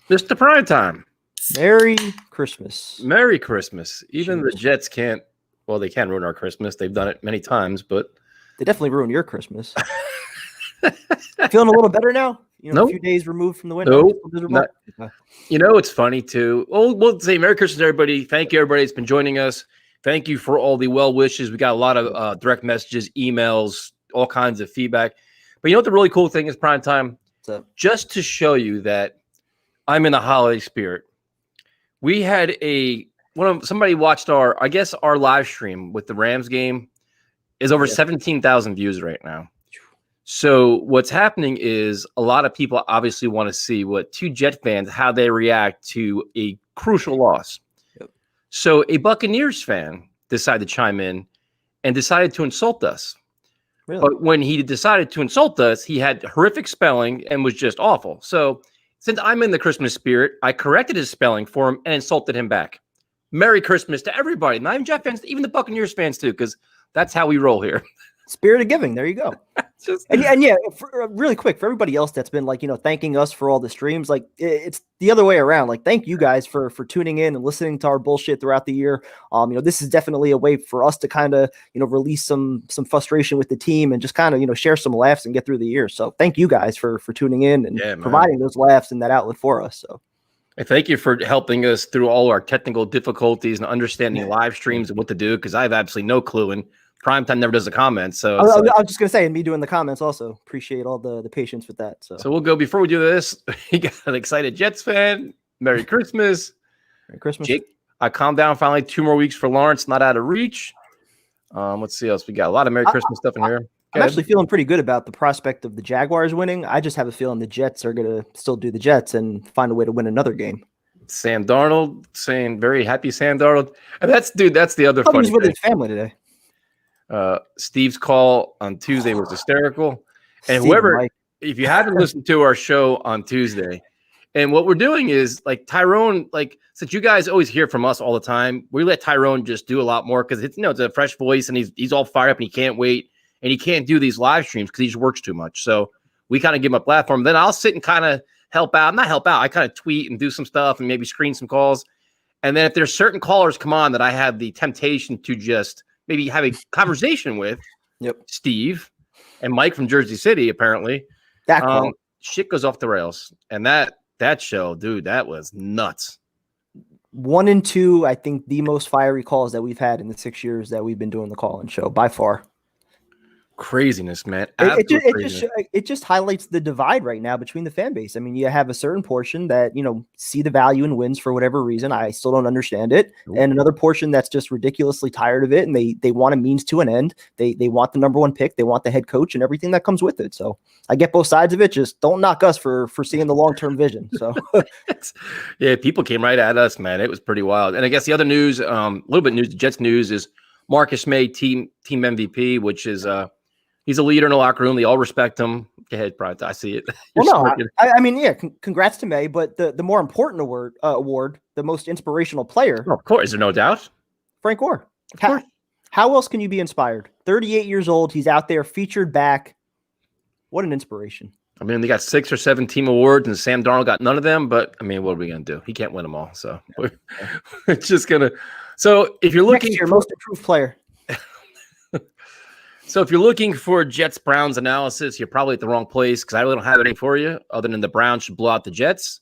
Mr. Primetime. Merry Christmas. Merry Christmas. Even the Jets can't, well, they can ruin our Christmas. They've done it many times, but they definitely ruined your Christmas. Feeling a little better now? A few days removed from the win. Nope. It's funny too. We'll say Merry Christmas, everybody. Thank you, everybody that's been joining us. Thank you for all the well wishes. We got a lot of direct messages, emails, all kinds of feedback. But you know what the really cool thing is, Primetime? Just to show you that I'm in the holiday spirit. We had somebody watched our live stream with the Rams game is over 17,000 views right now. So what's happening is a lot of people obviously want to see what two Jet fans, how they react to a crucial loss. Yep. So a Buccaneers fan decided to chime in and decided to insult us. Really? But when he decided to insult us, he had horrific spelling and was just awful. So since I'm in the Christmas spirit, I corrected his spelling for him and insulted him back. Merry Christmas to everybody, not even Jet fans, even the Buccaneers fans too, because that's how we roll here. Spirit of giving. There you go. Really quick for everybody else that's been thanking us for all the streams. It's the other way around. Thank you guys for tuning in and listening to our bullshit throughout the year. This is definitely a way for us to kind of release some frustration with the team and just kind of share some laughs and get through the year. So thank you guys for tuning in and providing those laughs and that outlet for us. So. Thank you for helping us through all our technical difficulties and understanding live streams and what to do, because I have absolutely no clue. And Primetime never does the comments. So I was just going to say, and me doing the comments also, appreciate all the patience with that. So we'll go, before we do this, you got an excited Jets fan. Merry Christmas. Merry Christmas. Jake, I calmed down finally. 2 more weeks for Lawrence, not out of reach. Let's see what else we got. A lot of Merry Christmas stuff in here. I'm actually feeling pretty good about the prospect of the Jaguars winning. I just have a feeling the Jets are going to still do the Jets and find a way to win another game. Sam Darnold saying very happy Sam Darnold. And that's the other funny thing. With his family today. Steve's call on Tuesday was hysterical. And if you haven't listened to our show on Tuesday, and what we're doing is Tyrone, since you guys always hear from us all the time, we let Tyrone just do a lot more because it's a fresh voice and he's all fired up and he can't wait. And he can't do these live streams because he just works too much. So we kind of give him a platform. Then I'll sit and kind of help out. Not help out. I kind of tweet and do some stuff and maybe screen some calls. And then if there's certain callers come on that I have the temptation to just maybe have a conversation with, Steve and Mike from Jersey City, apparently, that shit goes off the rails. And that show, dude, that was nuts. 1 and 2, I think the most fiery calls that we've had in the 6 years that we've been doing the call-in show by far. Craziness, man. It just highlights the divide right now between the fan base. I mean, you have a certain portion that, see the value in wins for whatever reason. I still don't understand it. Nope. And another portion that's just ridiculously tired of it. And they want a means to an end. They want the number 1 pick. They want the head coach and everything that comes with it. So I get both sides of it. Just don't knock us for seeing the long-term vision. So yeah, people came right at us, man. It was pretty wild. And I guess the other news, a little bit news, the Jets news is Marcus May, team MVP, which is, he's a leader in the locker room. They all respect him. Go ahead, Brian. I see it. Congrats to May. But the more important award, the most inspirational player. Oh, of course. Is there no doubt? Frank Gore. How else can you be inspired? 38 years old. He's out there featured back. What an inspiration. I mean, they got 6 or 7 team awards, and Sam Darnold got none of them. But, I mean, what are we going to do? He can't win them all. So we're just going to. So if you're looking for most improved player. So if you're looking for Jets-Browns analysis, you're probably at the wrong place because I really don't have anything for you other than the Browns should blow out the Jets,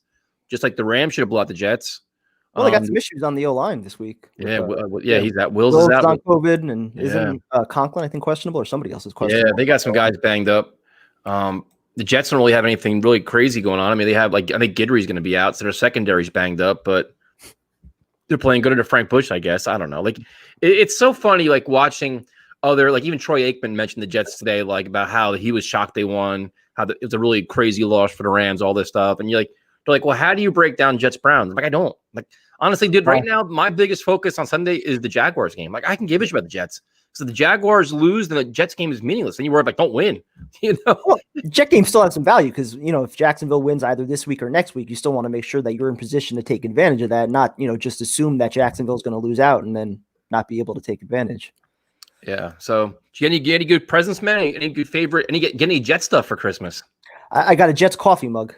just like the Rams should have blown out the Jets. Well, they got some issues on the O-line this week. He's at Wills is out on COVID, and isn't Conklin, I think, questionable, or somebody else is questionable? Yeah, they got some guys banged up. The Jets don't really have anything really crazy going on. I mean, they have I think Guidry's going to be out, so their secondary's banged up, but they're playing good under Frank Bush, I guess. I don't know. It's so funny, watching. Even Troy Aikman mentioned the Jets today, about how he was shocked they won, it was a really crazy loss for the Rams, all this stuff. And they're like, well, how do you break down Jets Browns? I don't. Honestly, dude, right now, my biggest focus on Sunday is the Jaguars game. I can give a shit about the Jets. So the Jaguars lose, then the Jets game is meaningless. Then you worry don't win. Well, Jet game still has some value because, if Jacksonville wins either this week or next week, you still want to make sure that you're in position to take advantage of that, not, just assume that Jacksonville is going to lose out and then not be able to take advantage. Yeah. So, do you get any good presents, man? Any good favorite? Get any Jet stuff for Christmas? I got a Jets coffee mug.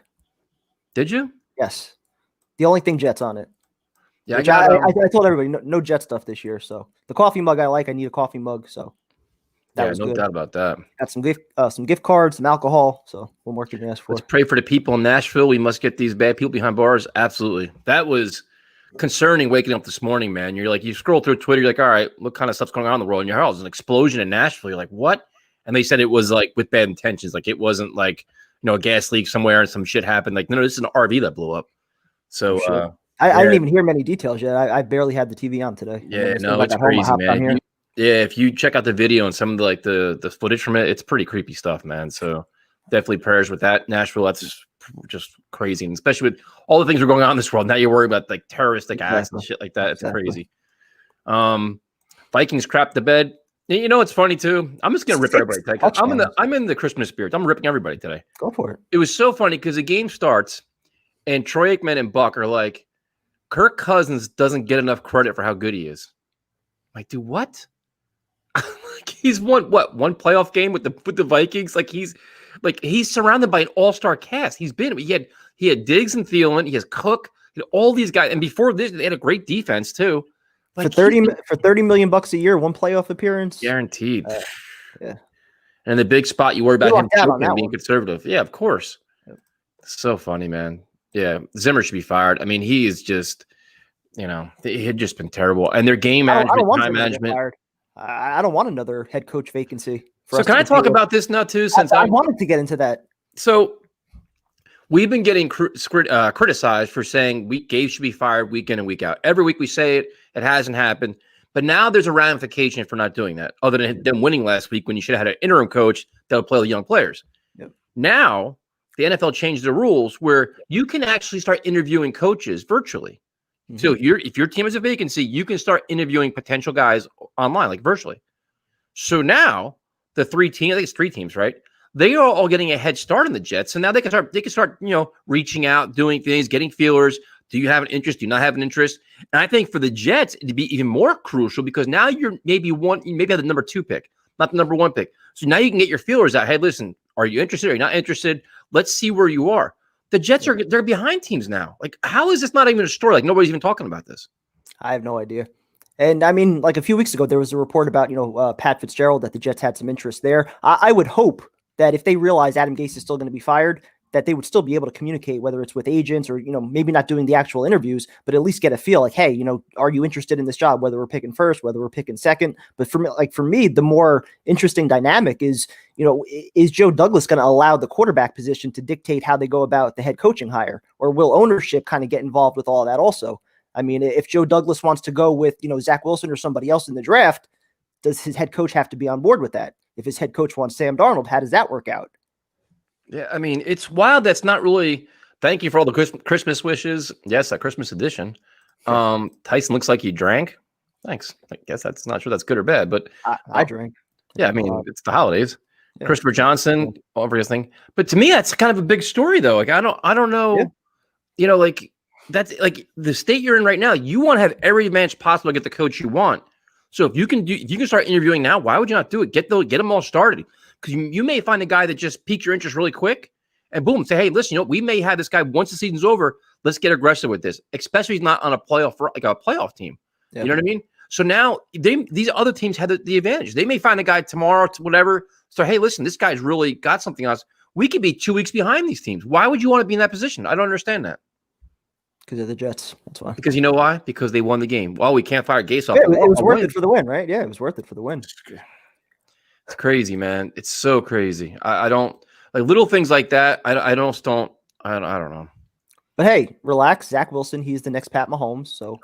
Did you? Yes. The only thing Jets on it. Yeah, Which I told everybody no Jet stuff this year. So the coffee mug I like. I need a coffee mug. So that was no good. doubt about that. Got some gift cards, some alcohol. So what more can you ask for? Let's pray for the people in Nashville. We must get these bad people behind bars. Absolutely. That was concerning waking up this morning, man. You're like, you scroll through Twitter, you're like, all right, what kind of stuff's going on in the world? And your house, an explosion in Nashville. You're like, what? And they said it was like with bad intentions. Like it wasn't like, a gas leak somewhere and some shit happened. Like, no, this is an RV that blew up. So I didn't even hear many details yet. I barely had the TV on today. Yeah, no, it's crazy, man. If you check out the video and some of the footage from it, it's pretty creepy stuff, man. So definitely prayers with that. Nashville, that's just crazy. And especially with all the things that are going on in this world. Now you're worried about like terroristic acts and shit like that. It's crazy. Vikings crap the bed. You know, it's funny too. I'm just gonna rip everybody today. I'm in the Christmas spirit. I'm ripping everybody today. Go for it. It was so funny because the game starts and Troy Aikman and Buck are like, Kirk Cousins doesn't get enough credit for how good he is. I'm like, dude, what? Like he's won one playoff game with the Vikings. Like he's surrounded by an all-star cast. He had Diggs and Thielen. He has Cook. He had all these guys, and before this, they had a great defense too. Like for $30 million a year, one playoff appearance, guaranteed. Yeah. And the big spot, you worry about him being conservative. Yeah, of course. Yep. So funny, man. Yeah, Zimmer should be fired. I mean, he is just, he had just been terrible. And their game management, time management. I don't want another head coach vacancy. So can I talk about this now too? Since I wanted to get into that. So we've been getting criticized for saying Gabe should be fired week in and week out. Every week we say it. It hasn't happened. But now there's a ramification for not doing that, other than them winning last week when you should have had an interim coach that would play with young players. Yep. Now the NFL changed the rules where you can actually start interviewing coaches virtually. Mm-hmm. So if your team has a vacancy, you can start interviewing potential guys online, like virtually. So now the three teams, I think it's three teams, right? They are all getting a head start on the Jets. And now they can start, reaching out, doing things, getting feelers. Do you have an interest? Do you not have an interest? And I think for the Jets, it'd be even more crucial because now you maybe have the number 2 pick, not the number 1 pick. So now you can get your feelers out. Hey, listen, are you interested? Are you not interested? Let's see where you are. The Jets they're behind teams now. Like, how is this not even a story? Like, nobody's even talking about this. I have no idea. And I mean, like a few weeks ago, there was a report about, Pat Fitzgerald, that the Jets had some interest there. I would hope that if they realize Adam Gase is still going to be fired, that they would still be able to communicate, whether it's with agents or, maybe not doing the actual interviews, but at least get a feel like, hey, are you interested in this job? Whether we're picking first, whether we're picking second. But for me, the more interesting dynamic is, is Joe Douglas going to allow the quarterback position to dictate how they go about the head coaching hire, or will ownership kind of get involved with all of that also? I mean, if Joe Douglas wants to go with, Zach Wilson or somebody else in the draft, does his head coach have to be on board with that? If his head coach wants Sam Darnold, how does that work out? Yeah, I mean, it's wild. That's not really. Thank you for all the Christmas wishes. Yes, that Christmas edition. Tyson looks like he drank. Thanks. I guess that's not sure that's good or bad, but I drank. Yeah, I mean, it's the holidays. Yeah. Christopher Johnson, everything. But to me, that's kind of a big story, though. Like, I don't know. Yeah. Like that's like the state you're in right now. You want to have every advantage possible to get the coach you want. So if you can start interviewing now, why would you not do it? Get them all started. Because you may find a guy that just piques your interest really quick and boom, say, hey, listen, we may have this guy once the season's over. Let's get aggressive with this, especially if he's not on a playoff team. Yep. You know what I mean? So now these other teams have the advantage. They may find a guy tomorrow, whatever. So, hey, listen, this guy's really got something else. We could be 2 weeks behind these teams. Why would you want to be in that position? I don't understand that. Because of the Jets. That's why. Because you know why? Because they won the game. Well, we can't fire Gase off. Yeah, it was worth it for the win, right? Yeah, it was worth it for the win. It's crazy, man. It's so crazy. I don't like little things like that. I don't know. But hey, relax, Zach Wilson. He's the next Pat Mahomes. So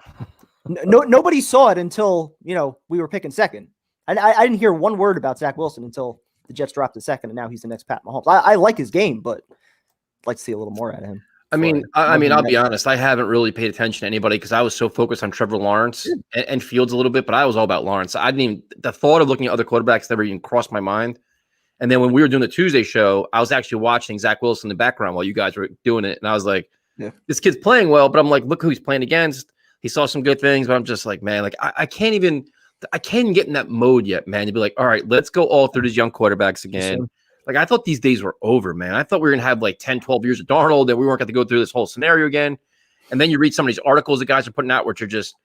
nobody saw it until we were picking second. I didn't hear one word about Zach Wilson until the Jets dropped to second, and now he's the next Pat Mahomes. I like his game, but I'd like to see a little more out of him. I mean, I'll be honest. I haven't really paid attention to anybody because I was so focused on Trevor Lawrence and Fields a little bit, but I was all about Lawrence. The thought of looking at other quarterbacks never even crossed my mind. And then when we were doing the Tuesday show, I was actually watching Zach Wilson in the background while you guys were doing it. And I was like, this kid's playing well, but I'm like, look who he's playing against. He saw some good things, but I'm just like, man, like I can't even get in that mode yet, man, to be like, all right, let's go all through these young quarterbacks again. Like, I thought these days were over, man. I thought we were going to have like 10, 12 years of Darnold, and we weren't going to go through this whole scenario again. And then you read some of these articles that guys are putting out, which are just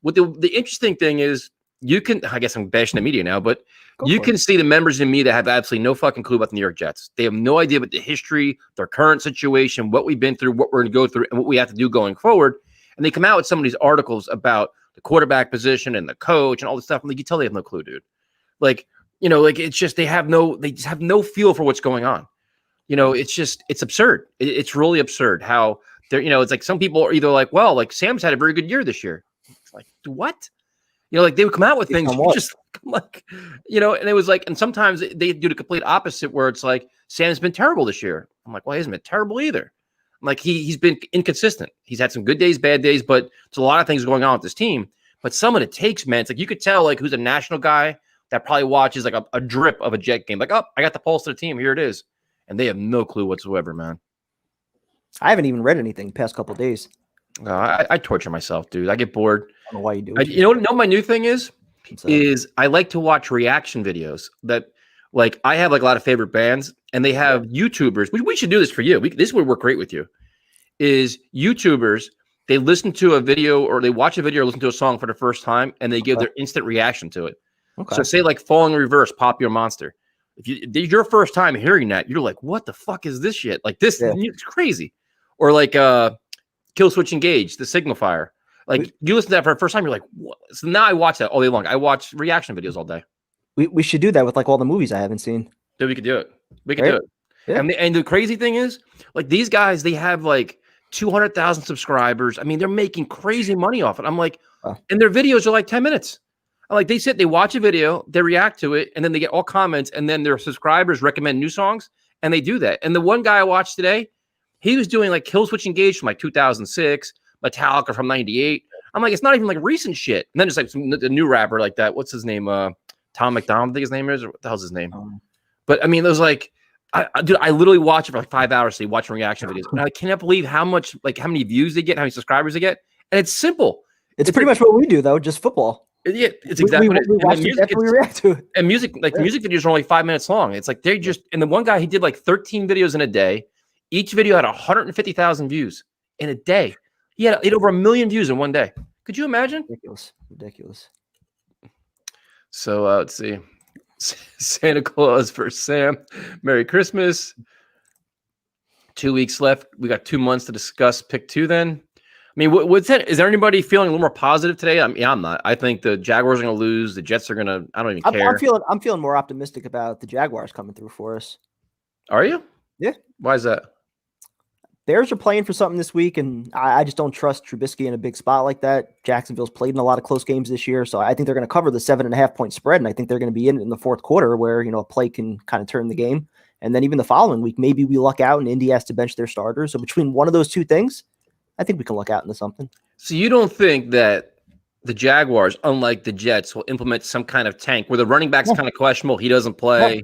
what the interesting thing is. You can, I guess I'm bashing the media now, but you can see the members in me that have absolutely no fucking clue about the New York Jets. They have no idea about the history, their current situation, what we've been through, what we're going to go through, and what we have to do going forward. And they come out with some of these articles about the quarterback position and the coach and all this stuff. And like, you tell they have no clue, dude. Like, like it's just they just have no feel for what's going on. It's absurd. It's really absurd how they're, it's like some people are either like, well, like Sam's had a very good year this year. It's like, what? Like they would come out with things just like, and it was like, and sometimes they do the complete opposite where it's like, Sam's been terrible this year. I'm like, well, he hasn't been terrible either. I'm like, he's been inconsistent. He's had some good days, bad days, but there's a lot of things going on with this team. But some of the takes, man, it's like you could tell like who's a national guy that probably watches like a drip of a Jet game. Like, oh, I got the pulse of the team. Here it is. And they have no clue whatsoever, man. I haven't even read anything the past couple of days. I torture myself, dude. I get bored. I don't know why you do it. You know my new thing is I like to watch reaction videos that like I have like a lot of favorite bands and they have YouTubers. We should do this for you. This would work great with you. Is YouTubers, they listen to a video or they watch a video or listen to a song for the first time and they give their instant reaction to it. Okay. So say like Falling in Reverse, Popular Monster. If your first time hearing that, you're like, what the fuck is this shit? Like this, it's crazy. Or like Kill Switch Engage, the Signifier. Like you listen to that for the first time, you're like, what? So now I watch that all day long. I watch reaction videos all day. We should do that with like all the movies I haven't seen. Dude, we could do it. We could do it. Yeah. And the crazy thing is, like these guys, they have like 200,000 subscribers. I mean, they're making crazy money off it. I'm like, and their videos are like 10 minutes. Like they sit, they watch a video, they react to it, and then they get all comments, and then their subscribers recommend new songs, and they do that. And the one guy I watched today, he was doing like Kill Switch Engage from like 2006, Metallica from 98. I'm like, it's not even like recent shit. And then it's like the new rapper like that. What's his name? Tom McDonald, I think his name is, or what the hell's his name? But I mean, it was like, dude, I literally watch it for like 5 hours. So watching reaction videos. And I cannot believe how many views they get, how many subscribers they get. And it's simple. It's pretty much what we do though, just football. Yeah, it's exactly what it is. We watch it after we react to it. And music, like the music videos are only 5 minutes long. It's like they just, and the one guy, he did like 13 videos in a day. Each video had 150,000 views in a day. He had over 1 million views in one day. Could you imagine? Ridiculous. So let's see. Santa Claus for Sam. Merry Christmas. 2 weeks left. We got 2 months to discuss pick 2 then. I mean, what's that? Is there anybody feeling a little more positive today? I mean, I'm not. I think the Jaguars are going to lose. The Jets are going to. I don't even care. I'm feeling more optimistic about the Jaguars coming through for us. Are you? Yeah. Why is that? Bears are playing for something this week, and I just don't trust Trubisky in a big spot like that. Jacksonville's played in a lot of close games this year, so I think they're going to cover the 7.5 point spread, and I think they're going to be in the fourth quarter where a play can kind of turn the game. And then even the following week, maybe we luck out and Indy has to bench their starters. So between one of those two things, I think we can luck out into something. So you don't think that the Jaguars, unlike the Jets, will implement some kind of tank where the running back's kind of questionable, he doesn't play?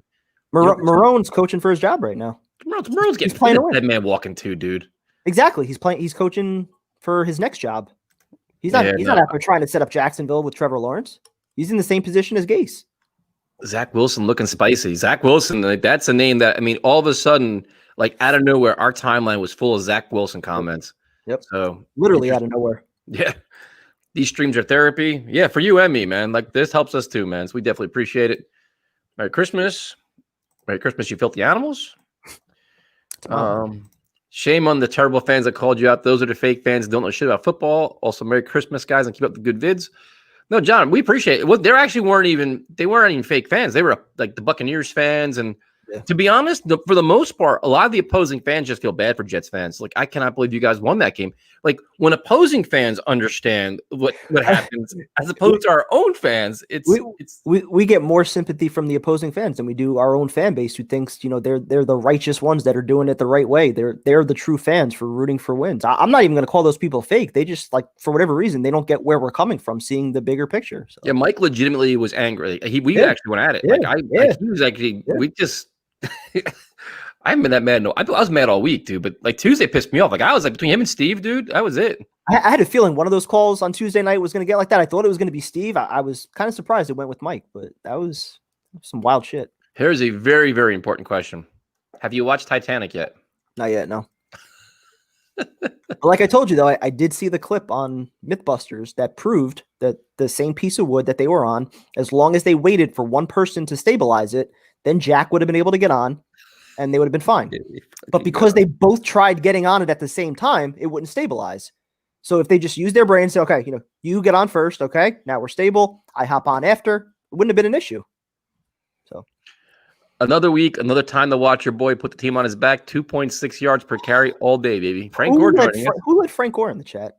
Marone's coaching for his job right now. Marone's getting playing away. That man walking too, dude. Exactly. He's coaching for his next job. He's not out there trying to set up Jacksonville with Trevor Lawrence. He's in the same position as Gase. Zach Wilson looking spicy. Zach Wilson, like that's a name that, I mean, all of a sudden, like out of nowhere, our timeline was full of Zach Wilson comments. Yep. So literally out of nowhere. Yeah. These streams are therapy. Yeah, for you and me, man. Like this helps us too, man. So we definitely appreciate it. Merry Christmas. Merry Christmas, you filthy animals. Shame on the terrible fans that called you out. Those are the fake fans that don't know shit about football. Also, Merry Christmas, guys, and keep up the good vids. No, John, we appreciate it. Well, they weren't even fake fans. They were like the Buccaneers fans. And to be honest, for the most part, a lot of the opposing fans just feel bad for Jets fans. Like, I cannot believe you guys won that game. Like, when opposing fans understand what happens, as opposed to our own fans, we get more sympathy from the opposing fans than we do our own fan base, who thinks they're the righteous ones that are doing it the right way. They're the true fans for rooting for wins. I'm not even going to call those people fake. They just, like, for whatever reason, they don't get where we're coming from, seeing the bigger picture. So. Yeah, Mike legitimately was angry. We actually went at it. Yeah. He was actually we just. I haven't been that mad. No, I was mad all week, dude. But like Tuesday pissed me off. Like I was like between him and Steve, dude. That was it. I had a feeling one of those calls on Tuesday night was going to get like that. I thought it was going to be Steve. I was kind of surprised it went with Mike, but that was some wild shit. Here's a very, very important question. Have you watched Titanic yet? Not yet. No. Like I told you, though, I did see the clip on Mythbusters that proved that the same piece of wood that they were on, as long as they waited for one person to stabilize it, then Jack would have been able to get on and they would have been fine. But because they both tried getting on it at the same time, it wouldn't stabilize. So if they just use their brain and say, okay, you get on first, okay, now we're stable, I hop on after, it wouldn't have been an issue. So another week, another time to watch your boy put the team on his back. 2.6 yards per carry all day, baby. Frank Gore joining us. Who let Frank Gore in the chat?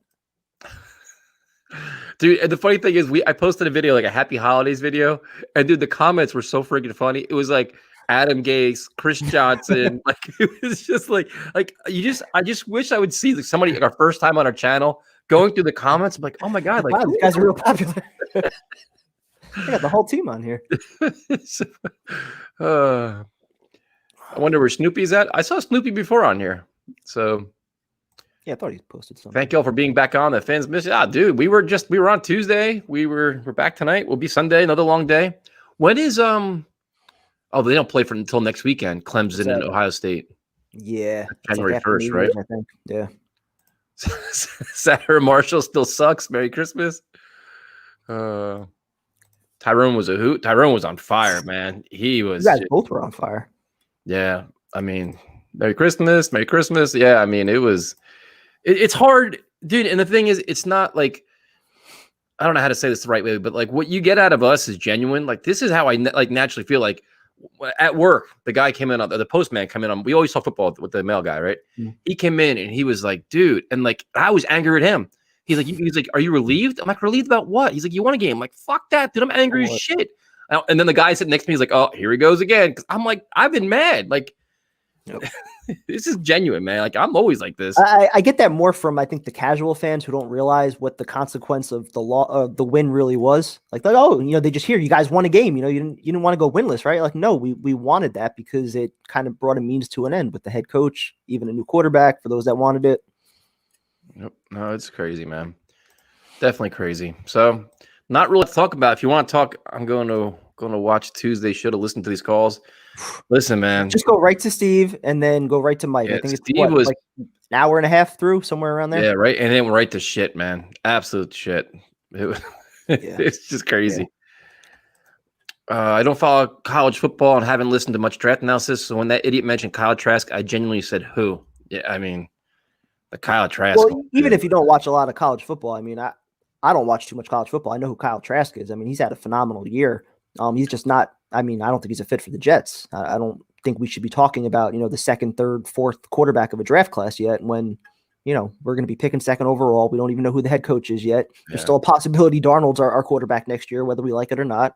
Dude, and the funny thing is, I posted a video, like a Happy Holidays video, and dude, the comments were so freaking funny. It was like Adam Gase, Chris Johnson, like it was just like I just wish I would see somebody like our first time on our channel going through the comments. I'm like, oh my god, like wow, these guys are real popular. I got the whole team on here. I wonder where Snoopy's at. I saw Snoopy before on here, so. Yeah, I thought he posted something. Thank y'all for being back on. The fans missed it. Dude, we were on Tuesday. We're back tonight. We'll be Sunday, another long day. When is they don't play until next weekend. Clemson and Ohio State. Yeah. January 1st, right? I think. Yeah. Sarah Marshall still sucks. Merry Christmas. Tyrone was a hoot. Tyrone was on fire, man. He was. You guys both were on fire. Yeah. I mean, Merry Christmas. Merry Christmas. Yeah, I mean, it was. It's hard, dude. And the thing is, it's not like, I don't know how to say this the right way, but like what you get out of us is genuine. Like, this is how I naturally feel. Like at work, the guy came in, the postman came in on, we always saw football with the mail guy, right? Mm-hmm. He came in and he was like, dude. And like, I was angry at him. He's like, are you relieved? I'm like, relieved about what? He's like, you won a game. I'm like, fuck that, dude. I'm angry as shit. And then the guy sitting next to me, he's like, oh, here he goes again. Cause I'm like, I've been mad. Like, nope. This is genuine, man. Like, I'm always like this. I get that more from, I think, the casual fans who don't realize what the consequence of the win really was. Like, oh, they just hear you guys won a game. You didn't want to go winless, right? Like, no, we wanted that because it kind of brought a means to an end with the head coach, even a new quarterback for those that wanted it. Yep. No, it's crazy, man. Definitely crazy. So, not really to talk about. If you want to talk, I'm going to watch Tuesday. Should have listened to these calls. Listen, man. Just go right to Steve and then go right to Mike. Yeah, I think Steve was like an hour and a half through, somewhere around there. Yeah, right. And then right to shit, man. Absolute shit. It's just crazy. Yeah. I don't follow college football and haven't listened to much draft analysis. So when that idiot mentioned Kyle Trask, I genuinely said, who? Yeah, I mean, the Kyle Trask. Well, even if you don't watch a lot of college football, I mean, I don't watch too much college football. I know who Kyle Trask is. I mean, he's had a phenomenal year. He's just not. I mean, I don't think he's a fit for the Jets. I don't think we should be talking about, the second, third, fourth quarterback of a draft class yet when, we're going to be picking second overall. We don't even know who the head coach is yet. Yeah. There's still a possibility Darnold's our quarterback next year, whether we like it or not.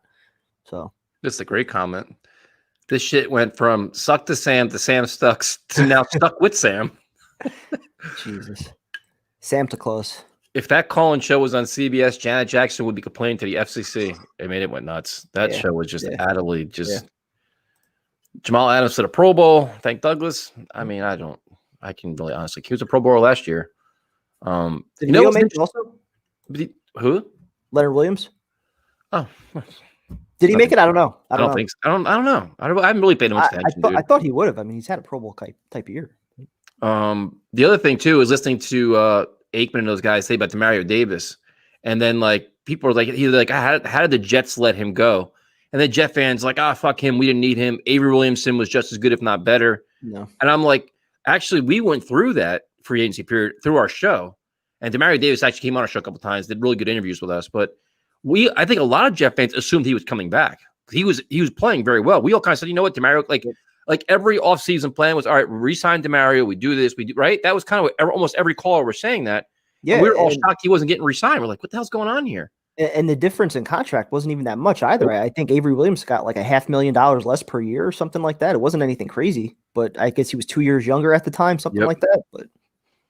So that's a great comment. This shit went from suck to Sam stuck to now stuck with Sam. Jesus. Sam to close. If that call-in show was on CBS, Janet Jackson would be complaining to the FCC. I mean, it went nuts. That show was just utterly just. Yeah. Jamal Adams to the Pro Bowl. Thank Douglas. I mean, I can really honestly. He was a Pro Bowler last year. Did Leo make it also? Who? Leonard Williams. Oh, did he make it? I don't know. I don't think so. I don't know. I haven't really paid much attention. I thought he would have. I mean, he's had a Pro Bowl type of year. The other thing too is listening to Aikman and those guys say about Demario Davis, and then like people are like, he's like, how did the Jets let him go? And then Jet fans like, fuck him, we didn't need him. Avery Williamson was just as good, if not better. No, and I'm like, actually, we went through that free agency period through our show, and Demario Davis actually came on our show a couple times, did really good interviews with us. But I think a lot of Jet fans assumed he was coming back. He was playing very well. We all kind of said, you know what, Demario, like every offseason plan was, all right, we re-sign Demario, we do this, we do, right? That was kind of what almost every caller was saying that. Yeah. And we were all shocked he wasn't getting re-signed. We're like, what the hell's going on here? And the difference in contract wasn't even that much either. I think Avery Williams got like $500,000 less per year or something like that. It wasn't anything crazy, but I guess he was 2 years younger at the time, something like that. But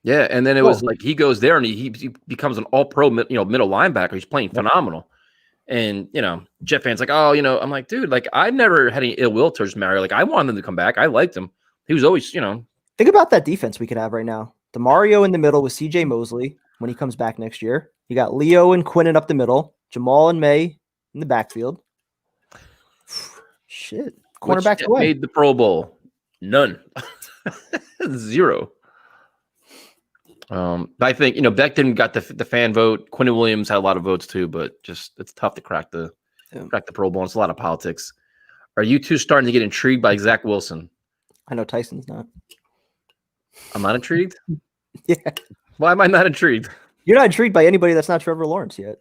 yeah, and then it was like he goes there and he becomes an all-pro, middle linebacker. He's playing phenomenal. And, Jet fans like, I'm like, dude, like I never had any ill will towards Mario. Like I wanted him to come back. I liked him. He was always, Think about that defense we could have right now. DeMario in the middle with CJ Mosley when he comes back next year. You got Leo and Quinnen up the middle, Jamal and May in the backfield. Shit. Cornerbacks away. Made the Pro Bowl. None. 0. But I think Becton got the fan vote. Quinn Williams had a lot of votes too, but just it's tough to crack the Pro Bowl. It's a lot of politics. Are you two starting to get intrigued by Zach Wilson? I know Tyson's not. I'm not intrigued. Yeah. Why am I not intrigued? You're not intrigued by anybody that's not Trevor Lawrence yet.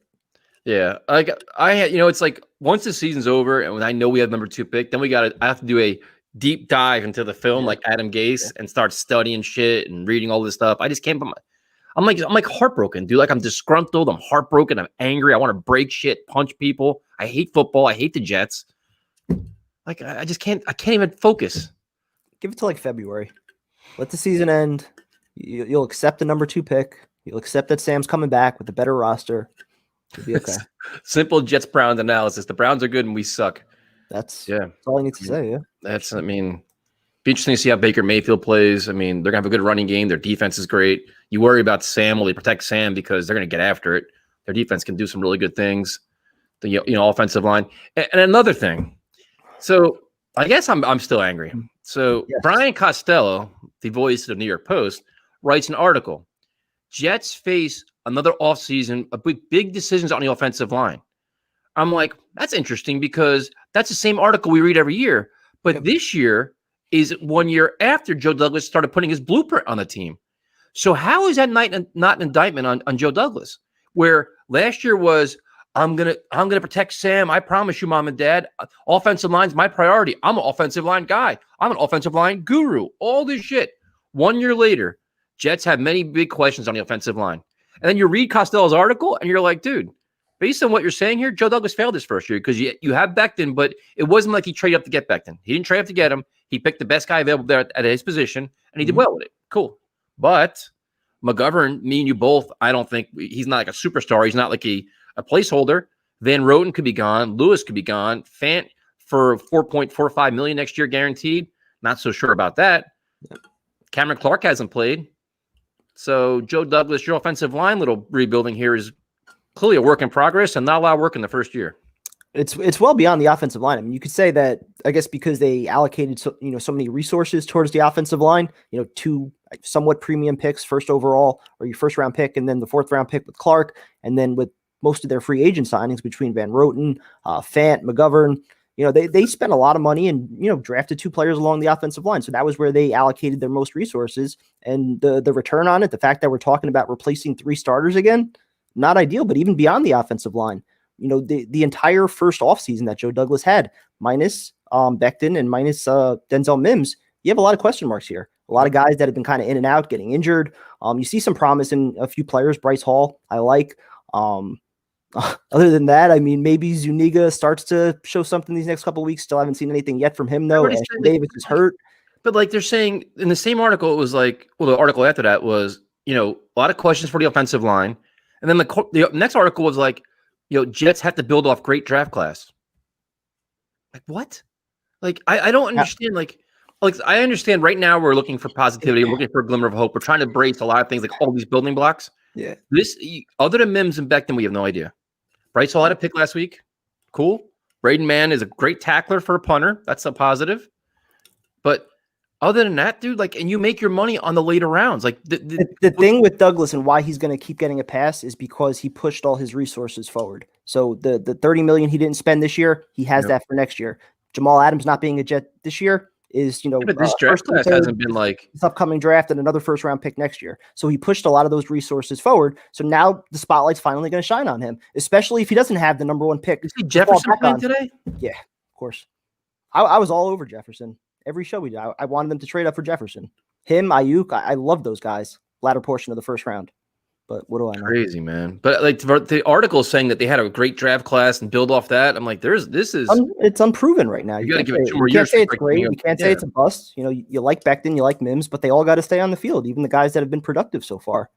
Yeah, I had, it's like once the season's over and when I know we have number 2 pick, then I have to do a deep dive into the film like Adam Gase and start studying shit and reading all this stuff. I just can't. I'm like heartbroken, dude. Like I'm disgruntled. I'm heartbroken. I'm angry. I want to break shit, punch people. I hate football. I hate the Jets. Like I just can't. I can't even focus. Give it to like February. Let the season end. You'll accept the number 2 pick. You'll accept that Sam's coming back with a better roster. You'll be okay. Simple Jets-Browns analysis. The Browns are good and we suck. That's all I need to say. Yeah. Be interesting to see how Baker Mayfield plays. I mean, they're gonna have a good running game. Their defense is great. You worry about Sam. Will they protect Sam because they're gonna get after it? Their defense can do some really good things. The offensive line and another thing. So I guess I'm still angry. So Brian Costello, the voice of the New York Post, writes an article. Jets face another offseason, a big decisions on the offensive line. I'm like, that's interesting because that's the same article we read every year. But this year is 1 year after Joe Douglas started putting his blueprint on the team. So how is that not an indictment on Joe Douglas? Where last year was, I'm gonna protect Sam. I promise you, Mom and Dad. Offensive line's my priority. I'm an offensive line guy. I'm an offensive line guru. All this shit. 1 year later, Jets have many big questions on the offensive line. And then you read Costello's article and you're like, dude, based on what you're saying here, Joe Douglas failed his first year because you have Becton, but it wasn't like he traded up to get Becton. He didn't trade up to get him. He picked the best guy available there at his position, and he did well with it. Cool. But McGovern, me and you both, I don't think he's not like a superstar. He's not like a placeholder. Van Roten could be gone. Lewis could be gone. Fant for $4.45 million next year guaranteed. Not so sure about that. Cameron Clark hasn't played. So Joe Douglas, your offensive line little rebuilding here is clearly a work in progress and not a lot of work in the first year. It's well beyond the offensive line. I mean, you could say that, I guess, because they allocated so many resources towards the offensive line, 2 somewhat premium picks, first overall or your first round pick, and then the 4th round pick with Clark, and then with most of their free agent signings between Van Roten, Fant, McGovern, they spent a lot of money and, drafted 2 players along the offensive line. So that was where they allocated their most resources, and the return on it, the fact that we're talking about replacing 3 starters again, not ideal, but even beyond the offensive line, the entire first offseason that Joe Douglas had, minus Becton and minus Denzel Mims, you have a lot of question marks here. A lot of guys that have been kind of in and out, getting injured. You see some promise in a few players. Bryce Hall, I like. Other than that, I mean, maybe Zuniga starts to show something these next couple of weeks. Still haven't seen anything yet from him, though. Ashton Davis is hurt. But like they're saying in the same article, it was like, well, the article after that was, a lot of questions for the offensive line. And then the next article was like, Jets have to build off great draft class. Like what? Like I don't understand. Like I understand right now we're looking for positivity, we're looking for a glimmer of hope. We're trying to brace a lot of things, like all these building blocks. Yeah. This other than Mims and Becton, we have no idea. Bryce Hall had a pick last week. Cool. Braden Mann is a great tackler for a punter. That's a positive. But other than that, dude, and you make your money on the later rounds. Like the thing with Douglas and why he's going to keep getting a pass is because he pushed all his resources forward. So the $30 million he didn't spend this year, he has that for next year. Jamal Adams not being a Jet this year is, but this draft class hasn't been like this upcoming draft and another first round pick next year. So he pushed a lot of those resources forward. So now the spotlight's finally going to shine on him, especially if he doesn't have the number 1 pick. You see Jefferson playing today? Yeah, of course. I was all over Jefferson. Every show we did, I wanted them to trade up for Jefferson. Him, Ayuk, I love those guys. Latter portion of the first round. But what do I know? Crazy, man. But the article is saying that they had a great draft class and build off that. I'm like, it's unproven right now. You got to give it 2 more years. You can't say it's great. You can't say it's a bust. You like Becton, you like Mims, but they all got to stay on the field, even the guys that have been productive so far.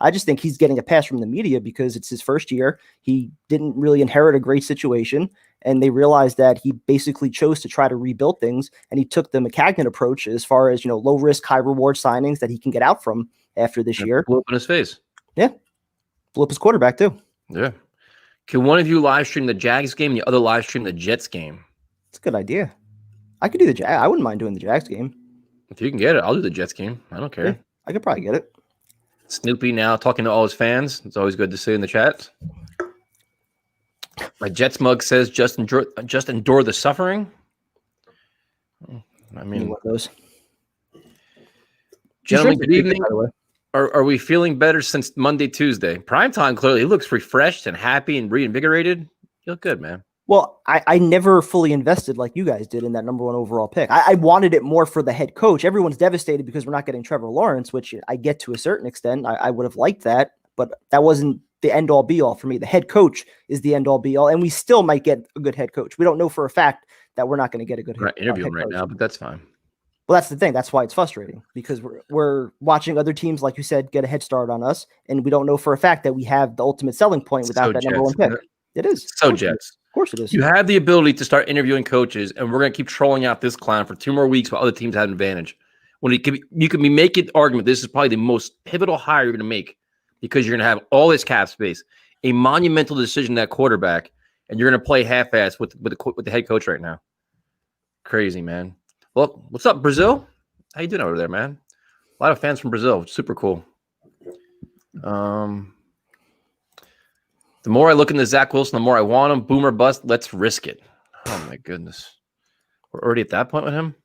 I just think he's getting a pass from the media because it's his first year. He didn't really inherit a great situation, and they realized that he basically chose to try to rebuild things, and he took the McCagnon approach as far as, low risk, high reward signings that he can get out from after this year. Blew up in his face. Yeah. Blew up his quarterback too. Yeah. Can one of you live stream the Jags game and the other live stream the Jets game? It's a good idea. I could do the Jags. I wouldn't mind doing the Jags game. If you can get it, I'll do the Jets game. I don't care. Yeah, I could probably get it. Snoopy now talking to all his fans. It's always good to see in the chat. My Jets mug says, just endure the suffering. I mean, one of those. Gentlemen, good evening. Are we feeling better since Monday, Tuesday? Primetime, clearly, he looks refreshed and happy and reinvigorated. You look good, man. Well, I never fully invested like you guys did in that number 1 overall pick. I wanted it more for the head coach. Everyone's devastated because we're not getting Trevor Lawrence, which I get to a certain extent. I would have liked that, but that wasn't the end-all be-all for me. The head coach is the end-all be-all, and we still might get a good head coach. We don't know for a fact that we're not going to get a good head coach. Interview him right now, but that's fine. Well, that's the thing. That's why it's frustrating, because we're watching other teams, like you said, get a head start on us, and we don't know for a fact that we have the ultimate selling point without that number 1 pick. It is. So Jets. Of course it is. You have the ability to start interviewing coaches, and we're going to keep trolling out this clown for 2 more weeks while other teams have an advantage. When you can be making the argument, this is probably the most pivotal hire you're going to make, because you're going to have all this cap space, a monumental decision at quarterback, and you're going to play half-ass with the head coach right now. Crazy, man. Well, what's up, Brazil? How you doing over there, man? A lot of fans from Brazil. Super cool. The more I look into Zach Wilson, the more I want him. Boomer bust. Let's risk it. Oh, my goodness. We're already at that point with him?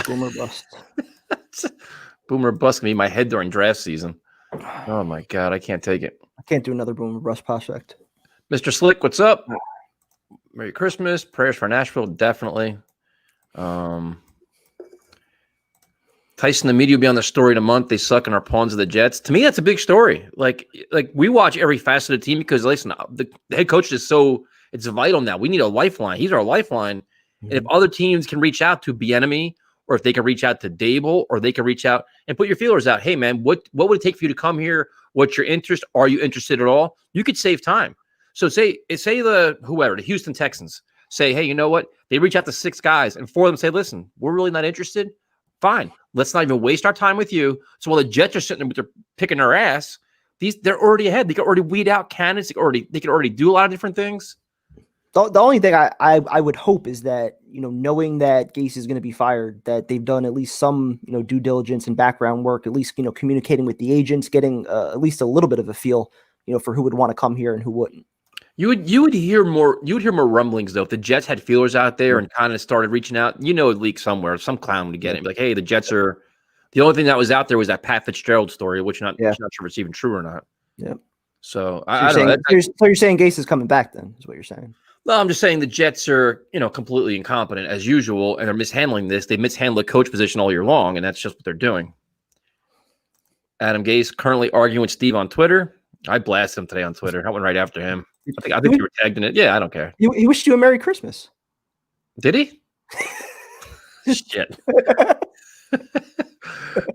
Boomer bust. Boomer bust can be my head during draft season. Oh, my God. I can't take it. I can't do another boomer bust prospect. Mr. Slick, what's up? Merry Christmas. Prayers for Nashville. Definitely. Tyson, the media will be on the story in a month. They suck and are pawns of the Jets. To me, that's a big story. Like we watch every facet of the team because, listen, the head coach is it's vital now. We need a lifeline. He's our lifeline. Mm-hmm. And if other teams can reach out to Bieniemy, or if they can reach out to Dable, or they can reach out and put your feelers out. Hey, man, what would it take for you to come here? What's your interest? Are you interested at all? You could save time. So say the Houston Texans say, hey, you know what? They reach out to 6 guys, and 4 of them say, listen, we're really not interested. Fine. Let's not even waste our time with you. So while the Jets are sitting there picking their ass, they're already ahead. They can already weed out candidates. They can already do a lot of different things. The only thing I would hope is that, knowing that Gase is going to be fired, that they've done at least some, due diligence and background work, at least, communicating with the agents, getting at least a little bit of a feel, for who would want to come here and who wouldn't. You would hear more rumblings though if the Jets had feelers out there and kind of started reaching out. It leaked somewhere. Some clown would get it. Like, hey, the Jets are. The only thing that was out there was that Pat Fitzgerald story, which not sure if it's even true or not. Yeah. So I don't know. So you're saying Gase is coming back then? Is what you're saying? No, I'm just saying the Jets are completely incompetent as usual, and they're mishandling this. They mishandle the coach position all year long, and that's just what they're doing. Adam Gase currently arguing with Steve on Twitter. I blasted him today on Twitter. I went right after him. I think you were tagged in it. Yeah, I don't care. He wished you a Merry Christmas. Did he? Shit.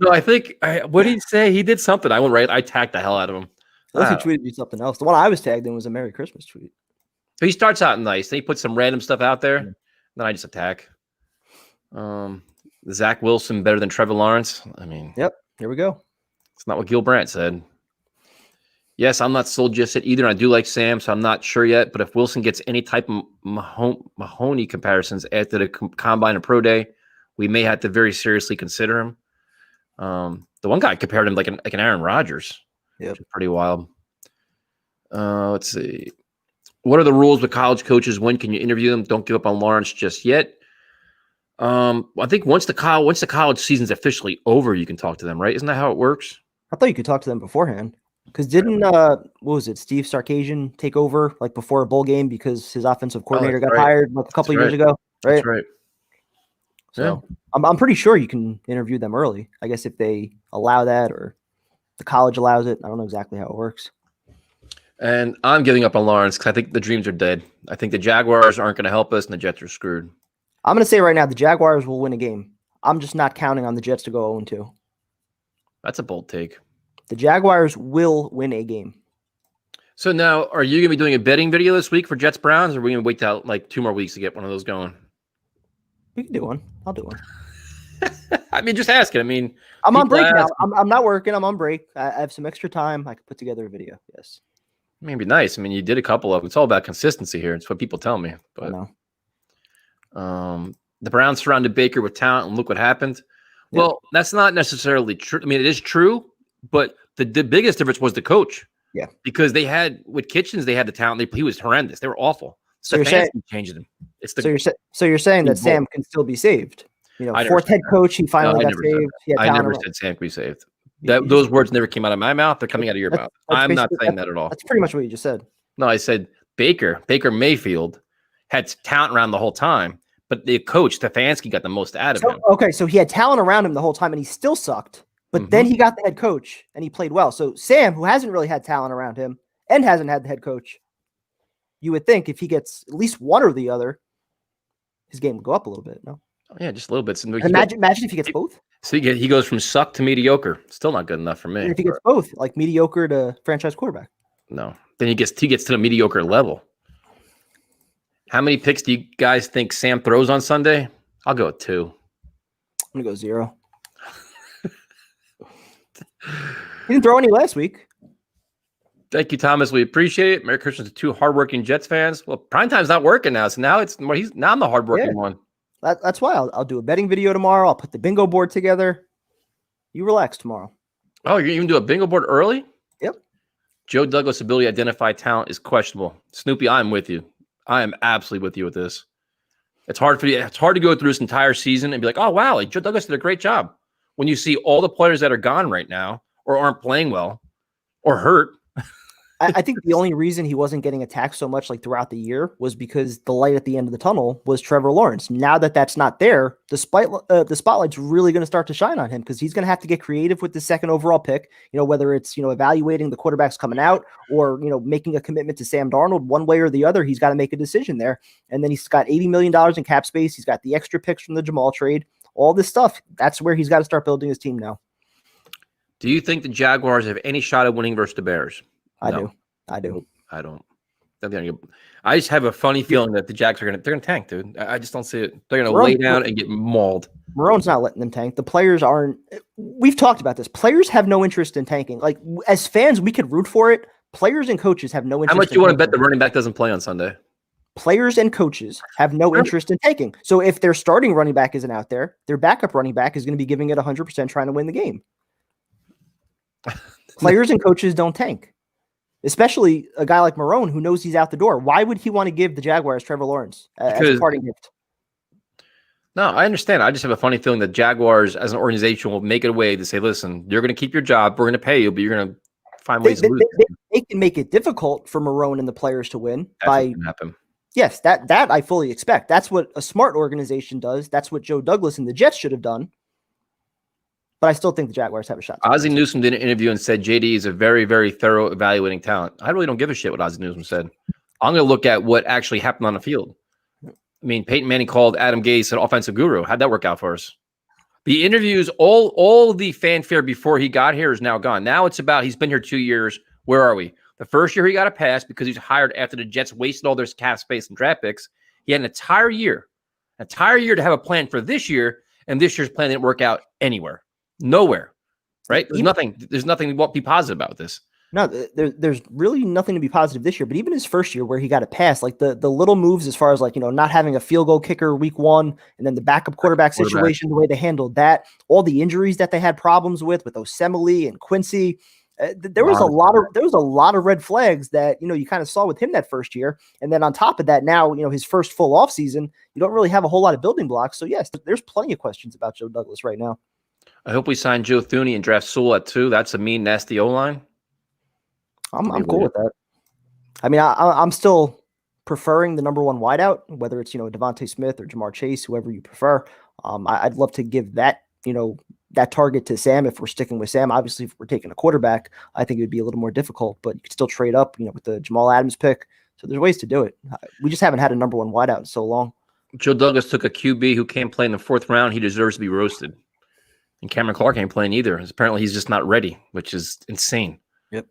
No, I think. What did he say? He did something. I went right. I tagged the hell out of him. Unless he tweeted you something else. The one I was tagged in was a Merry Christmas tweet. So he starts out nice. Then he puts some random stuff out there. Then I just attack. Zach Wilson better than Trevor Lawrence. I mean. Yep. Here we go. It's not what Gil Brandt said. Yes, I'm not sold just yet either. And I do like Sam, so I'm not sure yet. But if Wilson gets any type of Mahoney comparisons after the combine and pro day, we may have to very seriously consider him. The one guy compared him like an Aaron Rodgers. Yeah, pretty wild. Let's see. What are the rules with college coaches? When can you interview them? Don't give up on Lawrence just yet. I think once the college season's officially over, you can talk to them, right? Isn't that how it works? I thought you could talk to them beforehand. Because didn't what was it? Steve Sarkisian take over like before a bowl game because his offensive coordinator got hired like a couple of years ago, right? That's right. So I'm pretty sure you can interview them early. I guess if they allow that or the college allows it. I don't know exactly how it works. And I'm giving up on Lawrence because I think the dreams are dead. I think the Jaguars aren't going to help us, and the Jets are screwed. I'm going to say right now the Jaguars will win a game. I'm just not counting on the Jets to go 0-2. That's a bold take. The Jaguars will win a game. So now, are you going to be doing a betting video this week for Jets Browns, or are we going to wait out like 2 more weeks to get one of those going? We can do one. I'll do one. I mean, just asking. I mean, I'm on break now. I'm not working. I'm on break. I have some extra time. I can put together a video. Yes. I mean, it'd be nice. I mean, you did a couple of them. It's all about consistency here. It's what people tell me. But I know. The Browns surrounded Baker with talent, and look what happened. Well, that's not necessarily true. I mean, it is true, But the biggest difference was the coach. Yeah. Because they had with Kitchens, they had the talent. He was horrendous. They were awful. So Stefanski changed them. So you're saying that Sam can still be saved. Fourth head coach, he finally got saved. I never said Sam could be saved. Those words never came out of my mouth. They're coming out of your mouth. I'm not saying that at all. That's pretty much what you just said. No, I said Baker Mayfield had talent around the whole time, but the coach Stefanski got the most out of him. Okay, so he had talent around him the whole time, and he still sucked. But then he got the head coach, and he played well. So Sam, who hasn't really had talent around him and hasn't had the head coach, you would think if he gets at least one or the other, his game would go up a little bit. No? Oh, yeah, just a little bit. So imagine if he gets both. So he goes from suck to mediocre. Still not good enough for me. And if he gets both, like mediocre to franchise quarterback. No. Then he gets to the mediocre level. How many picks do you guys think Sam throws on Sunday? I'll go with 2. I'm going to go 0. He didn't throw any last week. Thank you, Thomas. We appreciate it. Merry Christmas to 2 hardworking Jets fans. Well, primetime's not working now, so now I'm the hardworking one. That's why I'll do a betting video tomorrow. I'll put the bingo board together. You relax tomorrow. Oh, you're even do a bingo board early? Yep. Joe Douglas' ability to identify talent is questionable. Snoopy, I'm with you. I am absolutely with you with this. It's hard to go through this entire season and be like, oh wow, like Joe Douglas did a great job. When you see all the players that are gone right now or aren't playing well or hurt. I think the only reason he wasn't getting attacked so much like throughout the year was because the light at the end of the tunnel was Trevor Lawrence. Now that that's not there, the spotlight's really going to start to shine on him because he's going to have to get creative with the second overall pick, whether it's, evaluating the quarterbacks coming out or, making a commitment to Sam Darnold one way or the other. He's got to make a decision there. And then he's got $80 million in cap space. He's got the extra picks from the Jamal trade, all this stuff. That's where he's got to start building his team now. Do you think the Jaguars have any shot at winning versus the Bears? I do. I don't. I just have a funny feeling that the Jags they're gonna tank, dude. I just don't see it. They're gonna lay down and get mauled. Marone's not letting them tank. The players aren't. We've talked about this. Players have no interest in tanking. Like as fans, we could root for it. Players and coaches have no interest. How much do you want to bet the running back doesn't play on Sunday? Players and coaches have no interest in tanking. So if their starting running back isn't out there, their backup running back is going to be giving it 100% trying to win the game. Players and coaches don't tank. Especially a guy like Marone who knows he's out the door. Why would he want to give the Jaguars Trevor Lawrence as a parting gift? No, I understand. I just have a funny feeling that Jaguars as an organization will make it a way to say, listen, you're going to keep your job. We're going to pay you, but you're going to find ways to lose. They can make it difficult for Marone and the players to win. That's what can happen. Yes, that I fully expect. That's what a smart organization does. That's what Joe Douglas and the Jets should have done. But I still think the Jaguars have a shot. Ozzie Newsome did an interview and said JD is a very, very thorough evaluating talent. I really don't give a shit what Ozzie Newsome said. I'm going to look at what actually happened on the field. I mean, Peyton Manning called Adam Gase an offensive guru. How'd that work out for us? The interviews, all the fanfare before he got here is now gone. Now it's about he's been here 2 years. Where are we? The first year he got a pass because he's hired after the Jets wasted all their cap space and draft picks. He had an entire year to have a plan for this year, and this year's plan didn't work out anywhere. Nowhere, right? There's nothing to be positive about this. No, there's really nothing to be positive this year. But even his first year where he got a pass, like the little moves as far as like, not having a field goal kicker week 1 and then the backup quarterback situation, the way they handled that, all the injuries that they had problems with Osemele and Quincy. There was a lot of red flags that, you kind of saw with him that first year. And then on top of that, now, his first full off season, you don't really have a whole lot of building blocks. So yes, there's plenty of questions about Joe Douglas right now. I hope we sign Joe Thuney and draft Sewell at 2. That's a mean, nasty O-line. I'm cool with that. I mean, I'm still preferring the number 1 wideout, whether it's, Devontae Smith or Jamar Chase, whoever you prefer. I'd love to give that, that target to Sam if we're sticking with Sam. Obviously, if we're taking a quarterback, I think it would be a little more difficult, but you could still trade up, with the Jamal Adams pick. So there's ways to do it. We just haven't had a number 1 wideout in so long. Joe Douglas took a QB who can't play in the 4th round. He deserves to be roasted. And Cameron Clark ain't playing either. Apparently, he's just not ready, which is insane. Yep.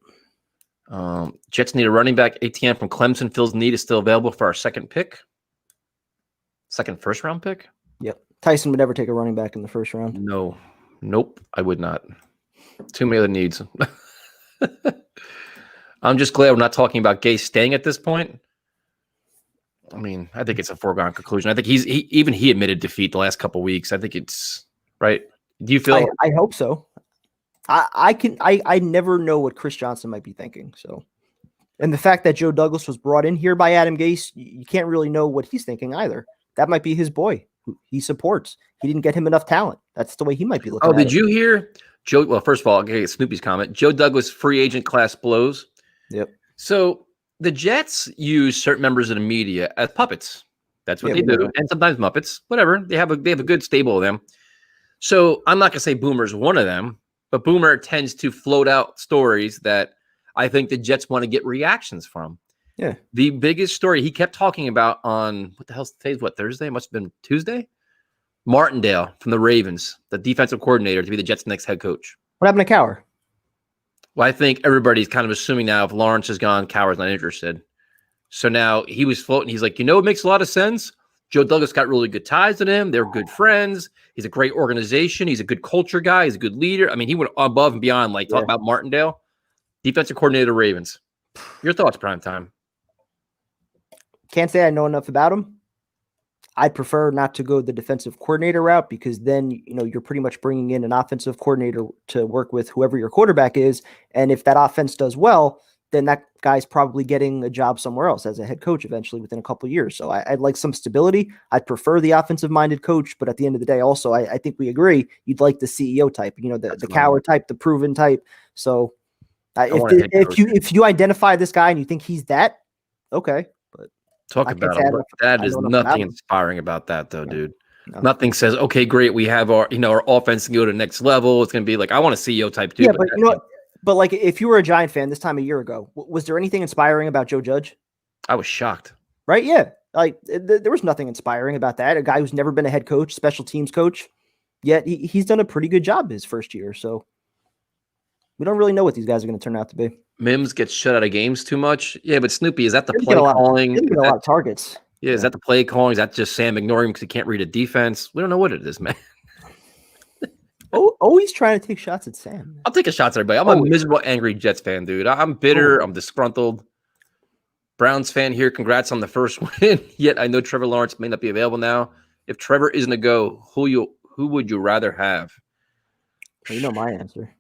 Jets need a running back. ATM from Clemson fills the need. Is still available for our second first round pick. Yep. Tyson would never take a running back in the first round. No. Nope. I would not. Too many other needs. I'm just glad we're not talking about Gase staying at this point. I mean, I think it's a foregone conclusion. I think he admitted defeat the last couple of weeks. I think it's right. Do you feel? I hope so. I never know what Chris Johnson might be thinking. So, and the fact that Joe Douglas was brought in here by Adam Gase, you can't really know what he's thinking either. That might be his boy who he supports. He didn't get him enough talent. That's the way he might be looking at it. Oh, did you hear Joe? Well, first of all, I'll get Snoopy's comment. Joe Douglas free agent class blows. Yep. So the Jets use certain members of the media as puppets. That's what they do. And sometimes Muppets, whatever. They have a good stable of them. So I'm not going to say Boomer's one of them, but Boomer tends to float out stories that I think the Jets want to get reactions from. Yeah. The biggest story he kept talking about on what the hell's today's Thursday? It must have been Tuesday. Martindale from the Ravens, the defensive coordinator, to be the Jets' next head coach. What happened to Cowher? Well, I think everybody's kind of assuming now if Lawrence is gone, Cowher's not interested. So now he was floating. He's like, it makes a lot of sense. Joe Douglas got really good ties with him. They're good friends. He's a great organization. He's a good culture guy. He's a good leader. I mean, he went above and beyond, talk about Martindale, defensive coordinator of the Ravens. Your thoughts, Prime Time? Can't say I know enough about him. I'd prefer not to go the defensive coordinator route because then, you're pretty much bringing in an offensive coordinator to work with whoever your quarterback is. And if that offense does well, then that guy's probably getting a job somewhere else as a head coach eventually within a couple of years. So I'd like some stability. I'd prefer the offensive-minded coach, but at the end of the day, also, I think we agree you'd like the CEO type, the Cowher type, the proven type. So if you identify this guy and you think he's that, okay. But talk about him. That is nothing inspiring about that, though, dude. No. Nothing says, okay, great, we have our offense can go to the next level. It's going to be like, I want a CEO type too. Yeah, but if you were a Giant fan this time a year ago, was there anything inspiring about Joe Judge? I was shocked. Right? Yeah. There was nothing inspiring about that. A guy who's never been a head coach, special teams coach, yet he's done a pretty good job his first year. So we don't really know what these guys are going to turn out to be. Mims gets shut out of games too much. Yeah, but Snoopy, is that the play calling? He didn't get a lot of targets. Yeah, is that the play calling? Is that just Sam ignoring him because he can't read a defense? We don't know what it is, man. Always trying to take shots at Sam. I'll take a shot at everybody. I'm a miserable, angry Jets fan, dude. I'm bitter. I'm disgruntled. Browns fan here. Congrats on the first win. Yet I know Trevor Lawrence may not be available now. If Trevor isn't a go, who would you rather have? Well, you know my answer.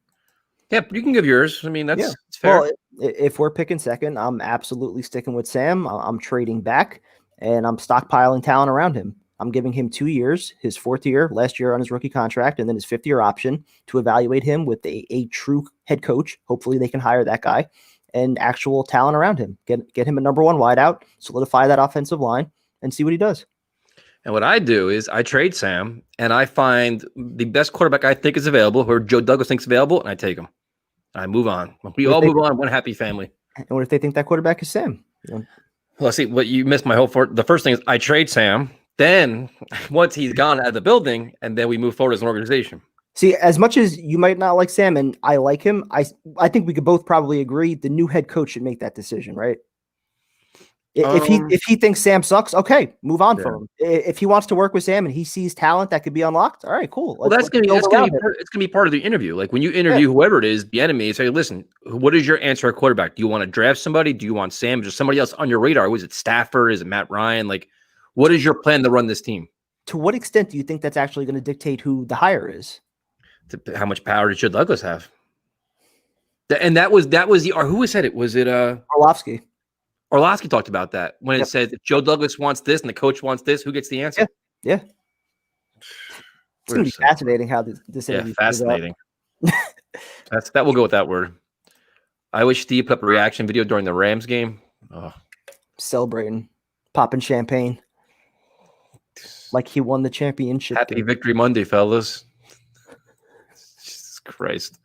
Yeah, you can give yours. I mean, that's fair. Well, if we're picking second, I'm absolutely sticking with Sam. I'm trading back, and I'm stockpiling talent around him. I'm giving him 2 years, his fourth year, last year on his rookie contract, and then his fifth-year option to evaluate him with a true head coach. Hopefully they can hire that guy and actual talent around him. Get him a number one wideout, solidify that offensive line, and see what he does. And what I do is I trade Sam, and I find the best quarterback I think is available, or Joe Douglas thinks available, and I take him. I move on. We all move on. One happy family. And what if they think that quarterback is Sam? Well, let's see. What you missed my whole the first thing is I trade Sam. Then once he's gone out of the building, and then we move forward as an organization. See, as much as you might not like Sam and I like him, I think we could both probably agree the new head coach should make that decision, right? If he thinks Sam sucks, okay, move on from him. If he wants to work with Sam and he sees talent that could be unlocked, all right, cool. Well, it's gonna be part of the interview. Like when you interview whoever it is, the enemy, say, listen, what is your answer at quarterback? Do you want to draft somebody? Do you want Sam? Is there somebody else on your radar? Was it Stafford? Is it Matt Ryan? Like, what is your plan to run this team? To what extent do you think that's actually going to dictate who the hire is? How much power did Joe Douglas have? And that was or who said it? Was it Orlovsky? Orlovsky talked about that when it said if Joe Douglas wants this and the coach wants this, who gets the answer? Yeah. It's going to be fascinating how this interview fascinating. That will go with that word. I wish Steve put up a reaction video during the Rams game. Oh. Celebrating, popping champagne like he won the championship. Happy Victory Monday, fellas. Jesus Christ.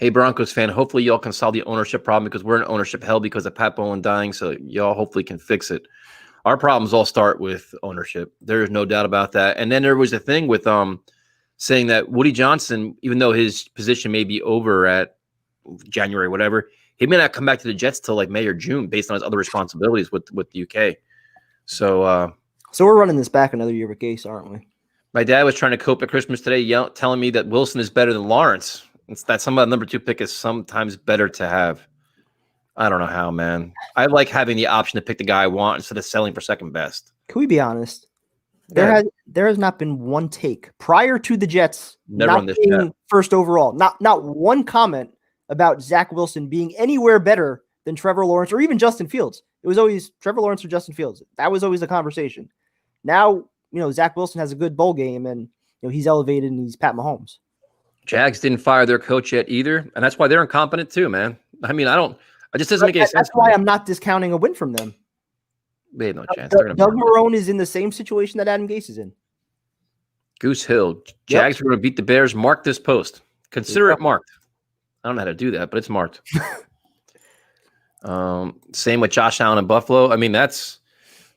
Hey, Broncos fan, hopefully y'all can solve the ownership problem because we're in ownership hell because of Pat Bowlen dying, so y'all hopefully can fix it. Our problems all start with ownership. There is no doubt about that. And then there was a thing with saying that Woody Johnson, even though his position may be over at January, whatever, he may not come back to the Jets till like May or June based on his other responsibilities with the UK. So we're running this back another year with Gase, aren't we? My dad was trying to cope at Christmas today, telling me that Wilson is better than Lawrence. That some of the number 2 pick is sometimes better to have. I don't know how, man. I like having the option to pick the guy I want instead of selling for second best. Can we be honest? There has not been one take prior to the Jets Never on this chat. First overall. Not one comment about Zach Wilson being anywhere better than Trevor Lawrence or even Justin Fields. It was always Trevor Lawrence or Justin Fields. That was always the conversation. Now, Zach Wilson has a good bowl game and he's elevated and he's Pat Mahomes. Jags didn't fire their coach yet either, and that's why they're incompetent too, man. I mean, it just doesn't make any sense. That's why I'm not discounting a win from them. They have no chance. Doug Marrone is in the same situation that Adam Gase is in. Goose Hill. Jags are going to beat the Bears. Mark this post. Consider it marked. I don't know how to do that, but it's marked. Same with Josh Allen in Buffalo. I mean, that's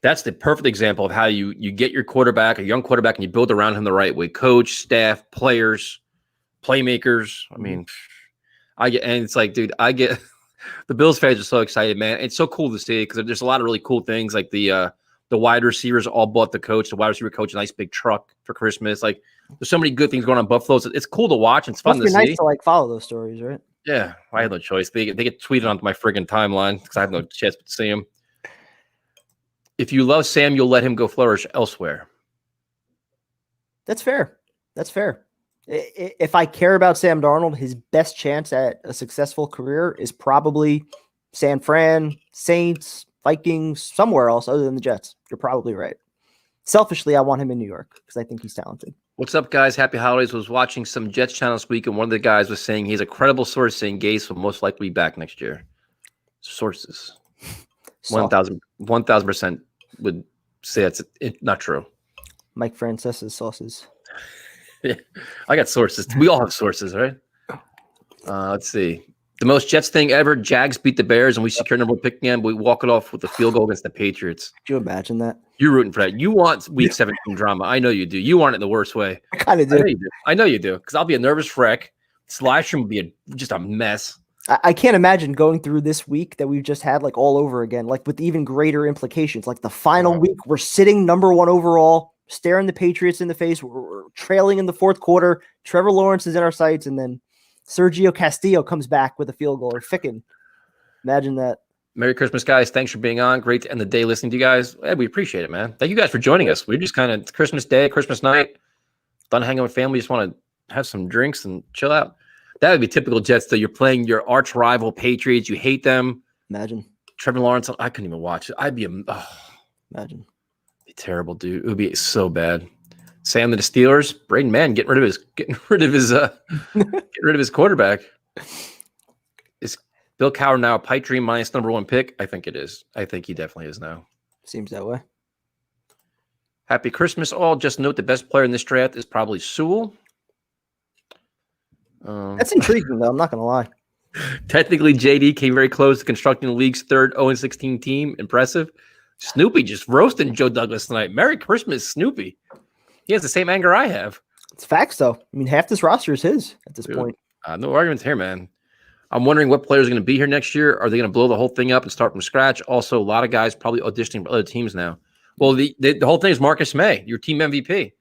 the perfect example of how you get your quarterback, a young quarterback, and you build around him the right way. Coach, staff, players, playmakers. I mean, it's like, dude, the Bills fans are so excited, man. It's so cool to see because there's a lot of really cool things like the wide receivers all bought the wide receiver coach, a nice big truck for Christmas. Like there's so many good things going on in Buffalo. So it's cool to watch. And it's fun to see. Nice to follow those stories, right? Yeah, I had no choice. They get tweeted onto my friggin' timeline because I have no chance to see them. If you love Sam, you'll let him go flourish elsewhere. That's fair. If I care about Sam Darnold, his best chance at a successful career is probably San Fran, Saints, Vikings, somewhere else other than the Jets. You're probably right. Selfishly, I want him in New York because I think he's talented. What's up, guys? Happy holidays. Was watching some Jets channel this week, and one of the guys was saying he's a credible source saying Gase will most likely be back next year. Sources. 1,000% would say that's not true. Mike Francesa's sauces. Yeah, I got sources. We all have sources, right? Let's see. The most Jets thing ever. Jags beat the Bears, and we secure number one pick again. But we walk it off with a field goal against the Patriots. Could you imagine that? You're rooting for that. You want Week 17 drama. I know you do. You want it in the worst way. I kind of do. I know you do. Because I'll be a nervous wreck. This live stream will be just a mess. I can't imagine going through this week that we've just had all over again, with even greater implications. The final week, we're sitting number one overall, staring the Patriots in the face. We're trailing in the fourth quarter. Trevor Lawrence is in our sights, and then Sergio Castillo comes back with a field goal, or Ficken. Imagine that. Merry Christmas, guys. Thanks for being on. Great to end the day listening to you guys. Yeah, we appreciate it, man. Thank you guys for joining us. We're just it's Christmas Day, Christmas night. Done hanging with family. Just want to have some drinks and chill out. That would be typical Jets, though. You're playing your arch rival Patriots. You hate them. Imagine. Trevor Lawrence, I couldn't even watch it. Imagine. It'd be terrible, dude. It would be so bad. Sam to the Steelers, Braden Mann getting rid of his quarterback. Is Bill Cowher now a pipe dream minus number one pick? I think it is. I think he definitely is now. Seems that way. Happy Christmas, all. Just note the best player in this draft is probably Sewell. That's intriguing, though. I'm not going to lie. Technically, JD came very close to constructing the league's third 0-16 team. Impressive. Snoopy just roasting Joe Douglas tonight. Merry Christmas, Snoopy. He has the same anger I have. It's facts, though. I mean, half this roster is his at this point. No arguments here, man. I'm wondering what players are going to be here next year. Are they going to blow the whole thing up and start from scratch? Also, a lot of guys probably auditioning for other teams now. Well, the whole thing is Marcus May, your team MVP.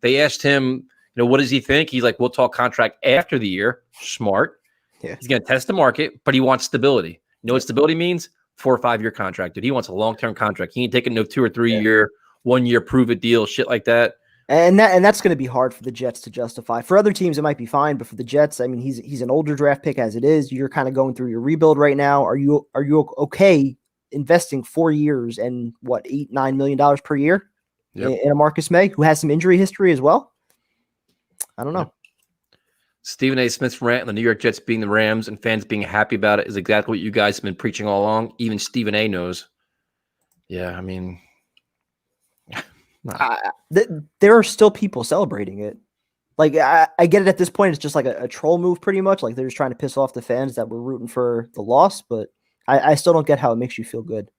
They asked him, what does he think? He's like, we'll talk contract after the year. Smart. Yeah. He's going to test the market, but he wants stability. You know what stability means? 4 or 5 year contract. Dude, he wants a long-term contract. He ain't taking no 2 or 3 year, 1 year prove-it deal, shit like that. And that's going to be hard for the Jets to justify. For other teams, it might be fine, but for the Jets, I mean, he's an older draft pick as it is. You're kind of going through your rebuild right now. Are you okay investing 4 years and $8-9 million per year in a Marcus May who has some injury history as well? I don't know. Yep. Stephen A. Smith's rant on the New York Jets being the Rams and fans being happy about it is exactly what you guys have been preaching all along. Even Stephen A. knows. Yeah, I mean, there are still people celebrating it. I get it at this point. It's just like a troll move pretty much. They're just trying to piss off the fans that were rooting for the loss. But I still don't get how it makes you feel good.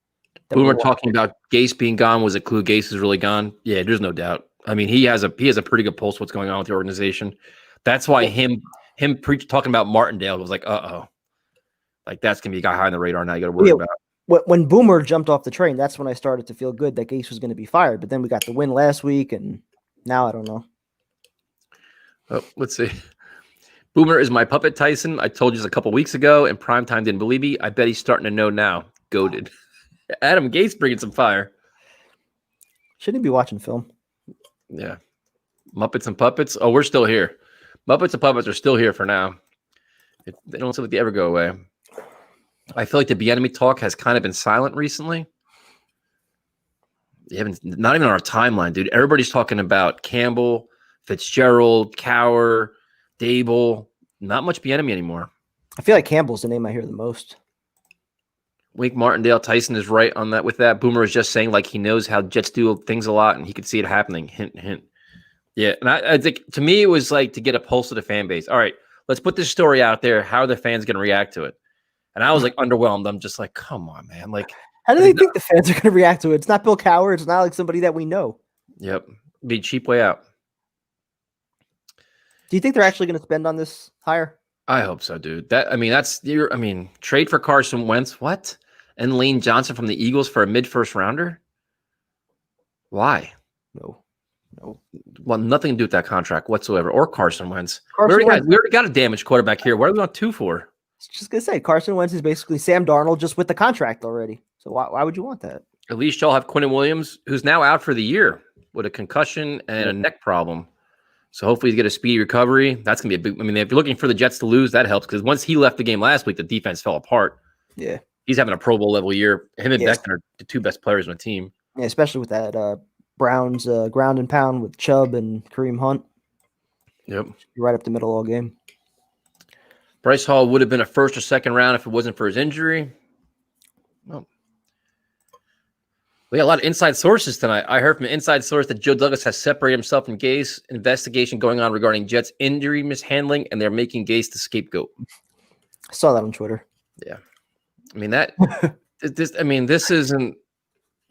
Boomer talking about Gase being gone was a clue. Gase is really gone. Yeah, there's no doubt. I mean, he has a pretty good pulse what's going on with the organization. That's why him talking about Martindale was like, that's gonna be a guy high on the radar now. You got to worry about. When Boomer jumped off the train, that's when I started to feel good that Gase was going to be fired. But then we got the win last week, and now I don't know. Oh, let's see. Boomer is my puppet Tyson. I told you a couple weeks ago, and Primetime didn't believe me. I bet he's starting to know now. Goated. Adam Gase bringing some fire. Shouldn't he be watching film? Yeah. Muppets and Puppets. Oh, we're still here. Muppets and Puppets are still here for now. They don't seem like they ever go away. I feel like the Bieniemy talk has kind of been silent recently. Not even on our timeline, dude. Everybody's talking about Campbell, Fitzgerald, Cower, Dable. Not much Bieniemy anymore. I feel like Campbell's the name I hear the most. Wink Martindale, Tyson is right on that with that. Boomer is just saying like he knows how Jets do things a lot and he could see it happening. Hint, hint. Yeah, and I think to me it was like to get a pulse of the fan base. All right, let's put this story out there. How are the fans going to react to it? And I was like underwhelmed. I'm just like, come on, man. Like, how do they think the fans are going to react to it? It's not Bill Cowher. It's not like somebody that we know. Yep, be a cheap way out. Do you think they're actually going to spend on this hire? I hope so, dude. Trade for Carson Wentz. What? And Lane Johnson from the Eagles for a mid-first rounder? Why? No. Well, nothing to do with that contract whatsoever, or Carson Wentz. We already got a damaged quarterback here. What are we on 2 for? I was just going to say, Carson Wentz is basically Sam Darnold just with the contract already. So why would you want that? At least y'all have Quinnen Williams, who's now out for the year with a concussion and a neck problem. So hopefully he's get a speedy recovery. That's going to be a big – I mean, if you're looking for the Jets to lose, that helps because once he left the game last week, the defense fell apart. Yeah. He's having a Pro Bowl level year. Him and Becton are the 2 best players on the team. Yeah, especially with that Browns ground and pound with Chubb and Kareem Hunt. Yep. Right up the middle all game. Bryce Hall would have been a first or second round if it wasn't for his injury. Well, we got a lot of inside sources tonight. I heard from an inside source that Joe Douglas has separated himself from Gase. Investigation going on regarding Jets injury mishandling, and they're making Gase the scapegoat. I saw that on Twitter. Yeah. I mean, this isn't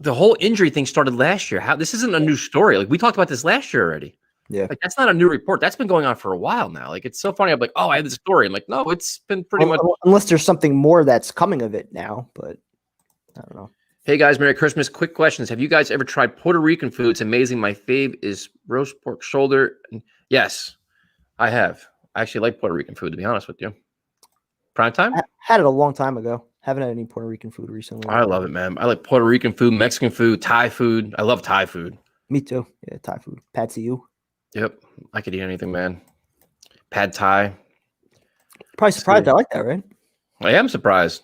the whole injury thing started last year. This isn't a new story. Like we talked about this last year already. Yeah. Like that's not a new report. That's been going on for a while now. Like it's so funny. I'm like, oh, I have this story. I'm like, no, it's been pretty much unless there's something more that's coming of it now, but I don't know. Hey guys, Merry Christmas. Quick questions. Have you guys ever tried Puerto Rican food? It's amazing. My fave is roast pork shoulder. Yes, I have. I actually like Puerto Rican food, to be honest with you. Prime time? I had it a long time ago. Haven't had any Puerto Rican food recently. I love it, man. I like Puerto Rican food, Mexican food, Thai food. I love Thai food. Me too. Yeah, Thai food. Pad see you. Yep. I could eat anything, man. Pad Thai. Probably surprised I like that, right? I am surprised.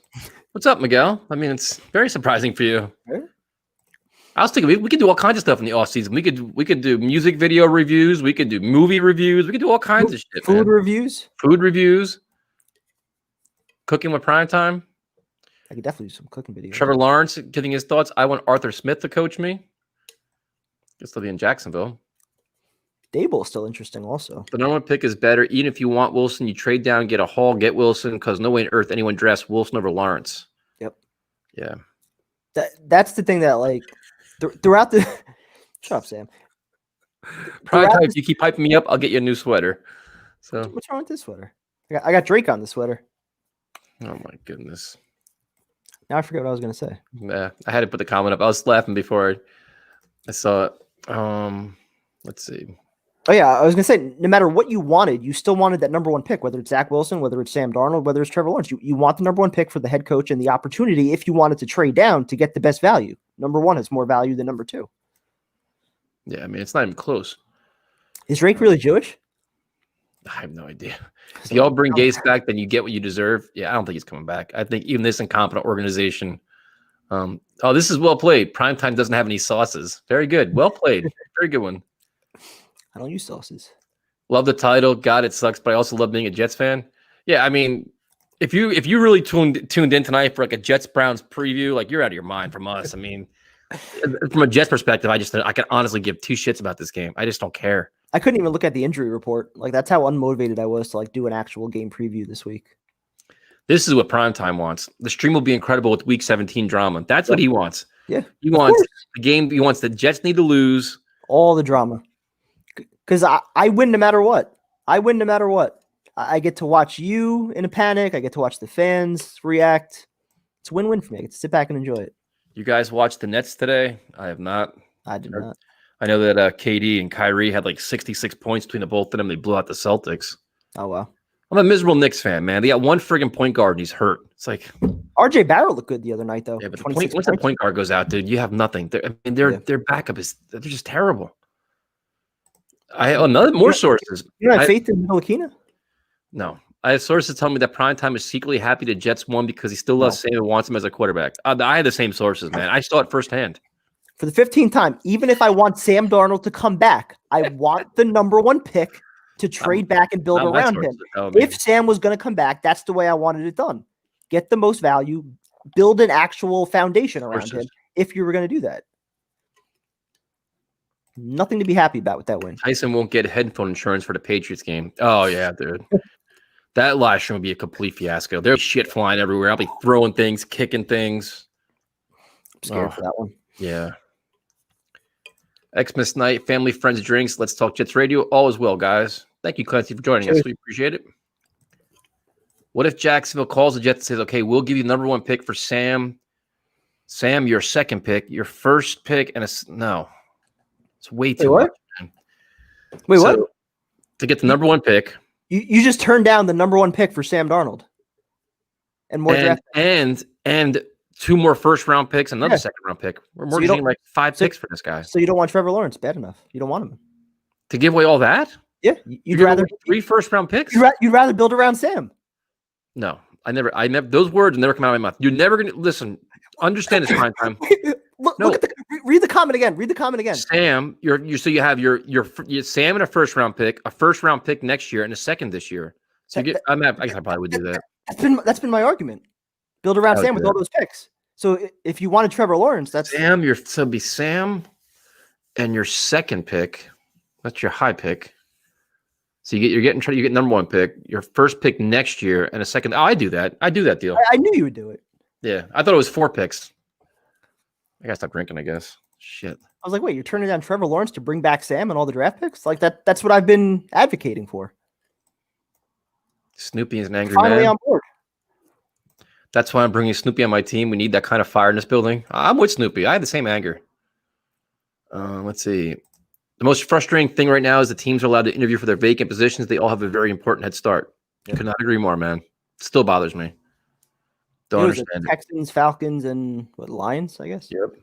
What's up, Miguel? I mean, it's very surprising for you. Right? I was thinking we could do all kinds of stuff in the off season. We could do music video reviews. We could do movie reviews. We could do all kinds of shit. Food reviews. Food reviews. Cooking with Prime Time. I could definitely do some cooking videos. Trevor Lawrence giving his thoughts. I want Arthur Smith to coach me. He'll still be in Jacksonville. Dable is still interesting also. The number 1 pick is better. Even if you want Wilson, you trade down, get a haul, get Wilson, because no way on earth anyone drafts Wilson over Lawrence. Yep. Yeah. That's the thing that, like, throughout the – shut up, Sam. Prime time, if you keep hyping me up, I'll get you a new sweater. So what's wrong with this sweater? I got Drake on the sweater. Oh, my goodness. Now I forget what I was going to say. Yeah, I had to put the comment up. I was laughing before I saw it. Let's see. Oh, yeah. I was going to say, no matter what you wanted, you still wanted that number 1 pick, whether it's Zach Wilson, whether it's Sam Darnold, whether it's Trevor Lawrence. You want the number 1 pick for the head coach and the opportunity, if you wanted to trade down, to get the best value. Number 1 has more value than number 2. Yeah, I mean, it's not even close. Is Drake really Jewish? I have no idea. If y'all bring Gase back, then you get what you deserve. Yeah, I don't think he's coming back. I think even this incompetent organization. This is well played. Primetime doesn't have any sauces. Very good. Well played. Very good one. I don't use sauces. Love the title. God, it sucks, but I also love being a Jets fan. Yeah, I mean, if you really tuned in tonight for like a Jets Browns preview, like you're out of your mind from us. I mean, from a Jets perspective, I can honestly give 2 shits about this game. I just don't care. I couldn't even look at the injury report. Like that's how unmotivated I was to like do an actual game preview this week. This is what Primetime wants. The stream will be incredible with Week 17 drama. That's what he wants. Yeah, he wants the game. He wants the Jets need to lose. All the drama. Because I win no matter what. I win no matter what. I get to watch you in a panic. I get to watch the fans react. It's a win-win for me. I get to sit back and enjoy it. You guys watched the Nets today? I have not. I did not. I know that KD and Kyrie had like 66 points between the both of them. They blew out the Celtics. Oh, wow. I'm a miserable Knicks fan, man. They got one friggin' point guard and he's hurt. It's like RJ Barrett looked good the other night, though. Yeah, but once the point guard goes out, dude, you have nothing. Their backup is they're just terrible. I have more sources. You don't have faith in Ntilikina? No. I have sources telling me that Primetime is secretly happy the Jets won because he still loves Sam and wants him as a quarterback. I have the same sources, man. I saw it firsthand. For the 15th time, even if I want Sam Darnold to come back, I want the number 1 pick to trade back and build around him. If Sam was going to come back, that's the way I wanted it done. Get the most value, build an actual foundation around him if you were going to do that. Nothing to be happy about with that win. Tyson won't get headphone insurance for the Patriots game. Oh, yeah, dude. That live stream will be a complete fiasco. There's shit flying everywhere. I'll be throwing things, kicking things. I'm scared for that one. Yeah. Xmas night, family, friends, drinks. Let's talk Jets radio. All is well, guys. Thank you, Clancy, for joining us. We appreciate it. What if Jacksonville calls the Jets and says, okay, we'll give you the number 1 pick for Sam. Sam, your second pick, your first pick, and no. It's way too much, man. Wait, what? To get the number 1 pick. You just turned down the number 1 pick for Sam Darnold. And more draft and 2 more first-round picks, another second-round pick. We're mortgaging like 5 picks for this guy. So you don't want Trevor Lawrence? Bad enough. You don't want him. To give away all that? Yeah. You'd rather 3 first-round picks? You'd rather build around Sam. No. I never those words never come out of my mouth. You're never going to listen. Understand this prime time. Look at read the comment again. Read the comment again. Sam, so you have your Sam and a first-round pick, a first-round pick next year, and a second this year. So I probably would do that. That's been my argument. Build around Sam with all those picks. So if you wanted Trevor Lawrence, that's Sam. So it'd be Sam and your second pick. That's your high pick. So you get number 1 pick, your first pick next year, and a second. Oh, I do that. I do that deal. I knew you would do it. Yeah, I thought it was 4 picks. I gotta stop drinking, I guess. Shit. I was like, wait, you're turning down Trevor Lawrence to bring back Sam and all the draft picks? Like that's what I've been advocating for. Snoopy is an angry Finally man. On board. That's why I'm bringing Snoopy on my team. We need that kind of fire in this building. I'm with Snoopy. I have the same anger. Let's see. The most frustrating thing right now is the teams are allowed to interview for their vacant positions. They all have a very important head start. Yeah. Could not agree more, man. Still bothers me. Don't understand it. Texans, Falcons, and Lions, I guess. Yep.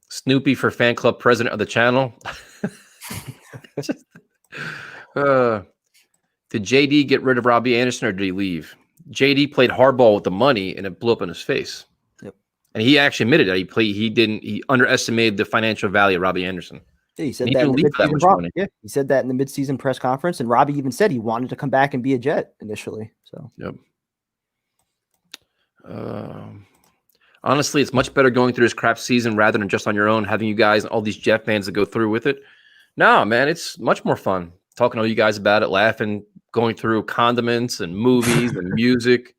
Snoopy for fan club president of the channel. Did JD get rid of Robbie Anderson or did he leave? JD played hardball with the money and it blew up in his face. Yep. And he actually admitted that he underestimated the financial value of Robbie Anderson. Yeah, he said that he said that in the midseason press conference, and Robbie even said he wanted to come back and be a Jet initially. So yep. Honestly, it's much better going through this crap season rather than just on your own, having you guys and all these Jet fans to go through with it. No, man, it's much more fun talking to all you guys about it, laughing, going through condiments and movies and music.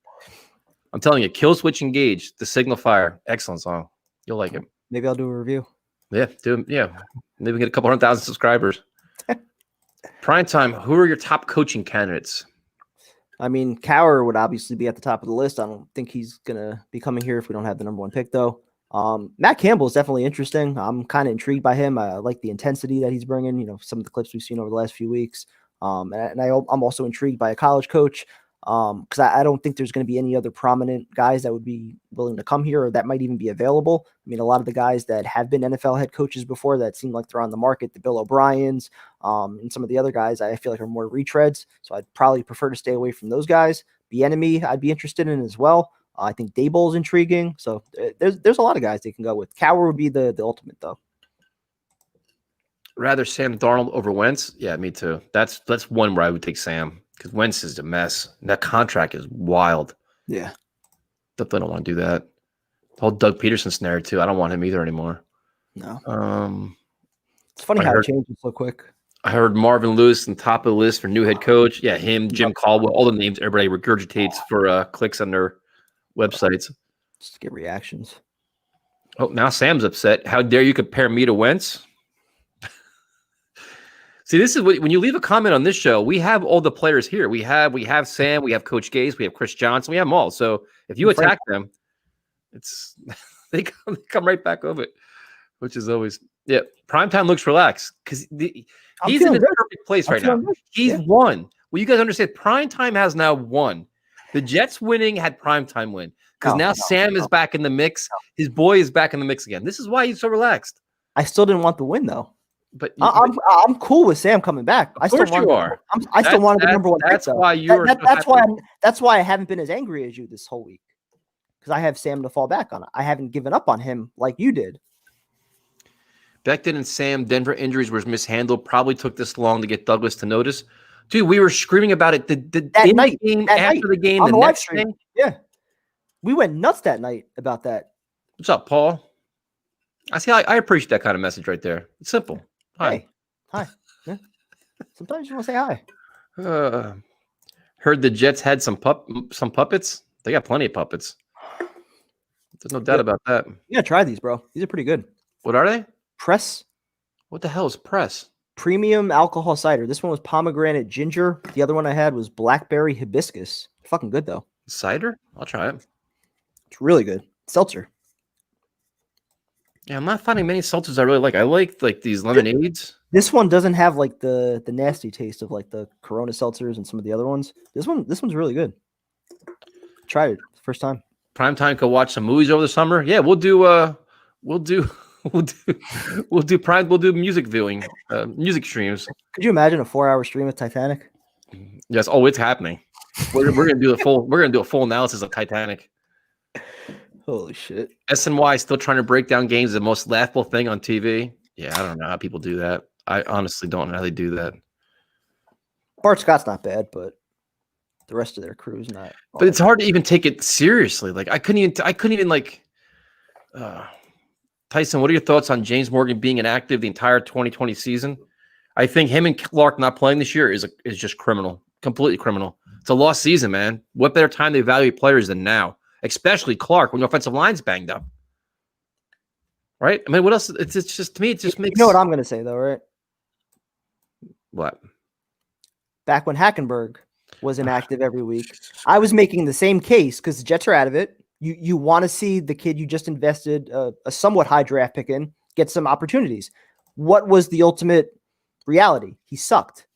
I'm telling you, Kill Switch Engage, The Signal Fire, excellent song. You'll like it. Maybe I'll do a review. Yeah, maybe we get a couple 100,000 subscribers. Prime time, who are your top coaching candidates? I mean, Cowher would obviously be at the top of the list. I don't think he's going to be coming here if we don't have the number 1 pick, though. Matt Campbell is definitely interesting. I'm kind of intrigued by him. I like the intensity that he's bringing, some of the clips we've seen over the last few weeks. I'm also intrigued by a college coach because I don't think there's going to be any other prominent guys that would be willing to come here or that might even be available. I mean, a lot of the guys that have been NFL head coaches before that seem like they're on the market, the Bill O'Briens, and some of the other guys I feel like are more retreads. So I'd probably prefer to stay away from those guys. Bieniemy, I'd be interested in as well. I think Daboll is intriguing. So there's a lot of guys they can go with. Cowher would be the ultimate, though. Rather Sam Darnold over Wentz? Yeah, me too. That's one where I would take Sam because Wentz is a mess. And that contract is wild. Yeah. Definitely don't want to do that. The whole Doug Peterson snare, too. I don't want him either anymore. No. It's funny how it changes so quick. I heard Marvin Lewis on top of the list for new head coach. Yeah, him, Jim Caldwell, all the names everybody regurgitates for clicks on their websites. Just to get reactions. Oh, now Sam's upset. How dare you compare me to Wentz? See, this is when you leave a comment on this show, we have all the players here. We have Sam, we have Coach Gase, we have Chris Johnson, we have them all. So if you attack them, it's they come right back over it, which is always Primetime looks relaxed because he's in a perfect place right now. He's won. Well, you guys understand, Primetime has now won. The Jets winning had Primetime win because now Sam is back in the mix. His boy is back in the mix again. This is why he's so relaxed. I still didn't want the win though. But I'm cool with Sam coming back. Of course you are. I still wanted the number one pick, That's though. why you are. That's why I haven't been as angry as you this whole week, because I have Sam to fall back on. I haven't given up on him like you did. Becton and Sam, Denver injuries was mishandled. Probably took this long to get Douglas to notice. Dude, we were screaming about it after the game, on the the live next stream. day. Yeah, we went nuts that night about that. What's up, Paul? I appreciate that kind of message right there. It's simple. Hi. Yeah. Sometimes you want to say hi. Heard the Jets had some puppets. They got plenty of puppets. There's no doubt about that. You gotta try these, bro. These are pretty good. What are they? Press. What the hell is Press? Premium alcohol cider. This one was pomegranate ginger. The other one I had was blackberry hibiscus. Fucking good though. Cider? I'll try it. It's really good. Seltzer. Yeah, I'm not finding many seltzers I really like. I like these lemonades. This one doesn't have like the nasty taste of like the Corona seltzers and some of the other ones. This one's really good. Tried it first time. Prime time could watch some movies over the summer. Yeah, we'll do music viewing, music streams. Could you imagine a 4-hour stream of Titanic? Yes. Oh, it's happening. We're gonna do a full analysis of Titanic. Holy shit. SNY still trying to break down games, the most laughable thing on TV. Yeah, I don't know how people do that. I honestly don't know how they do that. Bart Scott's not bad, but the rest of their crew's not. But it's hard to even take it seriously. Like I couldn't even like Tyson, what are your thoughts on James Morgan being inactive the entire 2020 season? I think him and Clark not playing this year is just criminal, completely criminal. It's a lost season, man. What better time to evaluate players than now? Especially Clark when the offensive line's banged up. Right? I mean, what else? It's just, to me, it just makes... You know what I'm going to say, though, right? What? Back when Hackenberg was inactive every week, I was making the same case because the Jets are out of it. You want to see the kid you just invested a somewhat high draft pick in get some opportunities. What was the ultimate reality? He sucked.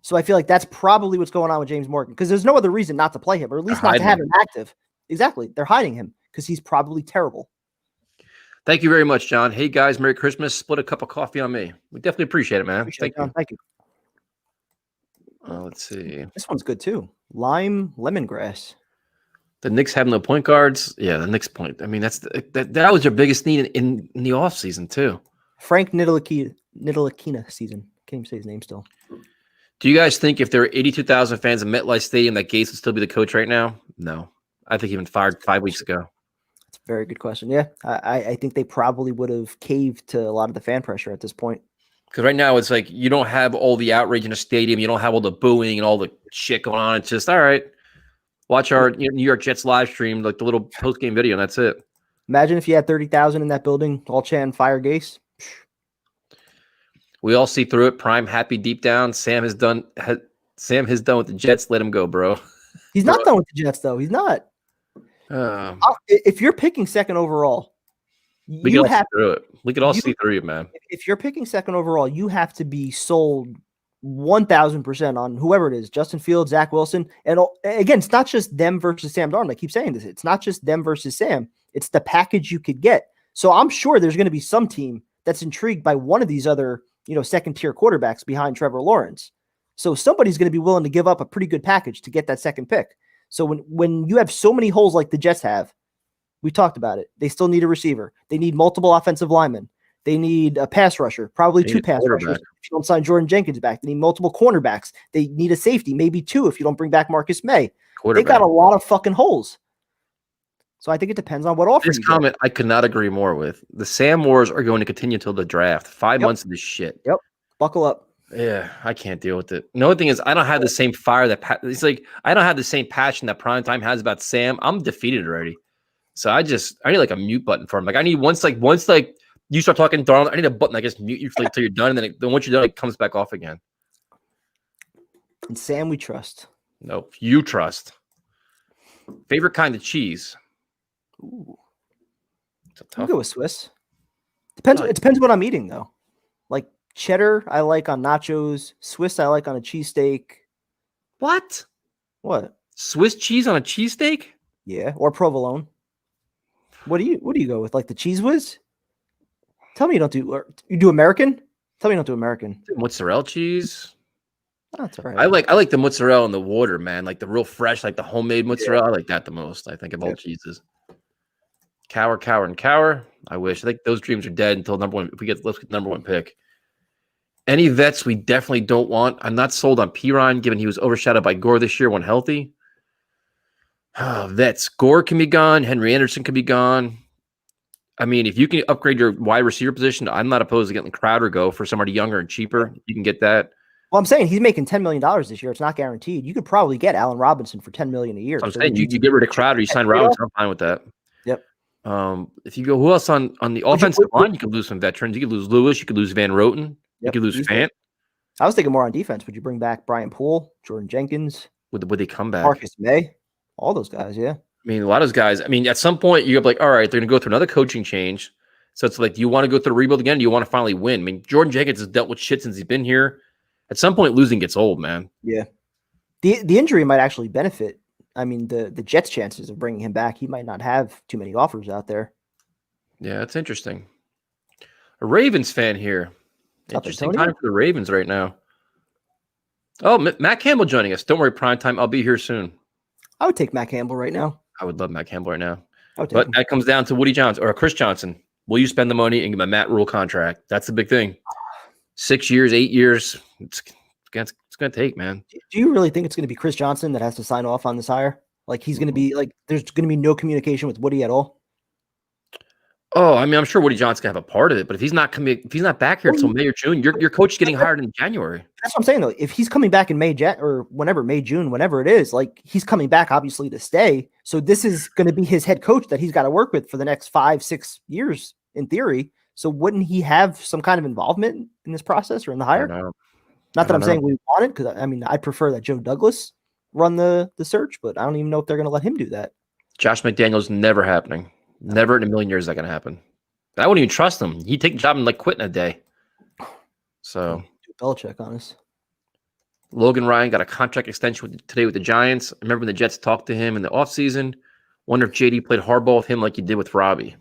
So I feel like that's probably what's going on with James Morgan, because there's no other reason not to play him, or at least not to have him active. Exactly. They're hiding him because he's probably terrible. Thank you very much, John. Hey, guys, Merry Christmas. Split a cup of coffee on me. We definitely appreciate it, man. Thank you. Thank you. Let's see. This one's good, too. Lime lemongrass. The Knicks have no point guards. Yeah, the Knicks point. I mean, that was your biggest need in the offseason, too. Frank Ntilikina season. Can't even say his name still. Do you guys think if there were 82,000 fans in MetLife Stadium that Gates would still be the coach right now? No. I think he been fired 5 weeks ago. That's a very good question. Yeah, I think they probably would have caved to a lot of the fan pressure at this point. Because right now it's like you don't have all the outrage in the stadium. You don't have all the booing and all the shit going on. It's just, all right, watch our New York Jets live stream, like the little post-game video, and that's it. Imagine if you had 30,000 in that building, all chanting fire Gase. We all see through it. Prime happy deep down. Sam has done with the Jets. Let him go, bro. He's not done with the Jets, though. He's not. If you're picking second overall, we can all see through it. We can all see through you, man. If you're picking second overall, you have to be sold 1,000% on whoever it is, Justin Fields, Zach Wilson. And again, it's not just them versus Sam Darnold. I keep saying this. It's not just them versus Sam. It's the package you could get. So I'm sure there's going to be some team that's intrigued by one of these other, second-tier quarterbacks behind Trevor Lawrence. So somebody's going to be willing to give up a pretty good package to get that second pick. So when you have so many holes like the Jets have, we talked about it. They still need a receiver. They need multiple offensive linemen. They need a pass rusher, probably two pass rushers if you don't sign Jordan Jenkins back. They need multiple cornerbacks. They need a safety, maybe two if you don't bring back Marcus May. They got a lot of fucking holes. So I think it depends on what offer this comment I could not agree more with. The Sam Wars are going to continue until the draft. 5 months of this shit. Yep. Buckle up. Yeah, I can't deal with it. The only thing is, I don't have the same fire it's like I don't have the same passion that Primetime has about Sam. I'm defeated already. So I need like a mute button for him. Like I need once you start talking Darnold, I need a button that just mute you until you're done, and then once you're done, it comes back off again. And Sam, we trust. Nope, you trust. Favorite kind of cheese? Ooh, I'm good with Swiss. It depends what I'm eating though. Like cheddar, I like on nachos. Swiss, I like on a cheesesteak. What? Swiss cheese on a cheesesteak? Yeah, or provolone. What do you go with? Like the Cheese Whiz? Tell me you do American? Tell me you don't do American. Mozzarella cheese. That's all right. I like the mozzarella in the water, man. Like the real fresh, like the homemade mozzarella. I like that the most. I think of all cheeses. Cower. I wish. I think those dreams are dead until number one. If we get let's get number one pick. Any vets we definitely don't want. I'm not sold on Piron, given he was overshadowed by Gore this year when healthy. Vets. Gore can be gone. Henry Anderson can be gone. I mean, if you can upgrade your wide receiver position, I'm not opposed to getting Crowder go for somebody younger and cheaper. You can get that. Well, I'm saying he's making $10 million this year. It's not guaranteed. You could probably get Allen Robinson for $10 million a year. I'm saying you get rid of Crowder, you sign Robinson. I'm fine with that. Yep. If you go, who else on the offensive line? You could lose some veterans. You could lose Lewis. You could lose Van Roten. You could lose Fant. I was thinking more on defense. Would you bring back Brian Poole, Jordan Jenkins? Would they come back? Marcus May, all those guys. Yeah. I mean, a lot of those guys. I mean, at some point you're like, all right, they're going to go through another coaching change. So it's like, do you want to go through the rebuild again? Do you want to finally win? I mean, Jordan Jenkins has dealt with shit since he's been here. At some point, losing gets old, man. Yeah. The injury might actually benefit. I mean, the Jets' chances of bringing him back, he might not have too many offers out there. Yeah, that's interesting. A Ravens fan here. Interesting time for the Ravens right now. Oh, Matt Campbell joining us. Don't worry, prime time. I'll be here soon. I would take Matt Campbell right now. I would love Matt Campbell right now. But that comes down to Woody Johnson or Chris Johnson. Will you spend the money and give him a Matt Rule contract? That's the big thing. 6 years, 8 years. It's going to take, man. Do you really think it's going to be Chris Johnson that has to sign off on this hire? Like he's going to be like, there's going to be no communication with Woody at all? Oh, I mean, I'm sure Woody Johnson can have a part of it, but if he's not back here until May or June, your coach is getting hired in January. That's what I'm saying, though. If he's coming back in May, or whenever, May, June, whenever it is, like he's coming back obviously to stay. So this is going to be his head coach that he's got to work with for the next 5-6 years in theory. So wouldn't he have some kind of involvement in this process or in the hire? Not that I'm saying we want it, because I mean, I prefer that Joe Douglas run the search, but I don't even know if they're going to let him do that. Josh McDaniels never happening. Never in a million years is that going to happen. I wouldn't even trust him. He'd take the job and like quit in a day. So Belichick on us. Logan Ryan got a contract extension today with the Giants. I remember when the Jets talked to him in the offseason. Wonder if JD played hardball with him like he did with Robbie.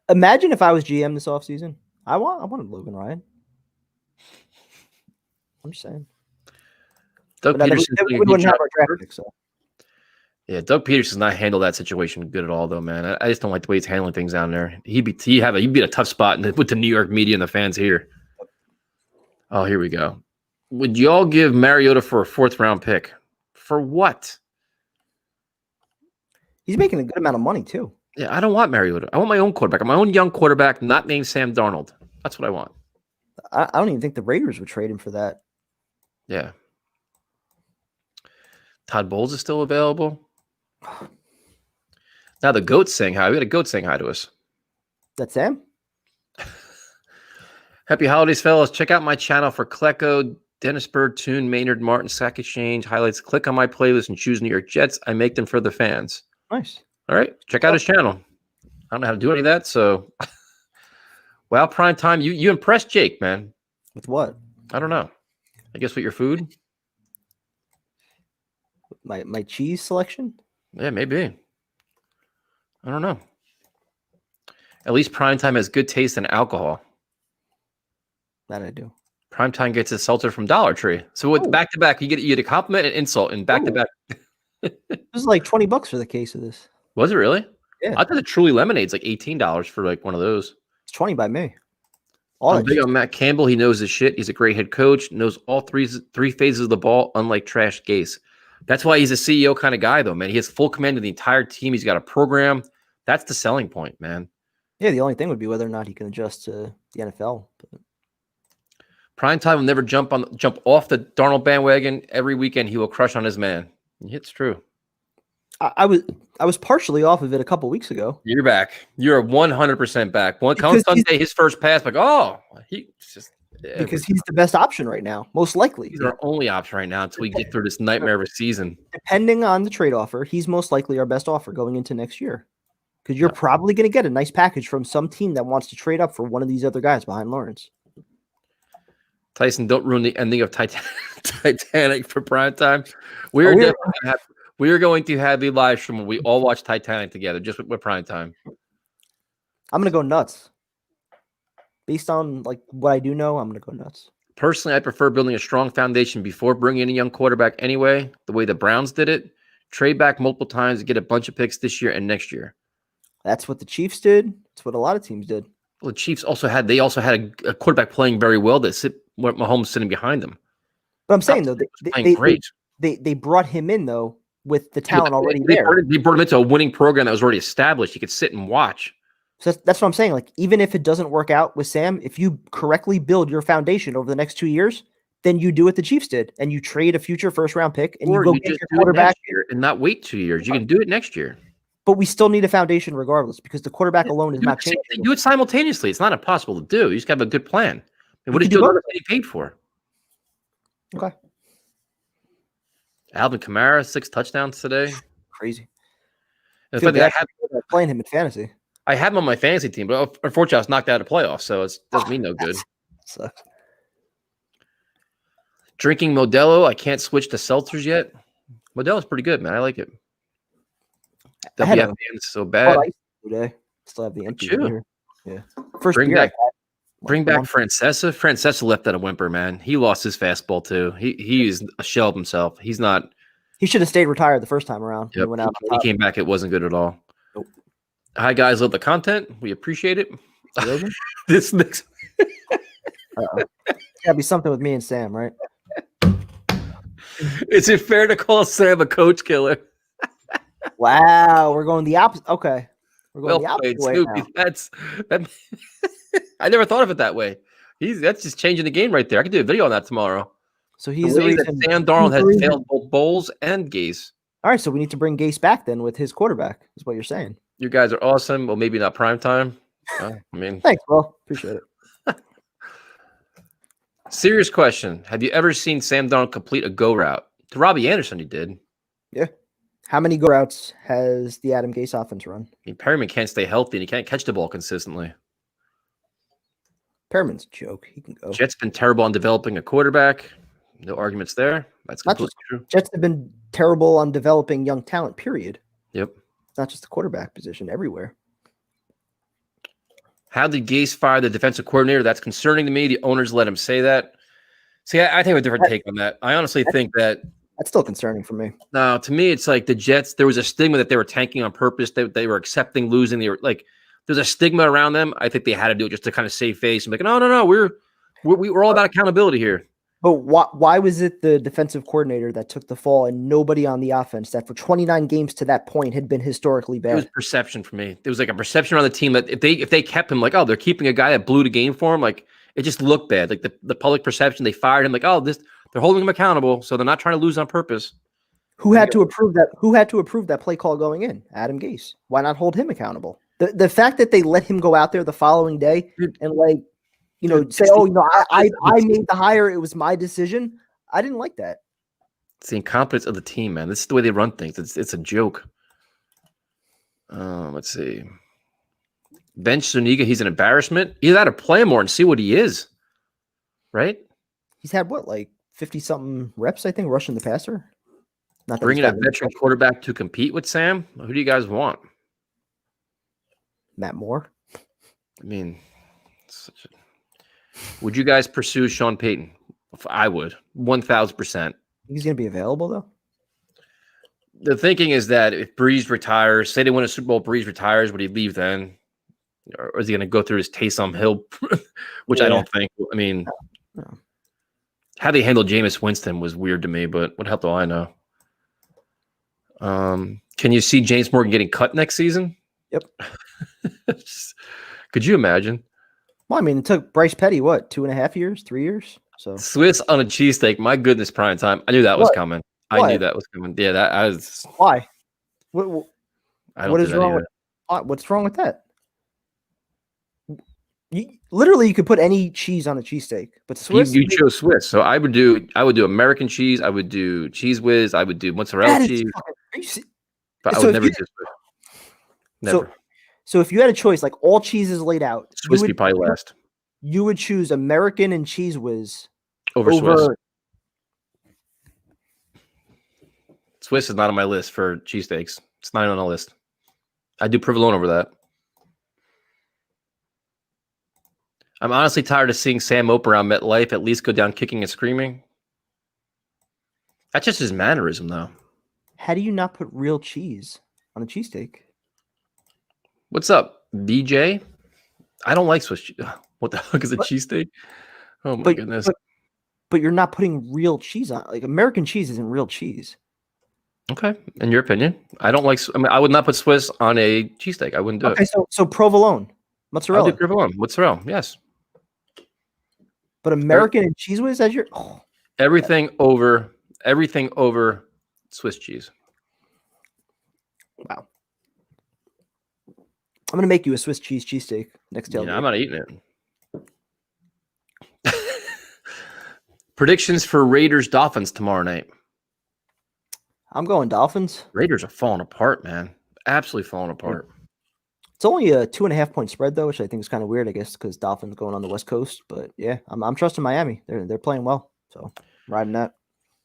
Imagine if I was GM this offseason. I wanted Logan Ryan. I'm just saying. Doug Peterson wouldn't have our draft pick, so. Yeah, Doug Peterson does not handle that situation good at all, though, man. I just don't like the way he's handling things down there. He'd be a tough spot with the New York media and the fans here. Oh, here we go. Would y'all give Mariota for a 4th-round pick? For what? He's making a good amount of money, too. Yeah, I don't want Mariota. I want my own quarterback. My own young quarterback, not named Sam Darnold. That's what I want. I don't even think the Raiders would trade him for that. Yeah. Todd Bowles is still available. Now the goat's saying hi. We got a goat saying hi to us. That's Sam? Happy holidays, fellas. Check out my channel for Klecko, Dennis Bird, Toon, Maynard, Martin, Sack Exchange, highlights. Click on my playlist and choose New York Jets. I make them for the fans. Nice. All right. Check out his channel. I don't know how to do any of that, so. Well, prime time. You impressed Jake, man. With what? I don't know. I guess with your food? My cheese selection? Yeah, maybe. I don't know. At least Primetime has good taste in alcohol. That I do. Primetime gets a seltzer from Dollar Tree. So with back-to-back, you get a compliment and insult in back-to-back. This is like $20 for the case of this. Was it really? Yeah. I thought the Truly Lemonade's like $18 for like one of those. It's 20 by me. I'm big on Matt Campbell. He knows his shit. He's a great head coach. Knows all three phases of the ball, unlike Trash Gase. That's why he's a CEO kind of guy, though, man. He has full command of the entire team. He's got a program. That's the selling point, man. Yeah, the only thing would be whether or not he can adjust to the NFL. But Primetime will never jump off the Darnold bandwagon. Every weekend he will crush on his man. It's true. I was partially off of it a couple weeks ago. You're back. You're 100% back. Come Sunday, his first pass, because he's the best option right now, most likely. He's our only option right now until we get through this nightmare of a season. Depending on the trade offer, he's most likely our best offer going into next year. Because you're probably going to get a nice package from some team that wants to trade up for one of these other guys behind Lawrence. Tyson, don't ruin the ending of Titanic for primetime. We are going to have a live stream when we all watch Titanic together, just with primetime. I'm going to go nuts. based on like what I do know, I'm going to go nuts. Personally, I prefer building a strong foundation before bringing in a young quarterback anyway, the way the Browns did it. Trade back multiple times to get a bunch of picks this year and next year. That's what the Chiefs did. That's what a lot of teams did. Well, the Chiefs also had a quarterback playing very well that Mahomes sitting behind them. But I'm saying, though, they brought him in, though, with the talent already there. They brought him into a winning program that was already established. He could sit and watch. So that's what I'm saying. Like, even if it doesn't work out with Sam, if you correctly build your foundation over the next 2 years, then you do what the Chiefs did, and you trade a future first-round pick, and you go get your quarterback and not wait 2 years. You can do it next year. But we still need a foundation regardless, because the quarterback alone is not changing. Do it simultaneously. It's not impossible to do. You just have a good plan. And what is Joe Douglas getting paid for? Okay. Alvin Kamara, 6 touchdowns today. Crazy. I had playing him in fantasy. I had him on my fantasy team, but unfortunately, I was knocked out of the playoffs, so it doesn't mean no good. Sucks. Drinking Modelo. I can't switch to seltzers yet. Modelo's pretty good, man. I like it. WFAN is so bad. Today. Still have the empty here. Yeah. First bring back Francesa. Francesa left at a whimper, man. He lost his fastball too. He is a shell of himself. He's not. He should have stayed retired the first time around. Yep. He came back. It wasn't good at all. Nope. Hi guys, love the content. We appreciate it. This next. Gotta be something with me and Sam, right? Is it fair to call Sam a coach killer? Wow, we're going the opposite. Okay, we're going the opposite way now. I never thought of it that way. That's just changing the game right there. I could do a video on that tomorrow. So he's the reason Sam Darnold has failed both Bowles and Gase. All right, so we need to bring Gase back then with his quarterback. Is what you're saying? You guys are awesome. Well, maybe not prime time. Thanks, Will. Appreciate it. Serious question: have you ever seen Sam Darnold complete a go route? To Robbie Anderson, he did. Yeah. How many go routes has the Adam Gase offense run? I mean, Perryman can't stay healthy and he can't catch the ball consistently. Perriman's a joke. He can go. Jets been terrible on developing a quarterback. No arguments there. That's completely true. Jets have been terrible on developing young talent, period. Yep. It's not just the quarterback position, everywhere. How did Gase fire the defensive coordinator? That's concerning to me. The owners let him say that. See, I think I have a different take on that. I honestly think that that's still concerning for me. No, to me, it's like the Jets. There was a stigma that they were tanking on purpose. They were accepting losing. They were like, there's a stigma around them. I think they had to do it just to kind of save face and be like, no, we're all about accountability here. But why was it the defensive coordinator that took the fall and nobody on the offense that for 29 games to that point had been historically bad? It was perception for me. There was like a perception around the team that if they kept him, like, oh, they're keeping a guy that blew the game for him. Like, it just looked bad. Like the public perception, they fired him. Like, oh, they're holding him accountable, so they're not trying to lose on purpose. Who had to approve that? Who had to approve that play call going in? Adam Gase. Why not hold him accountable? The fact that they let him go out there the following day and say, oh, I made the hire. It was my decision. I didn't like that. It's the incompetence of the team, man. This is the way they run things. It's a joke. Let's see. Bench Zuniga. He's an embarrassment. You got to play him more and see what he is. Right? He's had what, like 50-something reps, I think, rushing the passer. Not bringing a veteran quarterback to compete with Sam. Who do you guys want? Matt Moore. I mean, would you guys pursue Sean Payton? I would, 1,000%. He's going to be available though. The thinking is that if Breeze retires, say they win a Super Bowl, Breeze retires, would he leave then, or is he going to go through his Taysom Hill, which I don't think. I mean, no. How they handled Jameis Winston was weird to me, but what the hell do I know? Can you see James Morgan getting cut next season? Yep. Could you imagine? Well, I mean, it took Bryce Petty, 2.5 years, 3 years? So Swiss on a cheesesteak. My goodness, prime time. I knew that was coming. What? I knew that was coming. Yeah, that I was. Why? What is wrong what's wrong with that? You could put any cheese on a cheesesteak, but Swiss. You chose Swiss, so I would do American cheese. I would do Cheese Whiz. I would do mozzarella cheese. But I would never do Swiss. Never. So if you had a choice, like all cheese is laid out, Swiss would probably last. You would choose American and Cheese Whiz over Swiss. Swiss is not on my list for cheesesteaks. It's not on the list. I do provolone over that. I'm honestly tired of seeing Sam Ope around MetLife at least go down kicking and screaming. That's just his mannerism, though. How do you not put real cheese on a cheesesteak? What's up, BJ? I don't like Swiss cheese. What the fuck is a cheesesteak? Oh my goodness. But you're not putting real cheese on. Like American cheese isn't real cheese. Okay, in your opinion, I don't like. I mean, I would not put Swiss on a cheesesteak. I wouldn't do it. Okay, so provolone, mozzarella. I'll do provolone, mozzarella. Yes. But American and cheese whiz as your everything over Swiss cheese. Wow. I'm gonna make you a Swiss cheesesteak next tailgate. Yeah, I'm not eating it. Predictions for Raiders Dolphins tomorrow night. I'm going Dolphins. Raiders are falling apart, man. Absolutely falling apart. It's only a 2.5 point spread though, which I think is kind of weird, I guess, because Dolphins going on the West Coast. But yeah, I'm trusting Miami. They're playing well, so I'm riding that.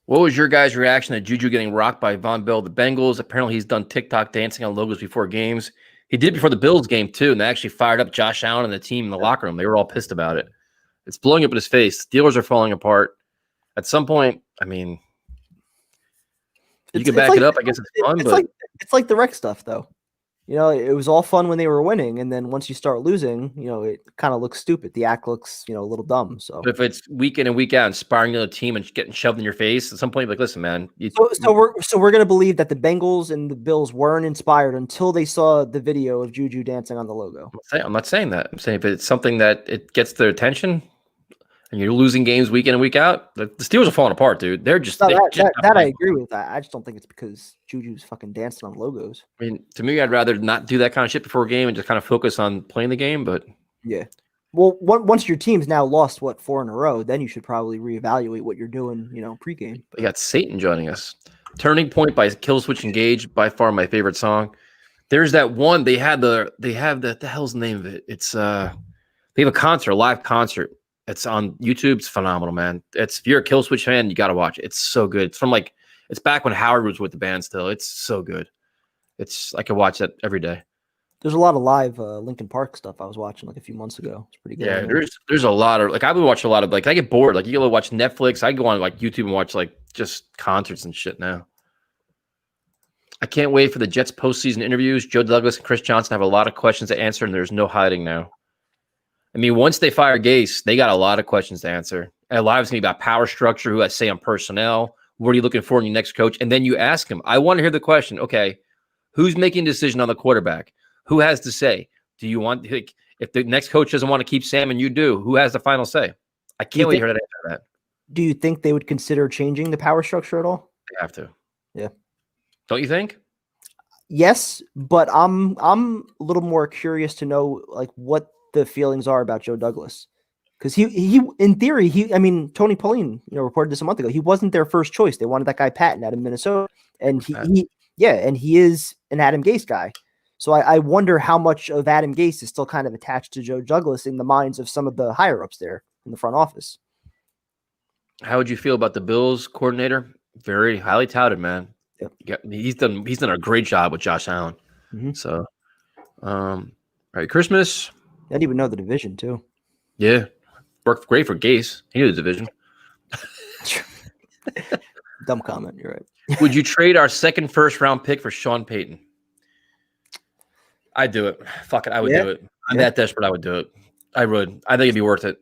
What was your guys' reaction to Juju getting rocked by Von Bell, the Bengals? Apparently, he's done TikTok dancing on logos before games. He did before the Bills game too, and they actually fired up Josh Allen and the team in the locker room. They were all pissed about it. It's blowing up in his face. Steelers are falling apart. At some point, I mean, you can back it up. I guess it's fun, but it's like the rec stuff, though. You know, it was all fun when they were winning, and then once you start losing, you know, it kind of looks stupid. The act looks, you know, a little dumb. So if it's week in and week out, inspiring the team and getting shoved in your face, at some point, like, listen, man. So we're gonna believe that the Bengals and the Bills weren't inspired until they saw the video of Juju dancing on the logo. I'm not saying that. I'm saying if it's something that it gets their attention, and you're losing games week in and week out, the Steelers are falling apart, dude. They're just that I agree with. I just don't think it's because Juju's fucking dancing on logos. I mean, to me, I'd rather not do that kind of shit before a game and just kind of focus on playing the game. But yeah, well, once your team's now lost 4 in a row, then you should probably reevaluate what you're doing. You know, pregame. We got Satan joining us. Turning Point by Killswitch Engage, by far my favorite song. There's that one they have the hell's the name of it? It's they have a concert, a live concert. It's on YouTube. It's phenomenal, man. If you're a Killswitch fan, you got to watch it. It's so good. It's from it's back when Howard was with the band still. It's so good. I could watch that every day. There's a lot of live Linkin Park stuff I was watching a few months ago. It's pretty good. Yeah, there's a lot of I would watch a lot of I get bored. You go watch Netflix. I go on YouTube and watch just concerts and shit now. I can't wait for the Jets postseason interviews. Joe Douglas and Chris Johnson have a lot of questions to answer, and there's no hiding now. I mean, once they fire Gase, they got a lot of questions to answer. And a lot of it's going to be about power structure, who has say on personnel, what are you looking for in your next coach? And then you ask him, I want to hear the question, okay, who's making a decision on the quarterback? Who has to say? Do you want, if the next coach doesn't want to keep Sam and you do, who has the final say? I can't wait to hear that answer that. Do you think they would consider changing the power structure at all? They have to. Yeah. Don't you think? Yes, but I'm a little more curious to know what the feelings are about Joe Douglas, because he in theory Tony Pauline reported this a month ago. He wasn't their first choice. They wanted that guy Payton out of Minnesota, and he is an Adam Gase guy. So I wonder how much of Adam Gase is still kind of attached to Joe Douglas in the minds of some of the higher ups there in the front office. How would you feel about the Bills coordinator? Very highly touted, man. Yep. He's done a great job with Josh Allen. Mm-hmm. So, all right, Christmas. I didn't even know the division too. Yeah, worked great for Gase. He knew the division. Dumb comment. You're right. Would you trade our second first-round pick for Sean Payton? I'd do it. Fuck it, I would do it. I'm that desperate. I would do it. I would. I think it'd be worth it.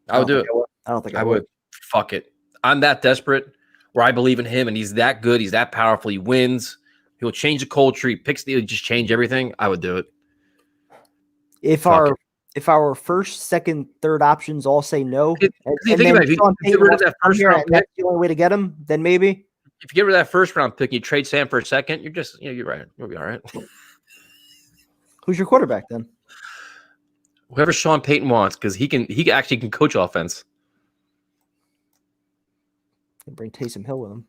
I would do it. I don't think I would. Fuck it. I'm that desperate where I believe in him, and he's that good. He's that powerful. He wins. He'll change the culture. He picks he'll just change everything. I would do it. If our first, second, third options all say no, if you get rid of that first round pick, that's the only way to get him, then maybe. If you get rid of that first round pick, you trade Sam for a second, you're right. You'll be all right. Who's your quarterback then? Whoever Sean Payton wants, because he actually can coach offense. And bring Taysom Hill with him.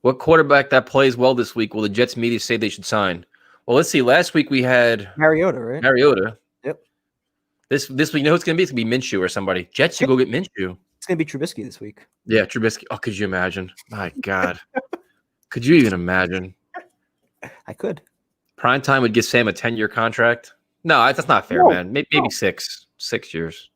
What quarterback that plays well this week will the Jets media say they should sign? Well, let's see. Last week we had Mariota, right? Mariota. Yep. This week, you know who it's going to be? It's going to be Minshew or somebody. Jets should go get Minshew. It's going to be Trubisky this week. Yeah, Trubisky. Oh, could you imagine? My God. Could you even imagine? I could. Primetime would give Sam a 10-year contract. No, that's not fair, No, man. Maybe no. 6 years.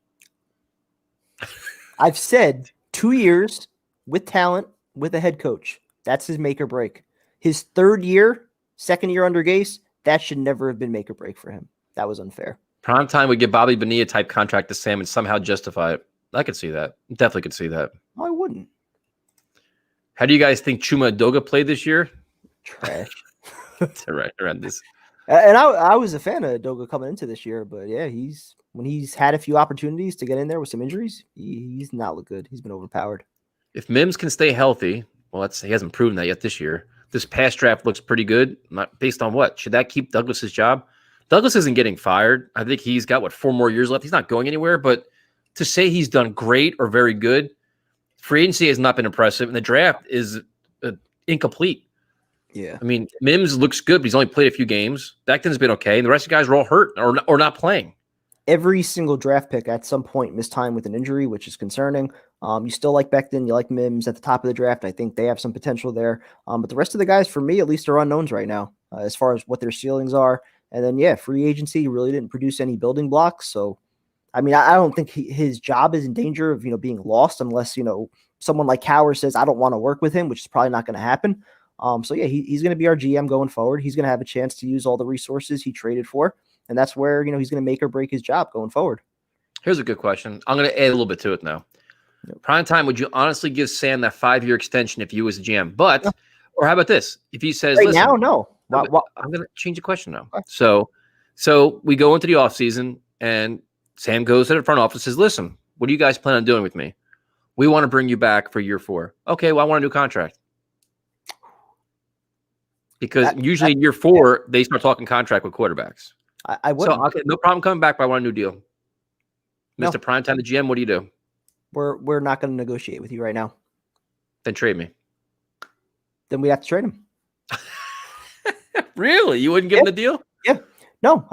I've said 2 years with talent, with a head coach. That's his make or break. His third year, second year under Gase, that should never have been make or break for him. That was unfair. Primetime would give Bobby Bonilla type contract to Sam and somehow justify it. I could see that. Definitely could see that. I wouldn't. How do you guys think Chuma Edoga played this year? Trash. Right around this. And I was a fan of Doga coming into this year, but yeah, when he's had a few opportunities to get in there with some injuries, he's not looked good. He's been overpowered. If Mims can stay healthy, well, he hasn't proven that yet this year. This past draft looks pretty good. Not based on what? Should that keep Douglas's job? Douglas isn't getting fired. I think he's got 4 more years left. He's not going anywhere. But to say he's done great or very good, free agency has not been impressive, and the draft is incomplete. Yeah, I mean, Mims looks good, but he's only played a few games. Becton's been okay, and the rest of the guys are all hurt or not playing. Every single draft pick at some point missed time with an injury, which is concerning. You still like Becton, you like Mims at the top of the draft. I think they have some potential there. But the rest of the guys, for me at least, are unknowns right now as far as what their ceilings are. And then, yeah, free agency really didn't produce any building blocks. So, I mean, I don't think his job is in danger of, being lost unless, someone like Cowher says, I don't want to work with him, which is probably not going to happen. So, yeah, he's going to be our GM going forward. He's going to have a chance to use all the resources he traded for. And that's where, he's going to make or break his job going forward. Here's a good question. I'm going to add a little bit to it now. Yep. Prime time, would you honestly give Sam that 5-year extension if you was a GM? But, or how about this? If he says, right listen, now, no. I'm going to change the question now. Okay. So we go into the offseason and Sam goes to the front office and says, listen, what do you guys plan on doing with me? We want to bring you back for year 4. Okay, well, I want a new contract. Because usually in year 4, they start talking contract with quarterbacks. I would. So, okay, no problem coming back, but I want a new deal. Mr. Primetime, the GM, what do you do? We're not going to negotiate with you right now. Then trade me. Then we have to trade him. Really? You wouldn't give him the deal? Yeah. No,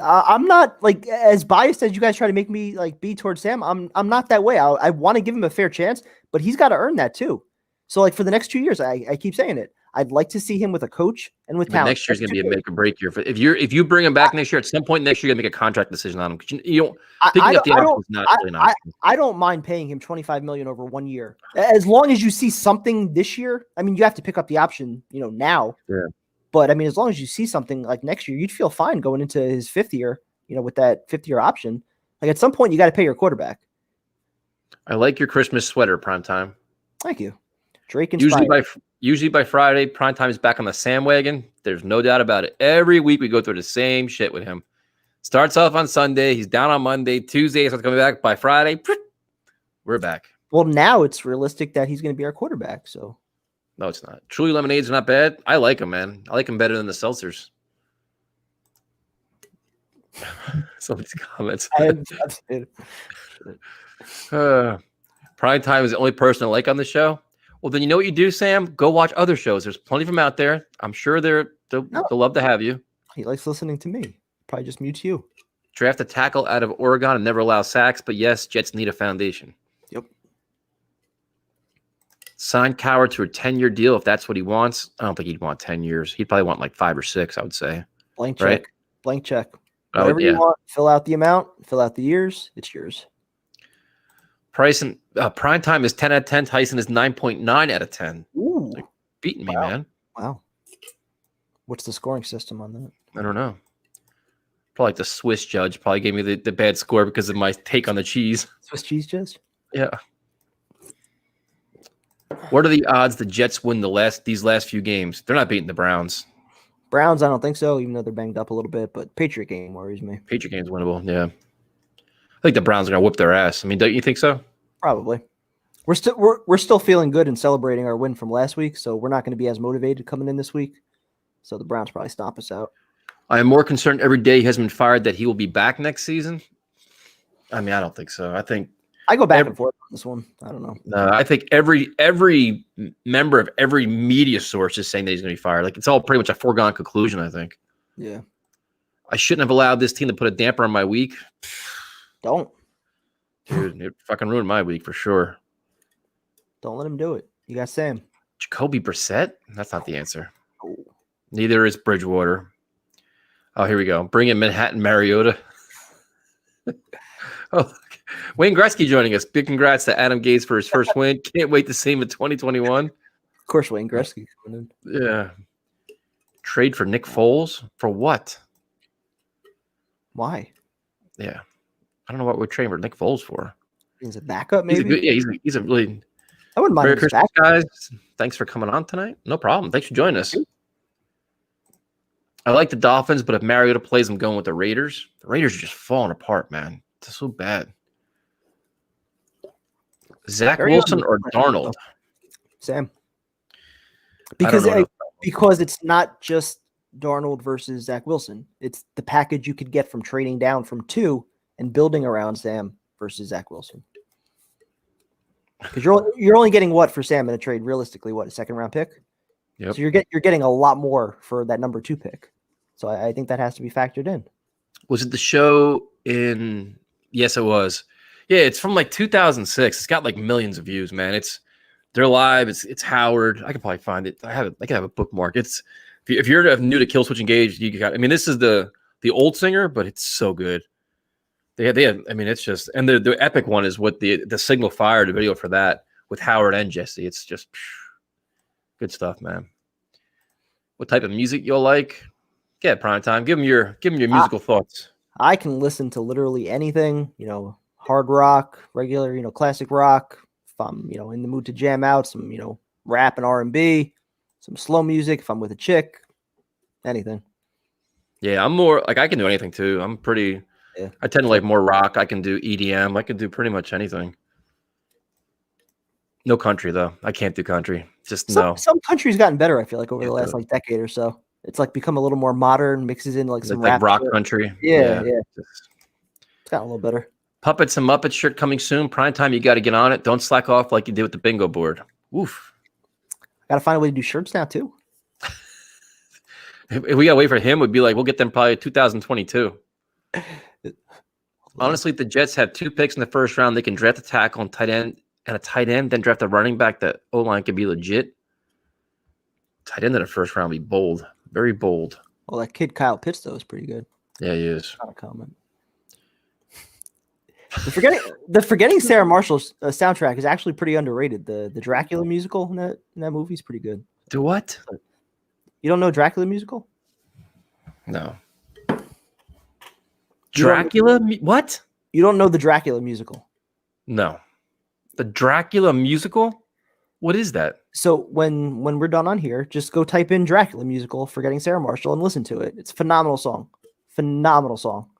I'm not like as biased as you guys try to make me like be towards Sam. I'm not that way. I want to give him a fair chance, but he's got to earn that too. So like for the next 2 years, I keep saying it. I'd like to see him with a coach and with talent. Next year's going to be a make or break year. If you bring him back next year, at some point next year, you're going to make a contract decision on him. You don't picking up the option is not really an option. I don't mind paying him $25 million over 1 year, as long as you see something this year. I mean, you have to pick up the option, now. Yeah. But I mean, as long as you see something like next year, you'd feel fine going into his 5th year. With that 5th year option. Like at some point, you got to pay your quarterback. I like your Christmas sweater, Primetime. Thank you. Drake inspired. Usually by Friday, Primetime is back on the Sam wagon. There's no doubt about it. Every week we go through the same shit with him. Starts off on Sunday. He's down on Monday. Tuesday, he's coming back. By Friday, we're back. Well, now it's realistic that he's going to be our quarterback. So, no, it's not. Truly Lemonades are not bad. I like them, man. I like them better than the seltzers. Somebody's comments. Primetime is the only person I like on the show. Well, then you know what you do, Sam? Go watch other shows. There's plenty of them out there. I'm sure they'll love to have you. He likes listening to me. Probably just mutes you. Draft a tackle out of Oregon and never allow sacks. But yes, Jets need a foundation. Yep. Sign Cowher to a 10-year deal if that's what he wants. I don't think he'd want 10 years. He'd probably want like 5 or 6, I would say. Blank check. Right? Blank check. Whatever you want, fill out the amount, fill out the years. It's yours. Price Primetime is 10 out of 10. Tyson is 9.9 out of 10. Ooh, like, beating me, man. Wow. What's the scoring system on that? I don't know. Probably like the Swiss judge probably gave me the bad score because of my take on the cheese. Swiss cheese judge? Yeah. What are the odds the Jets win these last few games? They're not beating the Browns. Browns, I don't think so, even though they're banged up a little bit. But Patriot game worries me. Patriot game's winnable, yeah. I think the Browns are gonna whoop their ass. I mean, don't you think so? Probably. We're still feeling good and celebrating our win from last week, so we're not going to be as motivated coming in this week. So the Browns probably stomp us out. I am more concerned every day he has been fired that he will be back next season. I mean, I don't think so. I think I go back and forth on this one. I don't know. No, I think every member of every media source is saying that he's going to be fired. Like it's all pretty much a foregone conclusion. I think. Yeah. I shouldn't have allowed this team to put a damper on my week. Don't. Dude, it fucking ruined my week for sure. Don't let him do it. You got Sam. Jacoby Brissett? That's not the answer. Oh. Neither is Bridgewater. Oh, here we go. Bring in Manhattan Mariota. Oh, Wayne Gretzky joining us. Big congrats to Adam Gase for his first win. Can't wait to see him in 2021. Of course, Wayne Gretzky coming in. Yeah. Trade for Nick Foles? For what? Why? Yeah. I don't know what we're trading for Nick Foles for. He's a backup, maybe? He's a really... I wouldn't mind. Merry Christmas, guys. Thanks for coming on tonight. No problem. Thanks for joining us. I like the Dolphins, but if Mariota plays, I'm going with the Raiders. The Raiders are just falling apart, man. It's so bad. Zach Wilson or Darnold? Sam. Because it's not just Darnold versus Zach Wilson. It's the package you could get from trading down from 2 and building around Sam versus Zach Wilson. Because you're only getting what for Sam in a trade? Realistically, what, a second-round pick? Yep. So you're getting a lot more for that number 2 pick. So I think that has to be factored in. Was it the show in? Yes, it was. Yeah, it's from like 2006. It's got like millions of views, man. They're live. It's Howard. I can probably find it. I can have a bookmark. It's if you're new to Kill Switch Engage, you got. I mean, this is the old singer, but it's so good. They have. I mean, it's just, and the epic one is what the Signal Fire, the video for that with Howard and Jesse. It's just good stuff, man. What type of music you'll like? Yeah, prime time. Give them your musical thoughts. I can listen to literally anything. Hard rock, regular, classic rock. If I'm, in the mood to jam out, some, rap and R&B, some slow music. If I'm with a chick, anything. Yeah, I'm more like I can do anything too. I'm pretty. Yeah. I tend to like more rock. I can do EDM. I can do pretty much anything. No country though. I can't do country. No. Some country's gotten better. I feel like over the last decade or so. It's like become a little more modern, mixes in like some rap, rock country. Yeah. It's gotten a little better. Puppets and Muppets shirt coming soon. Prime time, you got to get on it. Don't slack off like you did with the bingo board. Oof. I got to find a way to do shirts now too. If we got to wait for him, we'd be like, we'll get them probably 2022. Honestly, the Jets have 2 picks in the first round. They can draft a tackle and a tight end, then draft a running back. That O-line could be legit. Tight end in the first round would be bold. Very bold. Well, that kid Kyle Pitts, though, is pretty good. Yeah, he is. Not a comment. The Forgetting Sarah Marshall's soundtrack is actually pretty underrated. The Dracula musical in that movie is pretty good. Do what? You don't know Dracula musical? No. Dracula? What? You don't know the Dracula musical? No. The Dracula musical? What is that? So when we're done on here, just go type in Dracula musical, Forgetting Sarah Marshall, and listen to it. It's a phenomenal song. Phenomenal song.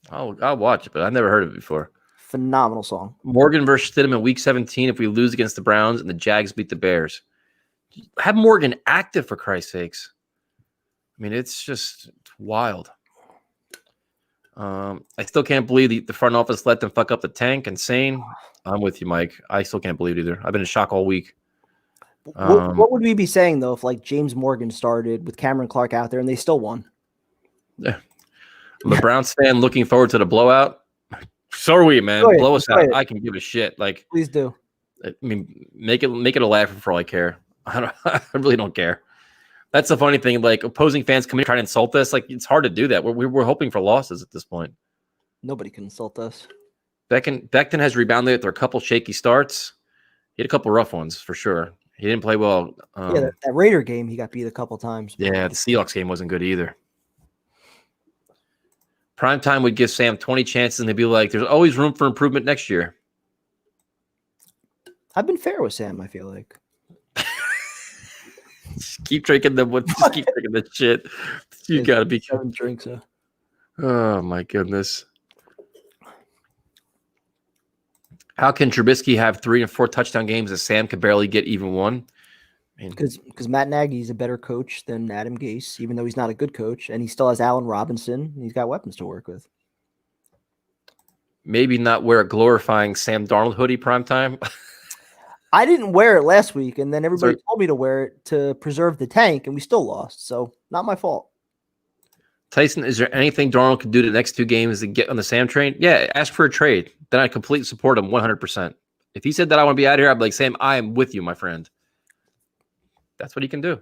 I'll watch it, but I've never heard of it before. Phenomenal song. Morgan versus Stidham in week 17 if we lose against the Browns and the Jags beat the Bears. Have Morgan active, for Christ's sakes. I mean, it's wild. I still can't believe the front office let them fuck up the tank. Insane. I'm with you, Mike. I still can't believe it either. I've been in shock all week. What would we be saying, though, if like James Morgan started with Cameron Clark out there and they still won? Yeah. I'm a Browns fan looking forward to the blowout. So are we, man. Blow us out. I can give a shit. Like, please do. I mean, make it a laugh for all I care. I really don't care. That's the funny thing. Like, opposing fans come in and try to insult us. Like, it's hard to do that. We're hoping for losses at this point. Nobody can insult us. Becton has rebounded after a couple shaky starts. He had a couple rough ones for sure. He didn't play well. That Raider game, he got beat a couple times. Yeah, the Seahawks game wasn't good either. Primetime would give Sam 20 chances, and they'd be like, there's always room for improvement next year. I've been fair with Sam, I feel like. Just keep drinking the shit. You got to be 7 drinks. Oh, my goodness. How can Trubisky have 3 and 4 touchdown games and Sam could barely get even one? Because Matt Nagy's a better coach than Adam Gase, even though he's not a good coach, and he still has Allen Robinson, and he's got weapons to work with. Maybe not wear a glorifying Sam Darnold hoodie primetime. I didn't wear it last week, and then everybody told me to wear it to preserve the tank, and we still lost. So not my fault. Tyson, is there anything Darnold could do the next 2 games to get on the Sam train? Yeah, ask for a trade. Then I completely support him 100%. If he said that I want to be out of here, I'd be like, Sam, I am with you, my friend. That's what he can do.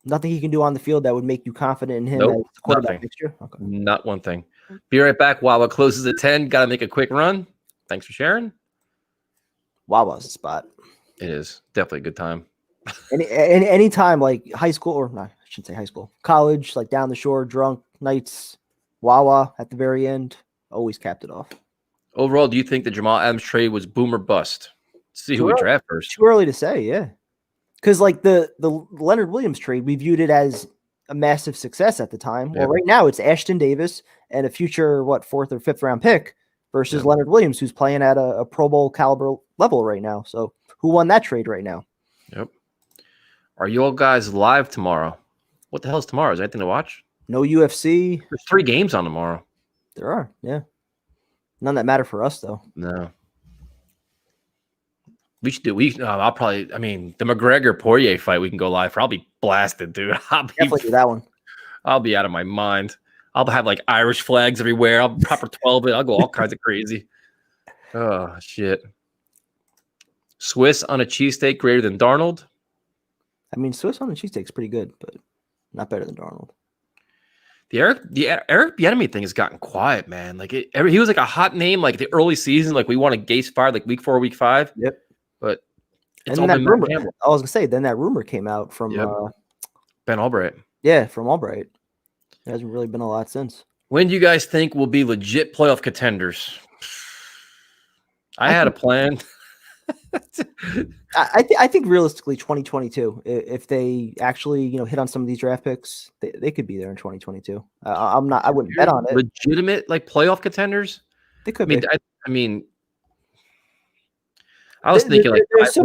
Nothing he can do on the field that would make you confident in him Nope, as the quarterback nothing. next year? Okay. Not one thing. Be right back. Wawa closes at 10. Got to make a quick run. Thanks for sharing. Wawa's the spot. It is definitely a good time. Any time, like high school, or not, I shouldn't say high school, college, like down the shore, drunk nights, Wawa at the very end, always capped it off. Overall, do you think the Jamal Adams trade was boom or bust? Let's see who we draft first. Too early to say, yeah. Because like the Leonard Williams trade, we viewed it as a massive success at the time. Well, right now it's Ashton Davis and a future, 4th or 5th round pick versus Leonard Williams, who's playing at a Pro Bowl caliber level right now. So who won that trade right now? Yep. Are you all guys live tomorrow? What the hell is tomorrow? Is there anything to watch? No UFC. There's 3 games on tomorrow. There are, yeah. None that matter for us, though. No. We should do. I'll probably. I mean, the McGregor Poirier fight we can go live for. I'll be blasted, dude. Definitely do that one. I'll be out of my mind. I'll have like Irish flags everywhere. I'll proper 12 it. I'll go all kinds of crazy. Oh shit. Swiss on a cheesesteak greater than Darnold. I mean, Swiss on a cheesesteak's pretty good, but not better than Darnold. The Eric Bieniemy thing has gotten quiet, man. Like he was like a hot name like the early season. Like we wanted Gase fired like week 4, week 5. Yep. But it's all been rumor. I was gonna say, then that rumor came out from Ben Albright. Yeah, from Albright. There hasn't really been a lot since. When do you guys think will be legit playoff contenders? I had a plan. I think realistically 2022. If they actually hit on some of these draft picks, they could be there in 2022. I wouldn't bet on it. Legitimate like playoff contenders. They could be. I mean. I was thinking like there's so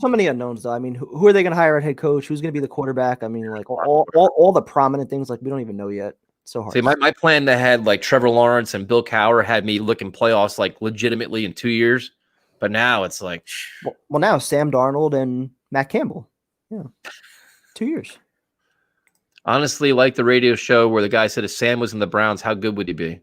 many unknowns though. I mean, who are they going to hire at head coach? Who's going to be the quarterback? I mean, like all the prominent things, like we don't even know yet. So hard. See, my plan that had like Trevor Lawrence and Bill Cowher had me looking playoffs like legitimately in 2 years, but now it's like, well now Sam Darnold and Matt Campbell, 2 years. Honestly, like the radio show where the guy said if Sam was in the Browns, how good would he be?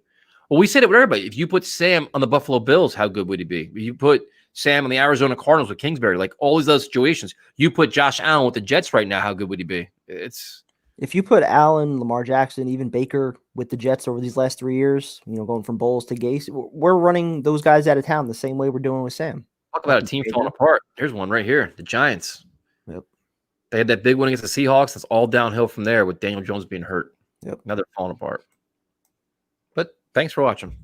Well, we said it with everybody. If you put Sam on the Buffalo Bills, how good would he be? If you put Sam on the Arizona Cardinals with Kingsbury, like all these other situations. You put Josh Allen with the Jets right now, how good would he be? If you put Allen, Lamar Jackson, even Baker with the Jets over these last 3 years, going from Bowles to Gase, we're running those guys out of town the same way we're doing with Sam. Talk about a team falling apart. Here's one right here, the Giants. Yep. They had that big win against the Seahawks. That's all downhill from there with Daniel Jones being hurt. Yep. Now they're falling apart. But thanks for watching.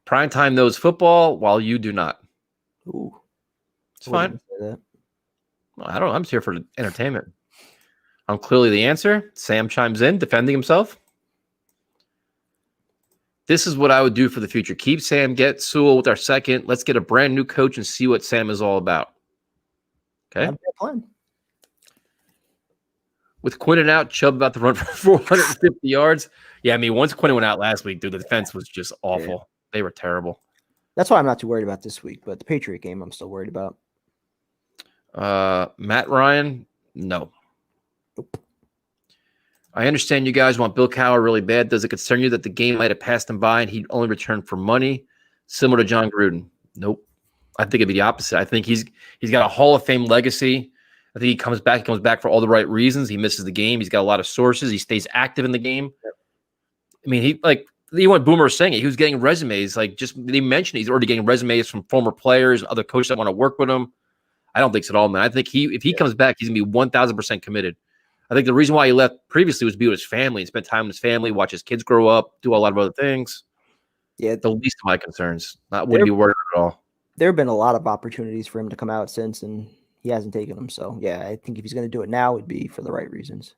Primetime knows football while you do not. Ooh. It's fine. I don't know. I'm just here for entertainment. I'm clearly the answer. Sam chimes in, defending himself. This is what I would do for the future. Keep Sam, get Sewell with our second. Let's get a brand new coach and see what Sam is all about. Okay? Plan. With Quinnen out, Chubb about to run for 450 yards. Yeah, I mean, once Quinnen went out last week, dude, the defense was just awful. Yeah. They were terrible. That's why I'm not too worried about this week, but the Patriot game I'm still worried about. Matt Ryan, no. Nope. I understand you guys want Bill Cowher really bad. Does it concern you that the game might have passed him by and he'd only return for money, similar to John Gruden? Nope. I think it'd be the opposite. I think he's got a Hall of Fame legacy. I think he comes back for all the right reasons. He misses the game. He's got a lot of sources. He stays active in the game. Yep. I mean, what Boomer was saying, he was getting resumes. Like, just they mentioned he's already getting resumes from former players and other coaches that want to work with him. I don't think so at all, man. I think if he comes back, he's going to be 1,000% committed. I think the reason why he left previously was to be with his family and spend time with his family, watch his kids grow up, do a lot of other things. Yeah. The least of my concerns. Wouldn't be worried at all. There have been a lot of opportunities for him to come out since, and he hasn't taken them. So, yeah, I think if he's going to do it now, it'd be for the right reasons.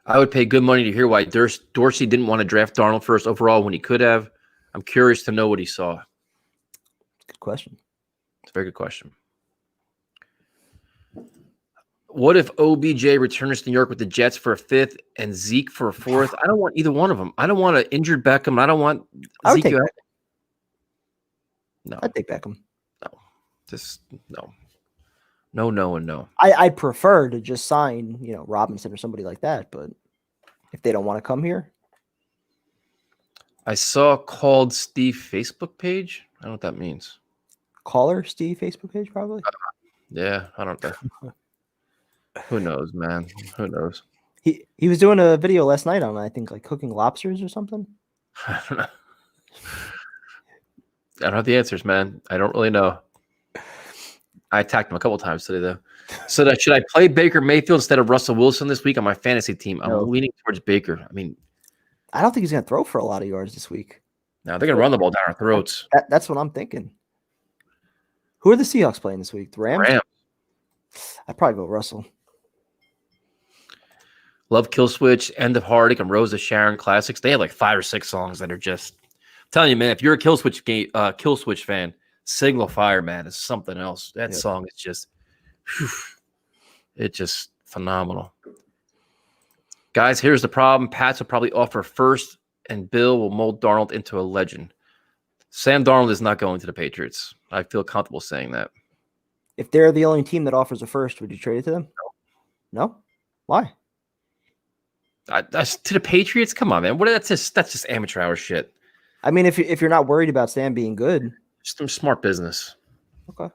I would pay good money to hear why Dorsey didn't want to draft Darnold first overall when he could have. I'm curious to know what he saw. Good question. It's a very good question. What if OBJ returns to New York with the Jets for a 5th and Zeke for a 4th? I don't want either one of them. I don't want an injured Beckham. I don't want Zeke. No. I'd take Beckham. No. Just no. No, and no. I'd prefer to just sign, Robinson or somebody like that. But if they don't want to come here. I saw called Steve Facebook page. I don't know what that means. Caller Steve Facebook page, probably. Yeah, I don't know. Who knows, man? Who knows? He was doing a video last night on, I think, like cooking lobsters or something. I don't know. I don't have the answers, man. I don't really know. I attacked him a couple times today, though. So should I play Baker Mayfield instead of Russell Wilson this week on my fantasy team? I'm leaning towards Baker. I mean, I don't think he's going to throw for a lot of yards this week. No, they're going to run the ball down our throats. That's what I'm thinking. Who are the Seahawks playing this week? The Rams? I'd probably go Russell. Love Kill Switch, End of Heartache, and Rose of Sharon classics. They have like 5 or 6 songs that are just I'm telling you, man, if you're a Kill Switch fan, Signal Fire, man, is something else. That song is just it's just phenomenal. Guys, here's the problem. Pats will probably offer first, and Bill will mold Darnold into a legend. Sam Darnold is not going to the Patriots. I feel comfortable saying that. If they're the only team that offers a first, would you trade it to them? No? Why? To the Patriots? Come on, man. That's just amateur hour shit. I mean, if you're not worried about Sam being good. Just some smart business. Okay.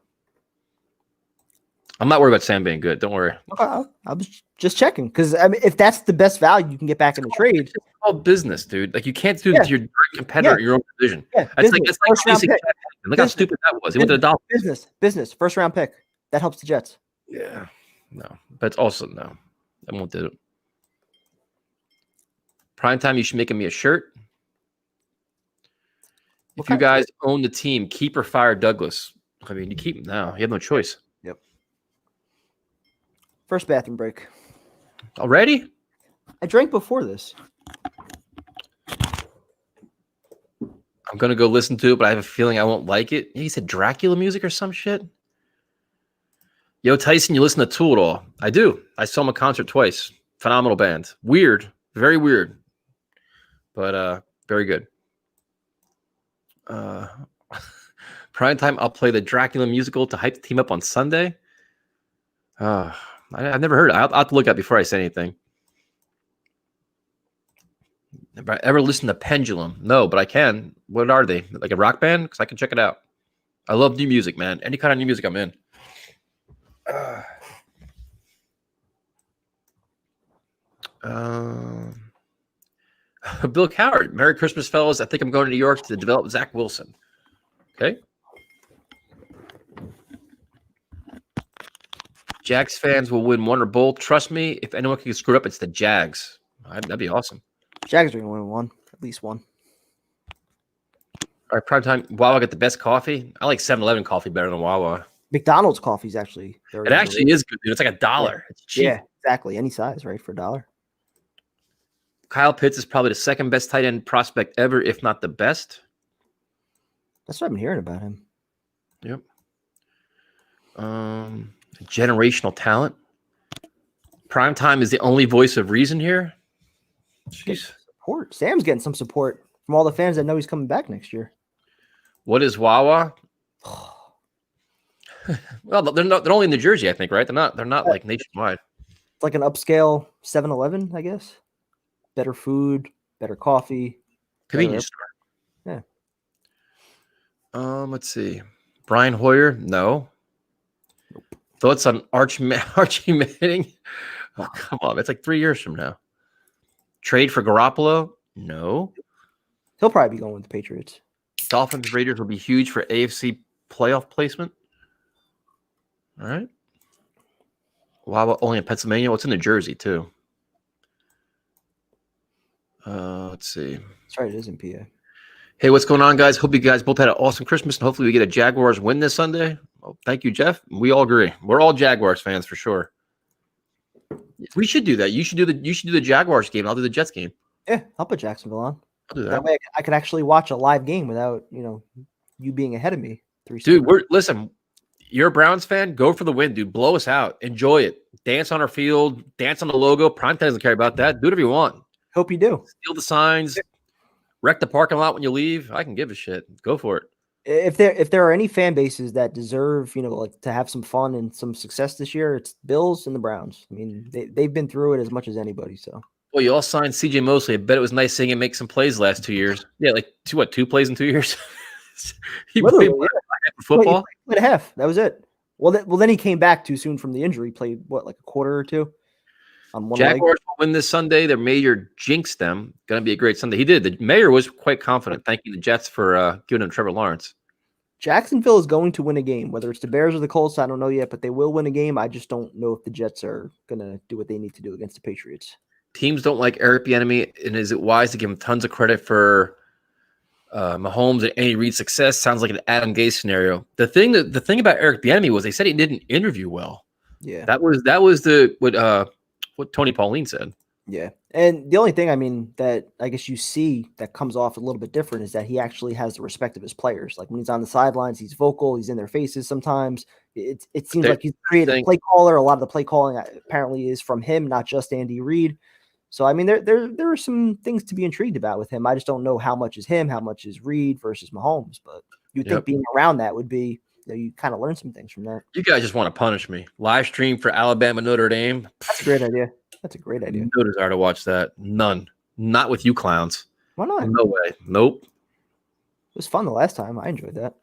I'm not worried about Sam being good. Don't worry. Okay. I was just checking because I mean, if that's the best value you can get back in the trade, it's all business, dude. Like you can't do it to your direct competitor in your own division. Yeah, that's like chasing. Look how stupid that was. He went to the Dolphins. Business, first round pick. That helps the Jets. Yeah, no, but also no, I won't do it. Primetime, you should make me a shirt. If you guys own the team, keep or fire Douglas. I mean, you keep him now. You have no choice. Yep. First bathroom break. Already? I drank before this. I'm going to go listen to it, but I have a feeling I won't like it. He said Dracula music or some shit. Yo, Tyson, you listen to Tool at all? I do. I saw him a concert twice. Phenomenal band. Weird. Very weird. But very good. Prime time, I'll play the Dracula musical to hype the team up on Sunday. I've never heard it. I'll have to look at it before I say anything. Have I ever listened to Pendulum? No, but I can. What are they? Like a rock band? Because I can check it out. I love new music, man. Any kind of new music I'm in. Bill Coward. Merry Christmas, fellas. I think I'm going to New York to develop Zach Wilson. Okay. Jags fans will win one or both. Trust me, if anyone can get screwed up, it's the Jags. That'd be awesome. Jags are going to win one. At least one. All right, prime time. Wawa got the best coffee. I like 7-Eleven coffee better than Wawa. McDonald's coffee is actually it actually is good, dude. It's like $1. Yeah. It's cheap. Yeah, exactly. Any size, right? For $1. Kyle Pitts is probably the second best tight end prospect ever, if not the best. That's what I've been hearing about him. Yep. Generational talent. Primetime is the only voice of reason here. Jeez. Support. Sam's getting some support from all the fans that know he's coming back next year. What is Wawa? Well, they're only in New Jersey, I think, right? They're not like nationwide. It's like an upscale 7-Eleven, I guess. Better food, better coffee. Convenience store. Yeah. Let's see. Brian Hoyer, no. Nope. Thoughts on Archie Manning? Oh, come on. It's like 3 years from now. Trade for Garoppolo? No. He'll probably be going with the Patriots. Dolphins Raiders will be huge for AFC playoff placement. All right. Wow, only in Pennsylvania? Well, it's in New Jersey, too. Let's see. That's right. It is in PA. Hey, what's going on, guys? Hope you guys both had an awesome Christmas, and hopefully we get a Jaguars win this Sunday. Well, thank you, Jeff. We all agree. We're all Jaguars fans for sure. We should do that. You should do the Jaguars game. I'll do the Jets game. Yeah, I'll put Jacksonville on. I'll do that. That way I could actually watch a live game without you being ahead of me. Dude, listen. You're a Browns fan. Go for the win, dude. Blow us out. Enjoy it. Dance on our field. Dance on the logo. Primetime doesn't care about that. Do whatever you want. Hope you do. Steal the signs. Wreck the parking lot when you leave. I can give a shit. Go for it. If there are any fan bases that deserve, like to have some fun and some success this year, it's Bills and the Browns. I mean, they've been through it as much as anybody. So. Well, you all signed CJ Mosley. I bet it was nice seeing him make some plays last 2 years. Yeah, like two plays in 2 years. He played football. He played a half. That was it. Then he came back too soon from the injury. Played like a quarter or two on one leg. Jaguars will win this Sunday. Their mayor jinxed them. Going to be a great Sunday. He did. The mayor was quite confident, thanking the Jets for giving him Trevor Lawrence. Jacksonville is going to win a game, whether it's the Bears or the Colts. I don't know yet, but they will win a game. I just don't know if the Jets are going to do what they need to do against the Patriots. Teams don't like Eric Bieniemy, and is it wise to give him tons of credit for Mahomes and Andy Reid's success? Sounds like an Adam Gase scenario. The thing about Eric Bieniemy was they said he didn't interview well. Yeah, that was what Tony Pauline said. Yeah. And the only thing, that I guess you see that comes off a little bit different is that he actually has the respect of his players. Like when he's on the sidelines, he's vocal, he's in their faces sometimes. It seems like he's created a play caller. A lot of the play calling apparently is from him, not just Andy Reid. So, there are some things to be intrigued about with him. I just don't know how much is him, how much is Reid versus Mahomes. But you'd think being around that would be, you kind of learn some things from that. You guys just want to punish me. Live stream for Alabama, Notre Dame. That's a great idea. That's a great idea. No desire to watch that. None. Not with you clowns. Why not? No way. Nope. It was fun the last time. I enjoyed that.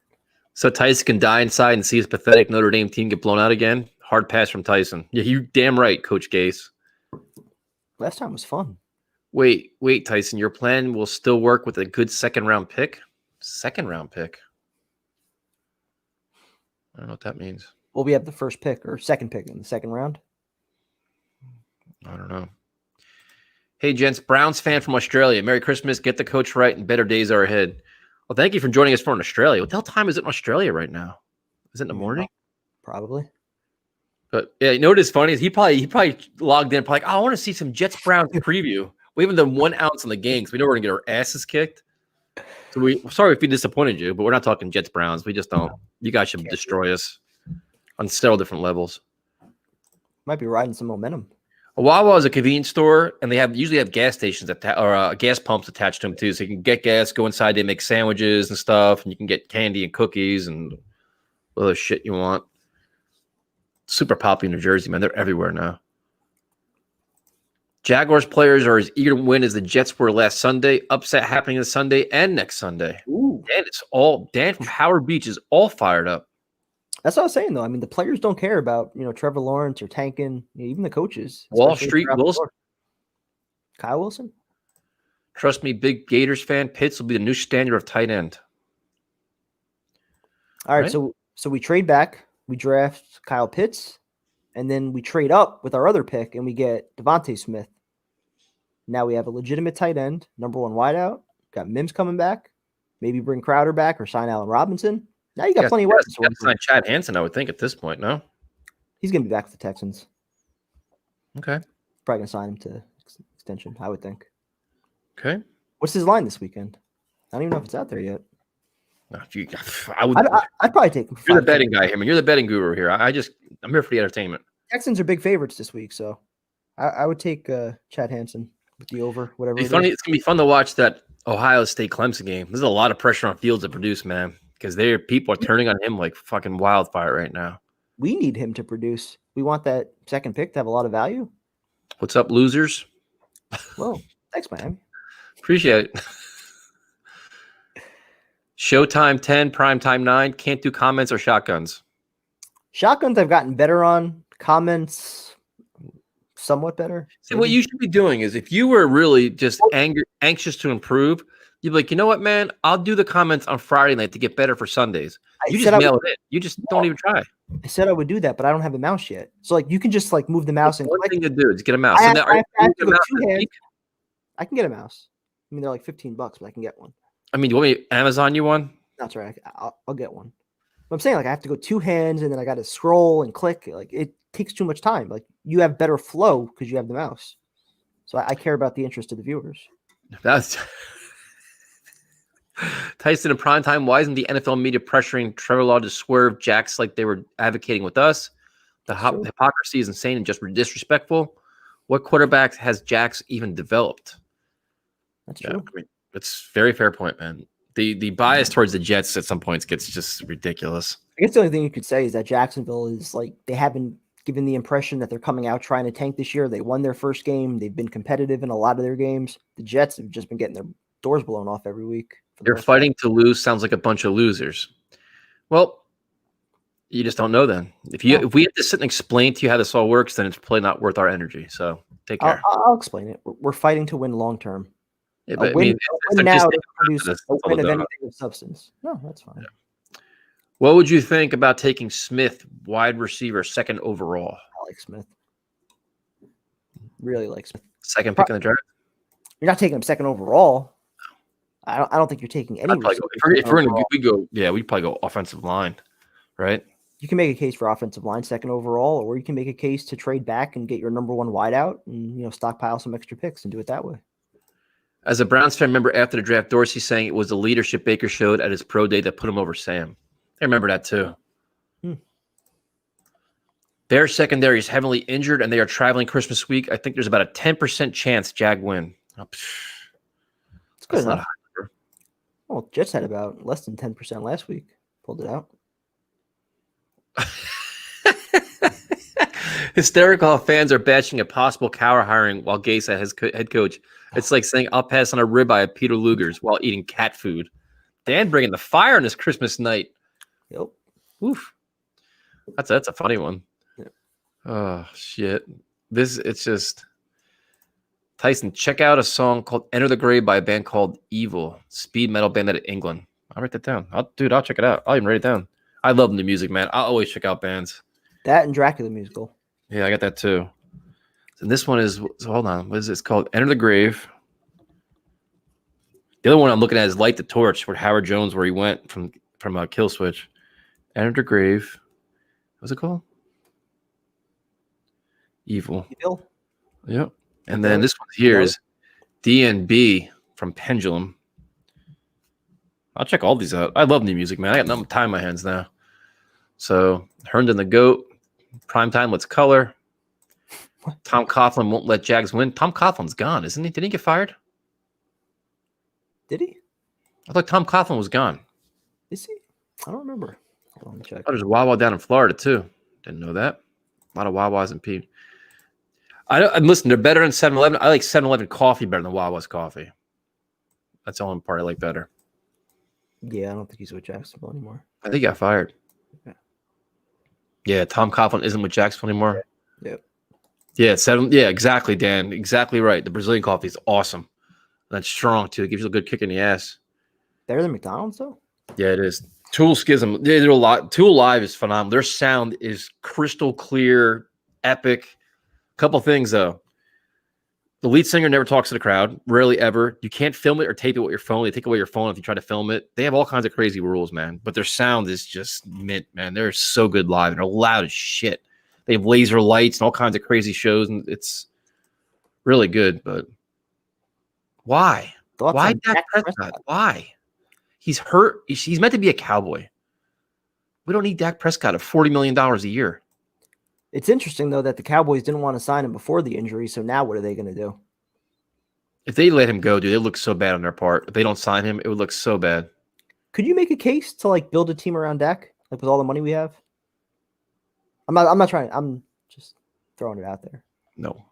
So Tyson can die inside and see his pathetic Notre Dame team get blown out again. Hard pass from Tyson. Yeah, you damn right, Coach Gase. Last time was fun. Wait, Tyson. Your plan will still work with a good second-round pick? Second-round pick? I don't know what that means. Well, we have the first pick or second pick in the second round. I don't know. Hey, gents, Browns fan from Australia. Merry Christmas. Get the coach right and better days are ahead. Well, thank you for joining us from Australia. What the hell time is it in Australia right now? Is it in the morning? Probably. But yeah, you know what is funny is he probably logged in, probably like, I want to see some Jets Browns preview. We haven't done 1 ounce on the game because we know we're gonna get our asses kicked. So sorry if we disappointed you, but we're not talking Jets Browns. We just don't. You guys should destroy us on several different levels. Might be riding some momentum. A Wawa is a convenience store, and they usually have gas stations or gas pumps attached to them too. So you can get gas, go inside, they make sandwiches and stuff, and you can get candy and cookies and other shit you want. Super popular in New Jersey, man. They're everywhere now. Jaguars players are as eager to win as the Jets were last Sunday. Upset happening this Sunday and next Sunday. Ooh. Dan from Howard Beach is all fired up. That's what I was saying, though. The players don't care about, Trevor Lawrence or tanking, even the coaches. Wall Street Wilson. Kyle Wilson. Trust me, big Gators fan. Pitts will be the new standard of tight end. All right. So we trade back. We draft Kyle Pitts, and then we trade up with our other pick, and we get Devontae Smith. Now we have a legitimate tight end, number 1 wideout. Got Mims coming back. Maybe bring Crowder back or sign Allen Robinson. Now you got plenty of weapons. You got to sign Chad Hansen, I would think, at this point, no? He's going to be back with the Texans. Okay. Probably going to sign him to extension, I would think. Okay. What's his line this weekend? I don't even know if it's out there yet. No, I'd probably take him. You're the betting guy here, man. You're the betting guru here. I'm here for the entertainment. Texans are big favorites this week, so I would take Chad Hansen with the over, whatever. It's gonna be fun to watch that Ohio State Clemson game. There's a lot of pressure on Fields to produce, man, because people are turning on him like fucking wildfire right now. We need him to produce. We want that second pick to have a lot of value. What's up, losers? Well, thanks, man. Appreciate it. Showtime 10, primetime 9. Can't do comments or shotguns. Shotguns I've gotten better on. Comments, somewhat better. See, what you should be doing is if you were really just anxious to improve, you'd be like, you know what, man? I'll do the comments on Friday night to get better for Sundays. You just mail it in. You just don't even try. I said I would do that, but I don't have a mouse yet. So you can just move the mouse and one thing to do is get a mouse. I can get a mouse. They're like $15, but I can get one. Do you want me to Amazon you one? That's right. I'll get one. But I'm saying I have to go 2 hands and then I got to scroll and click. It takes too much time. You have better flow because you have the mouse. So I care about the interest of the viewers. That's Tyson in primetime. Why isn't the NFL media pressuring Trevor Law to swerve Jags like they were advocating with us? The hypocrisy is insane and just disrespectful. What quarterback has Jags even developed? That's true. It's a very fair point, man. The bias towards the Jets at some points gets just ridiculous. I guess the only thing you could say is that Jacksonville is they haven't given the impression that they're coming out trying to tank this year. They won their first game. They've been competitive in a lot of their games. The Jets have just been getting their doors blown off every week. They're fighting to lose. Sounds like a bunch of losers. Well, You just don't know then. If we have to sit and explain to you how this all works, then it's probably not worth our energy. So take care. I'll explain it. We're fighting to win long term. Yeah, A but win, I mean, a win now to produce that's a all win of about. anything of substance. No, that's fine. Yeah. What would you think about taking Smith, wide receiver, second overall? I like Smith. Really like Smith. Second pick in the draft? You're not taking him second overall. I don't think you're taking any. If we're gonna we'd probably go offensive line, right? You can make a case for offensive line second overall, or you can make a case to trade back and get your number one wideout and stockpile some extra picks and do it that way. As a Browns fan, remember after the draft, Dorsey saying it was the leadership Baker showed at his pro day that put him over Sam. I remember that too. Their secondary is heavily injured, and they are traveling Christmas week. I think there's about a 10% chance Jag win. It's good enough. Well, Jets had about less than 10% last week. Pulled it out. Hysterical fans are bashing a possible Cowher hiring while Gase as head coach. It's like saying I'll pass on a ribeye at Peter Luger's while eating cat food. Dan bringing the fire on this Christmas night. Yep. Oof. That's a funny one. Yep. Oh shit. It's just Tyson, check out a song called Enter the Grave by a band called Evil, speed metal band out of England. I'll write that down. I'll check it out. I'll even write it down. I love the music, man. I always check out bands. That and Dracula musical. Yeah, I got that too. And this one is, hold on, what is this called? Enter the Grave. The other one I'm looking at is Light the Torch, where Howard Jones, where he went from Kill Switch. Enter the Grave. What's it called? Evil. Yep. And then this one here is DNB from Pendulum. I'll check all these out. I love new music, man. I got nothing time in my hands now. So, Herndon the Goat, Primetime, Let's Color. Tom Coughlin won't let Jags win. Tom Coughlin's gone, isn't he? Did he get fired? Did he? I thought Tom Coughlin was gone. Is he? I don't remember. Hold on, check. Oh, there's a Wawa down in Florida, too. Didn't know that. A lot of Wawas in Pete. Listen, they're better than 7-Eleven. I like 7-Eleven coffee better than Wawa's coffee. That's the only part I like better. Yeah, I don't think he's with Jacksonville anymore. I think he got fired. Yeah, Tom Coughlin isn't with Jacksonville anymore. Yep. Yeah, Yeah, exactly, Dan. Exactly right. The Brazilian coffee is awesome. And that's strong, too. It gives you a good kick in the ass. Better than McDonald's, though? Yeah, it is. Tool Schism. They do a lot. Tool Live is phenomenal. Their sound is crystal clear, epic. Couple things, though. The lead singer never talks to the crowd, rarely ever. You can't film it or tape it with your phone. They take away your phone if you try to film it. They have all kinds of crazy rules, man. But their sound is just mint, man. They're so good live. They're loud as shit. They have laser lights and all kinds of crazy shows, and it's really good. But why? Why Dak Prescott? Why? He's hurt. He's meant to be a Cowboy. We don't need Dak Prescott at $40 million a year. It's interesting, though, that the Cowboys didn't want to sign him before the injury, so now what are they going to do? If they let him go, dude, it looks so bad on their part. If they don't sign him, it would look so bad. Could you make a case to, build a team around Dak, with all the money we have? I'm not trying. I'm just throwing it out there. No.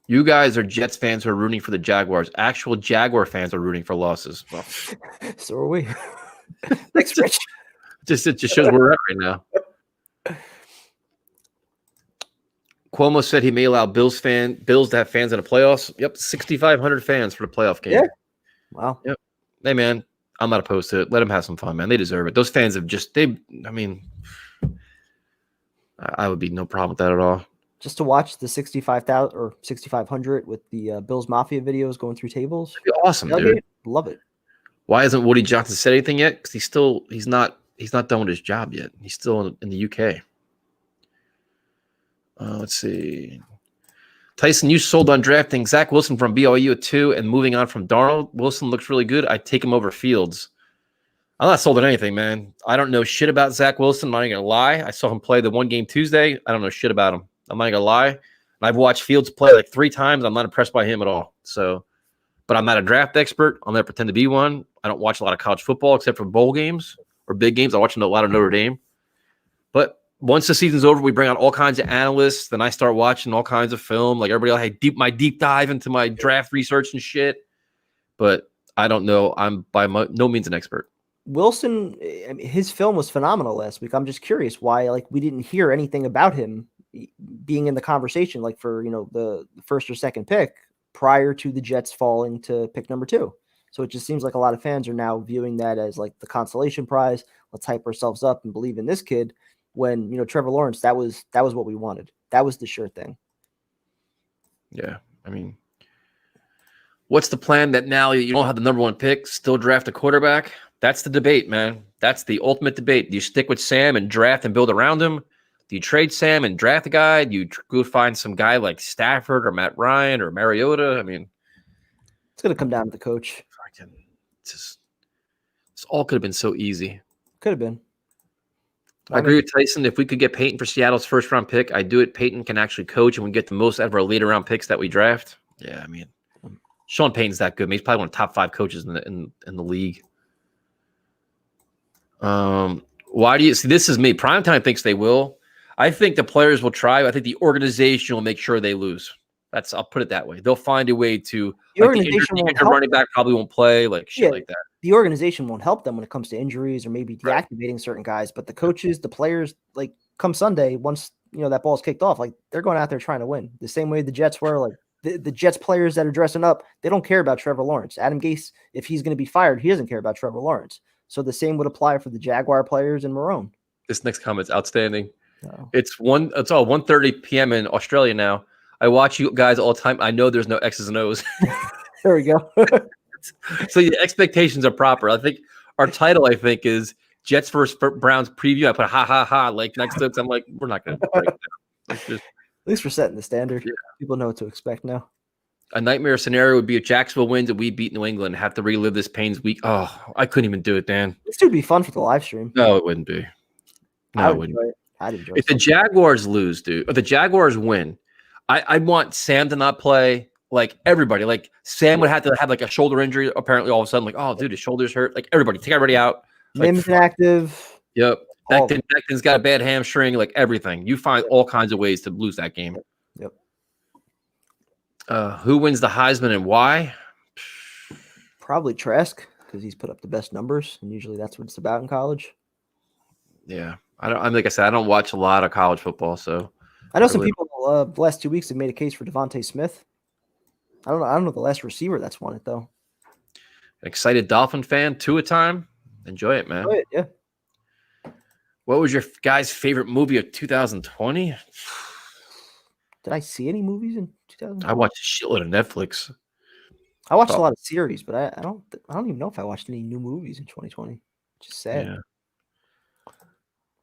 You guys are Jets fans who are rooting for the Jaguars. Actual Jaguar fans are rooting for losses. Well, so are we. Thanks, Rich. It just shows where we're at right now. Cuomo said he may allow Bills to have fans in the playoffs. Yep, 6,500 fans for the playoff game. Yeah. Wow. Yep. Hey, man, I'm not opposed to it. Let them have some fun, man. They deserve it. Those fans have I would be no problem with that at all. Just to watch the 65,000 or 6,500 with the Bills Mafia videos going through tables. That'd be awesome, dude. Love it. Why hasn't Woody Johnson said anything yet? Because he's not done with his job yet. He's still in the UK. Let's see. Tyson, you sold on drafting Zach Wilson from BYU at 2 and moving on from Darnold. Wilson looks really good. I'd take him over Fields. I'm not sold on anything, man. I don't know shit about Zach Wilson. I'm not even going to lie. I saw him play the one game Tuesday. I don't know shit about him. I'm not going to lie. And I've watched Fields play 3 times. I'm not impressed by him at all. But I'm not a draft expert. I'll never pretend to be one. I don't watch a lot of college football except for bowl games or big games. I watch a lot of Notre Dame. But once the season's over, we bring on all kinds of analysts. Then I start watching all kinds of film. Like everybody else, my deep dive into my draft research and shit. But I don't know. I'm by no means an expert. Wilson, I mean, his film was phenomenal last week. I'm just curious why, like, we didn't hear anything about him being in the conversation, like for, the first or second pick prior to the Jets falling to pick number 2. So it just seems like a lot of fans are now viewing that as like the consolation prize. Let's hype ourselves up and believe in this kid. When, Trevor Lawrence, that was what we wanted. That was the sure thing. Yeah. I mean, what's the plan that now you don't have the number 1 pick, still draft a quarterback? That's the debate, man. That's the ultimate debate. Do you stick with Sam and draft and build around him? Do you trade Sam and draft a guy? Do you go find some guy like Stafford or Matt Ryan or Mariota? I mean, it's going to come down to the coach. This all could have been so easy. Could have been. I agree with Tyson. If we could get Payton for Seattle's first-round pick, I'd do it. Payton can actually coach, and we get the most out of our later-round picks that we draft. Yeah, I mean, Sean Payton's that good. I mean, he's probably one of the top 5 coaches in the league. Why do you see? This is me. Primetime thinks they will. I think the players will try. I think the organization will make sure they lose. I'll put it that way. They'll find a way to. The organization the running back probably won't play, like shit like that. The organization won't help them when it comes to injuries or maybe deactivating certain guys. But the coaches, the players, like come Sunday, once that ball's kicked off, like they're going out there trying to win. The same way the Jets were. Like the Jets players that are dressing up, they don't care about Trevor Lawrence. Adam Gase, if he's going to be fired, he doesn't care about Trevor Lawrence. So the same would apply for the Jaguar players in Marone. This next comment's outstanding. It's all 1:30 p.m. in Australia now. I watch you guys all the time. I know there's no X's and O's. There we go. So the expectations are proper. I think our title, is Jets versus Browns preview. I put ha like next to it. I'm like, we're not going to break it down. At least we're setting the standard. Yeah. People know what to expect now. A nightmare scenario would be if Jacksonville wins and we beat New England and have to relive this Payne's week. Oh, I couldn't even do it, Dan. This would be fun for the live stream. No, it wouldn't be. No, it wouldn't. I'd enjoy it. If the Jaguars lose, dude, or the Jaguars win, I want Sam to not play. Like everybody, like Sam would have to have like a shoulder injury. Apparently, all of a sudden, like, oh, dude, his shoulder's hurt. Like everybody, take everybody out. Mims inactive. Yep. Becton's got a bad hamstring. Like everything, you find all kinds of ways to lose that game. Yep. Who wins the Heisman and why? Probably Trask because he's put up the best numbers, and usually that's what it's about in college. Yeah, like I said, I don't watch a lot of college football, so I know some people the last 2 weeks have made a case for Devontae Smith. I don't know the last receiver that's won it though. Excited Dolphin fan, 2 a time. Enjoy it, man. Enjoy it, yeah. What was your guys' favorite movie of 2020? Did I see any movies in 2020? I watched a shitload of Netflix. I watched a lot of series, but I don't even know if I watched any new movies in 2020. Just sad. Yeah.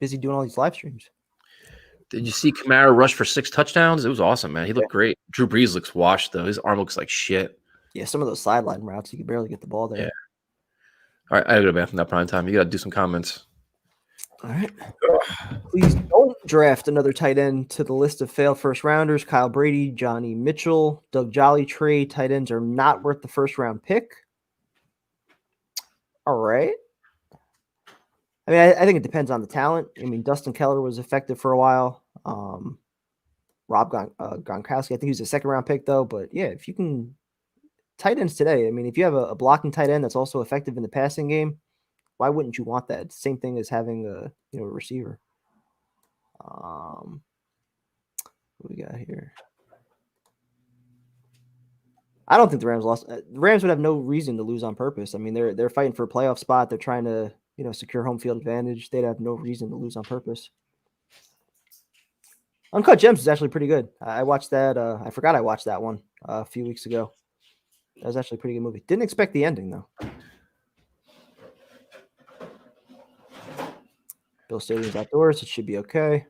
Busy doing all these live streams. Did you see Kamara rush for 6 touchdowns? It was awesome, man. He looked great. Drew Brees looks washed, though. His arm looks like shit. Yeah, some of those sideline routes, you could barely get the ball there. Yeah. All right, I got to go to bathroom that prime time. You got to do some comments. All right. Please don't draft another tight end to the list of failed first rounders. Kyle Brady, Johnny Mitchell, Doug Jolly trade. Tight ends are not worth the first round pick. All right. I mean, I think it depends on the talent. I mean, Dustin Keller was effective for a while. Rob Gronkowski, I think he was a second round pick though. But yeah, if you can tight ends today, I mean, if you have a blocking tight end that's also effective in the passing game, why wouldn't you want that? Same thing as having a receiver. What we got here? I don't think the Rams lost. The Rams would have no reason to lose on purpose. I mean, they're fighting for a playoff spot. They're trying to secure home field advantage. They'd have no reason to lose on purpose. Uncut Gems is actually pretty good. I watched that. I forgot I watched that one a few weeks ago. That was actually a pretty good movie. Didn't expect the ending though. Bill Stadium's outdoors. It should be okay.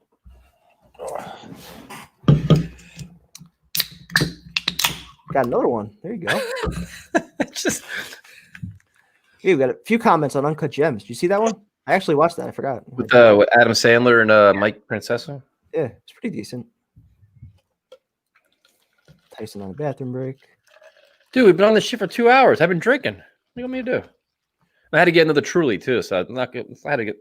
Got another one. There you go. We got a few comments on Uncut Gems. Did you see that one? I actually watched that. I forgot. With Adam Sandler and Mike Francesa? Yeah, it's pretty decent. Tyson on a bathroom break. Dude, we've been on this shit for 2 hours. I've been drinking. What do you want me to do? I had to get another Truly, too, so I'm not good. I had to get...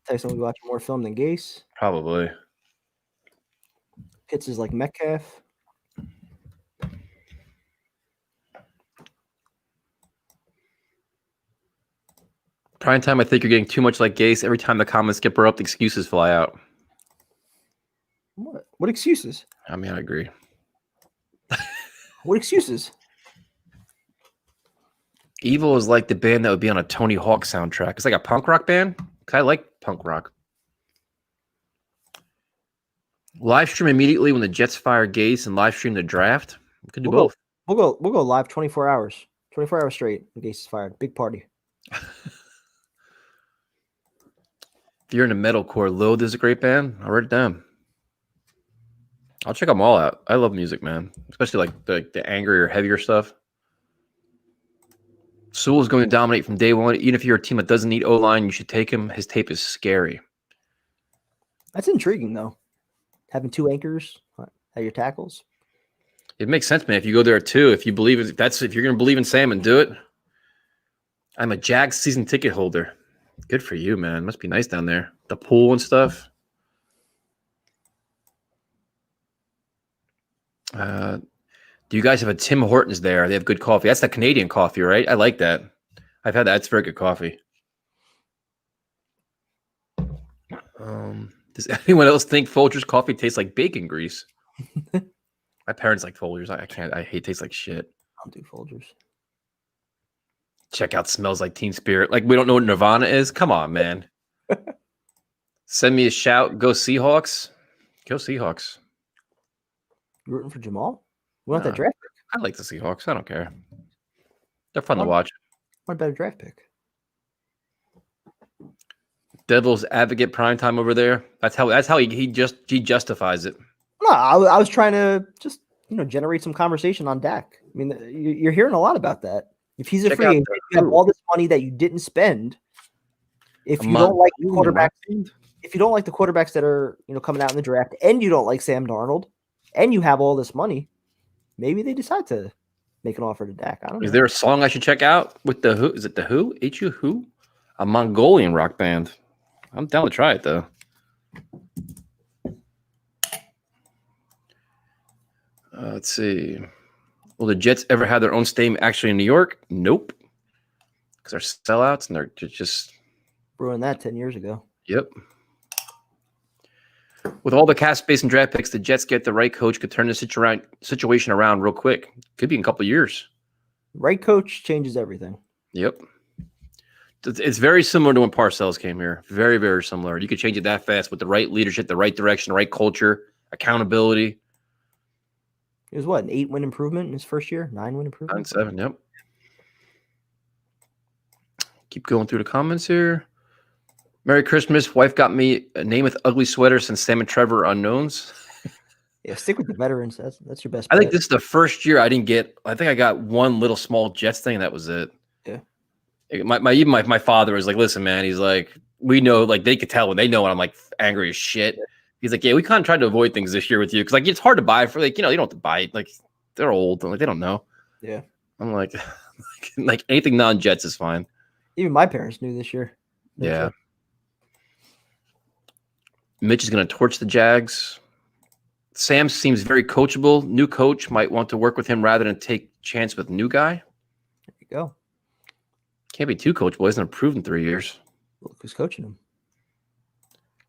Tyson will be watching more film than Gase. Probably. Pitts is like Metcalf. Prime time, I think you're getting too much like Gase. Every time the comments get brought up, the excuses fly out. What excuses? I mean, I agree. What excuses? Evil is like the band that would be on a Tony Hawk soundtrack. It's like a punk rock band. I like punk rock. Live stream immediately when the Jets fire Gase and live stream the draft. We could do both. We'll go live 24 hours. 24 hours straight when Gase is fired. Big party. If you're into metalcore, Loathe is a great band. I'll write it down. I'll check them all out. I love music, man. Especially like the angrier, heavier stuff. Sewell is going to dominate from day one. Even if you're a team that doesn't need O-line, you should take him. His tape is scary. That's intriguing, though. Having two anchors at your tackles. It makes sense, man. If you go there too, if you're going to believe in Sam and do it. I'm a Jags season ticket holder. Good for you, man. Must be nice down there. The pool and stuff. Do you guys have a Tim Hortons there? They have good coffee. That's the Canadian coffee, right? I like that. I've had that. It's very good coffee. Does anyone else think Folgers coffee tastes like bacon grease? My parents like Folgers. I can't. I hate tastes like shit. I'll do Folgers. Check out Smells Like Teen Spirit. Like we don't know what Nirvana is. Come on, man. Send me a shout. Go Seahawks. Go Seahawks. You rooting for Jamal? We want that draft pick. I like the Seahawks. I don't care. They're fun to watch. What a better draft pick? Devil's advocate primetime over there. That's how he justifies it. No, I was trying to just generate some conversation on Dak. I mean, you're hearing a lot about that. If he's a free agent, you have all this money that you didn't spend. If you don't like the quarterbacks that are coming out in the draft, and you don't like Sam Darnold, and you have all this money, maybe they decide to make an offer to Dak. I don't know. Is there a song I should check out with the Who? Is it the Who? H.U. Who? A Mongolian rock band. I'm down to try it though. Let's see. Will the Jets ever have their own stadium actually in New York? Nope. Because they're sellouts and they're just ruined that 10 years ago. Yep. With all the cap space and draft picks, the Jets get the right coach could turn the situation around real quick. Could be in a couple of years. Right coach changes everything. Yep. It's very similar to when Parcells came here. Very, very similar. You could change it that fast with the right leadership, the right direction, the right culture, accountability. It was what, an 8-win improvement in his first year? 9-win improvement? 9-7, yep. Keep going through the comments here. Merry Christmas. Wife got me a name with ugly sweater since Sam and Trevor are unknowns. Yeah, stick with the veterans. That's your best bet. I think this is the first year I didn't get. I think I got one little small Jets thing. And that was it. Yeah. My father was like, listen, man. He's like, we know, like they could tell when they know when I'm like angry as shit. He's like, yeah, we kind of tried to avoid things this year with you because like it's hard to buy for like you don't have to buy it. Like they're old, like they don't know. Yeah. I'm like anything non-Jets is fine. Even my parents knew this year. Yeah. Mitch is going to torch the Jags. Sam seems very coachable. New coach might want to work with him rather than take chance with new guy. There you go. Can't be too coachable. He hasn't improved in 3 years. Look who's coaching him.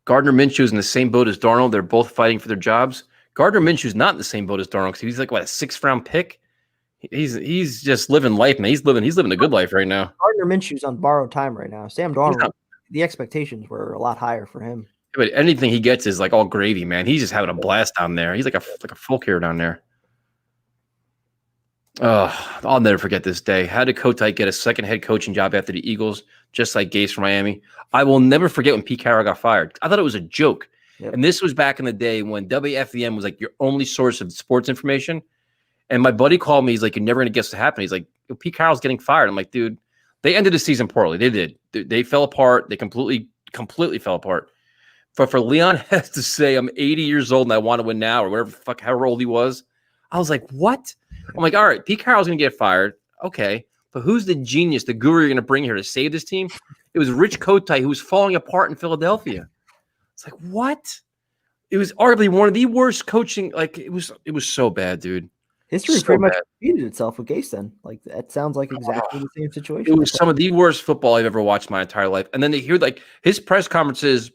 Gardner Minshew's in the same boat as Darnold. They're both fighting for their jobs. Gardner Minshew's not in the same boat as Darnold because he's like what, a 6th-round pick. He's just living life, man. He's living a good life right now. Gardner Minshew's on borrowed time right now. Sam Darnold, the expectations were a lot higher for him. But anything he gets is like all gravy, man. He's just having a blast down there. He's like a folk hero down there. I'll never forget this day. How did Kotite get a second head coaching job after the Eagles, just like Gase from Miami? I will never forget when Pete Carroll got fired. I thought it was a joke. Yep. And this was back in the day when WFVM was like your only source of sports information. And my buddy called me. He's like, you're never going to guess what happened. He's like, Pete Carroll's getting fired. I'm like, dude, they ended the season poorly. They did. They fell apart. They completely fell apart. For Leon Hess to say I'm 80 years old and I want to win now or whatever the fuck, however old he was, I was like, what? I'm like, all right, Pete Carroll's going to get fired. Okay. But who's the genius, the guru you're going to bring here to save this team? It was Rich Kotite, who was falling apart in Philadelphia. It's like, what? It was arguably one of the worst coaching. Like, it was so bad, dude. History So pretty much bad. repeated itself with Gase then. Like, that sounds like exactly the same situation. It was some of the worst football I've ever watched my entire life. And then they hear like his press conferences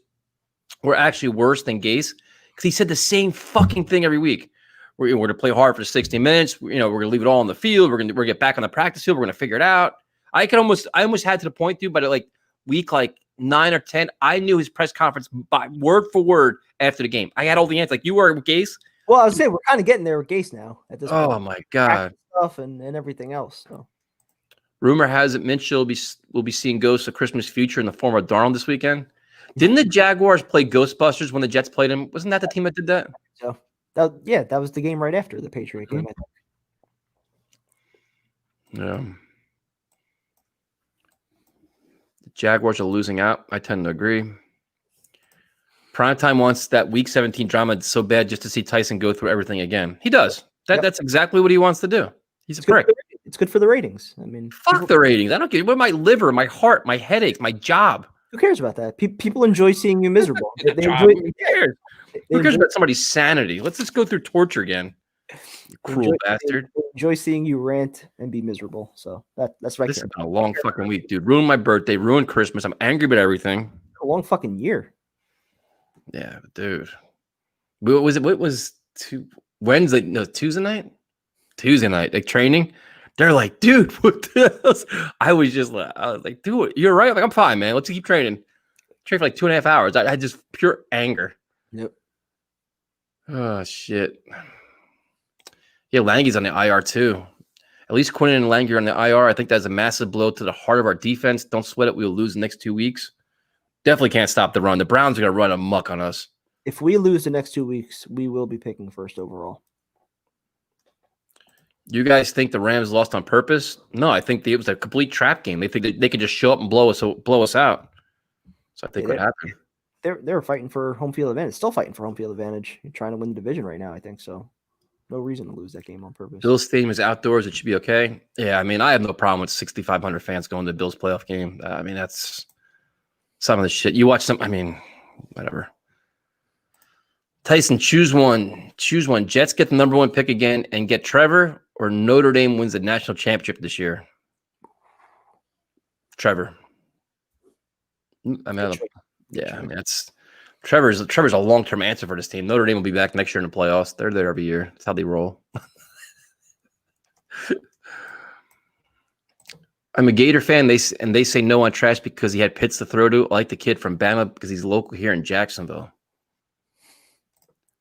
were actually worse than Gase because he said the same fucking thing every week. We're going to play hard for 60 minutes. We're going to leave it all on the field. We're going to get back on the practice field. We're going to figure it out. I almost had to the point, dude, but like week 9 or 10, I knew his press conference by word for word after the game. I had all the answers like you were with Gase. Well, I was saying we're kind of getting there with Gase now at this point. Oh my God. Stuff and everything else. So. Rumor has it Minshew will be seeing ghosts of Christmas future in the form of Darnold this weekend. Didn't the Jaguars play Ghostbusters when the Jets played him? Wasn't that the team that did that? So that was the game right after the Patriot game. I think. Yeah. The Jaguars are losing out. I tend to agree. Primetime wants that Week 17 drama so bad just to see Tyson go through everything again. He does. That's exactly what he wants to do. He's a prick. It's good for the ratings. I mean, fuck the ratings. I don't care. What my liver, my heart, my headaches, my job. Who cares about that? People enjoy seeing you miserable. Who cares? Who cares about somebody's sanity? Let's just go through torture again. You cruel bastard. Enjoy seeing you rant and be miserable. So that's right. This has been a long fucking week, dude. Ruined my birthday, ruined Christmas. I'm angry about everything. A long fucking year. Yeah, dude. What was Wednesday? No, Tuesday night? Tuesday night, like training. They're like, dude, what the hell? I was like, dude, you're right. I'm like, I'm fine, man. Let's keep training. Train for like 2.5 hours. I had just pure anger. Yep. Oh shit. Yeah, Lange's on the IR too. At least Quinn and Lange are on the IR. I think that's a massive blow to the heart of our defense. Don't sweat it. We'll lose the next 2 weeks. Definitely can't stop the run. The Browns are going to run amok on us. If we lose the next 2 weeks, we will be picking first overall. You guys think the Rams lost on purpose? No, I think it was a complete trap game. They think they could just show up and blow us out. So I think what happened. They're fighting for home field advantage. Still fighting for home field advantage. You're trying to win the division right now, I think so. No reason to lose that game on purpose. Bills Stadium is outdoors. It should be okay. Yeah, I mean, I have no problem with 6,500 fans going to the Bills playoff game. I mean, that's some of the shit. You watch some, I mean, whatever. Tyson, choose one. Choose one. Jets get the number 1 pick again and get Trevor, or Notre Dame wins the national championship this year. Trevor. I mean, yeah, I mean, that's Trevor's a long-term answer for this team. Notre Dame will be back next year in the playoffs. They're there every year. That's how they roll. I'm a Gator fan. They say no on Trash because he had Pitts to throw to. I like the kid from Bama because he's local here in Jacksonville.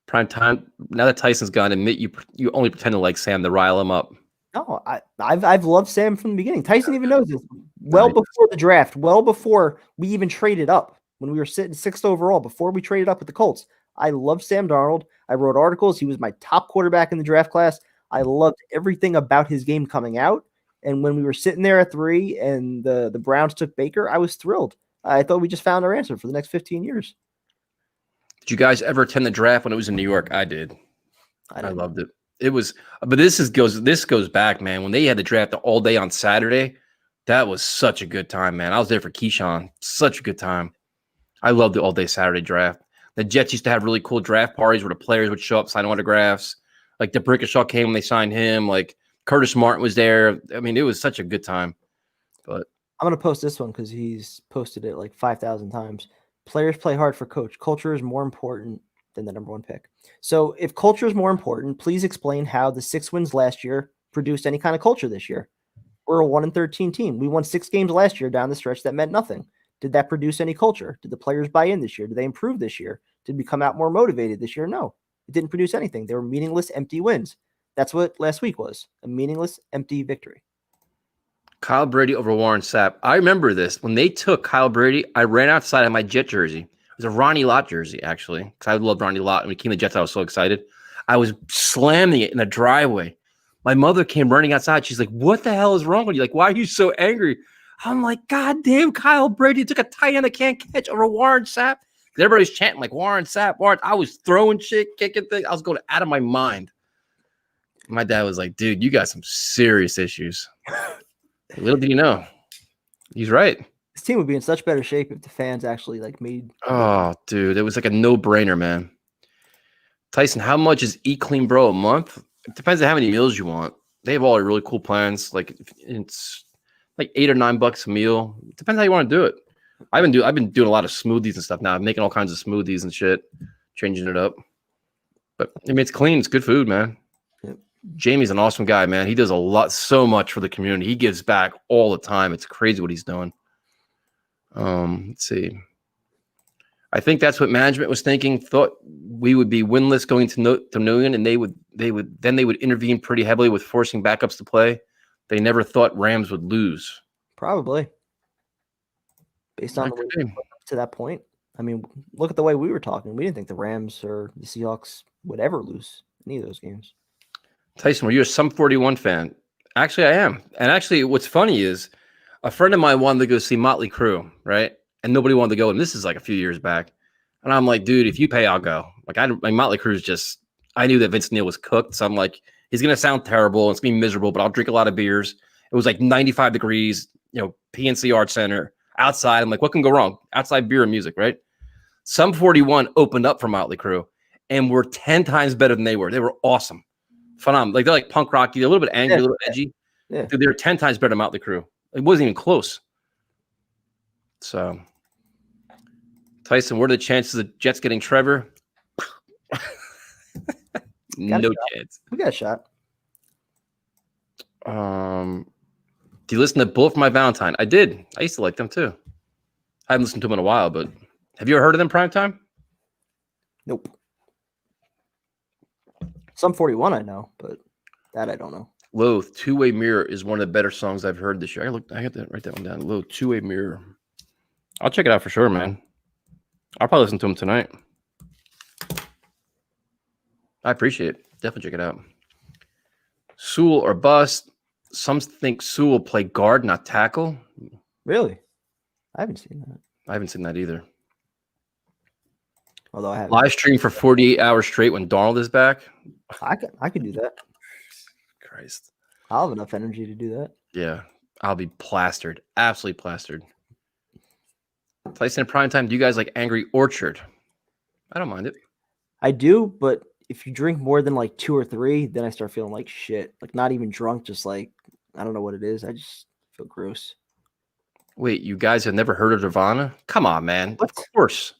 Prime time. Now that Tyson's gone, admit you only pretend to like Sam to rile him up. No, I've loved Sam from the beginning. Tyson even knows this. Well before the draft, well before we even traded up, when we were sitting 6th overall, before we traded up with the Colts. I loved Sam Darnold. I wrote articles. He was my top quarterback in the draft class. I loved everything about his game coming out. And when we were sitting there at 3 and the Browns took Baker, I was thrilled. I thought we just found our answer for the next 15 years. Did you guys ever attend the draft when it was in New York? I did. I loved it. It was, but this goes back, man. When they had the draft all day on Saturday, that was such a good time, man. I was there for Keyshawn. Such a good time. I loved the all-day Saturday draft. The Jets used to have really cool draft parties where the players would show up, sign autographs. Like the Brickashaw came when they signed him. Like Curtis Martin was there. I mean, it was such a good time. But I'm going to post this one because he's posted it like 5,000 times. Players play hard for coach. Culture is more important than the number 1 pick. So if culture is more important, please explain how the 6 wins last year produced any kind of culture this year. We're a 1-13 team. We won 6 games last year down the stretch that meant nothing. Did that produce any culture? Did the players buy in this year? Did they improve this year? Did we come out more motivated this year? No, it didn't produce anything. They were meaningless, empty wins. That's what last week was, a meaningless, empty victory. Kyle Brady over Warren Sapp. I remember this. When they took Kyle Brady, I ran outside of my Jet jersey. It was a Ronnie Lott jersey, actually, because I loved Ronnie Lott. When he came to the Jets, I was so excited. I was slamming it in the driveway. My mother came running outside. She's like, what the hell is wrong with you? Like, why are you so angry? I'm like, God damn, Kyle Brady took a tight end that can't catch over Warren Sapp. Everybody's chanting like Warren Sapp, Warren. I was throwing shit, kicking things. I was going out of my mind. My dad was like, dude, you got some serious issues. Little did you know. He's right. This team would be in such better shape if the fans actually made. Oh, dude, it was like a no-brainer, man. Tyson, how much is Eat Clean Bro a month? It depends on how many meals you want. They have all the really cool plans. Like it's like $8 or $9 a meal. It depends how you want to do it. I've been doing a lot of smoothies and stuff now. I'm making all kinds of smoothies and shit, changing it up. But I mean, it's clean. It's good food, man. Yep. Jamie's an awesome guy, man. He does so much for the community. He gives back all the time. It's crazy what he's doing. Let's see. I think that's what management was thinking. Thought we would be winless going to New England, and they would intervene pretty heavily with forcing backups to play. They never thought Rams would lose. Probably, based on the way to that point. I mean, look at the way we were talking. We didn't think the Rams or the Seahawks would ever lose any of those games. Tyson, were you a Sum 41 fan? Actually, I am. And actually, what's funny is a friend of mine wanted to go see Motley Crue, right? And nobody wanted to go. And this is like a few years back. And I'm like, dude, if you pay, I'll go. Like Motley Crue's just, I knew that Vince Neil was cooked. So I'm like, he's going to sound terrible. It's going to be miserable, but I'll drink a lot of beers. It was like 95 degrees, PNC Arts Center outside. I'm like, what can go wrong? Outside beer and music, right? Sum 41 opened up for Motley Crue and were 10 times better than they were. They were awesome. Phenomenal. Like they're like punk rocky, they're a little bit angry, a little edgy. Yeah. Dude, they're 10 times better than Motley Crue. It wasn't even close. So, Tyson, what are the chances of the Jets getting Trevor? No chance. We got a shot. Do you listen to Bullet for My Valentine? I did. I used to like them too. I haven't listened to them in a while, but have you ever heard of them Primetime? Nope. Sum 41 I know, but that I don't know. Loathe, Two-Way Mirror is one of the better songs I've heard this year. I got to write that one down. Loathe, Two-Way Mirror. I'll check it out for sure, man. I'll probably listen to them tonight. I appreciate it. Definitely check it out. Sewell or bust. Some think Sewell will play guard, not tackle. Really? I haven't seen that. I haven't seen that either. Although I have live stream for 48 hours straight when Darnold is back. I could do that. Christ. I'll have enough energy to do that. Yeah. I'll be plastered. Absolutely plastered. Tyson in Primetime, do you guys like Angry Orchard? I don't mind it. I do, but if you drink more than like 2 or 3, then I start feeling like shit. Like not even drunk, just like, I don't know what it is. I just feel gross. Wait, you guys have never heard of Nirvana? Come on, man. What? Of course.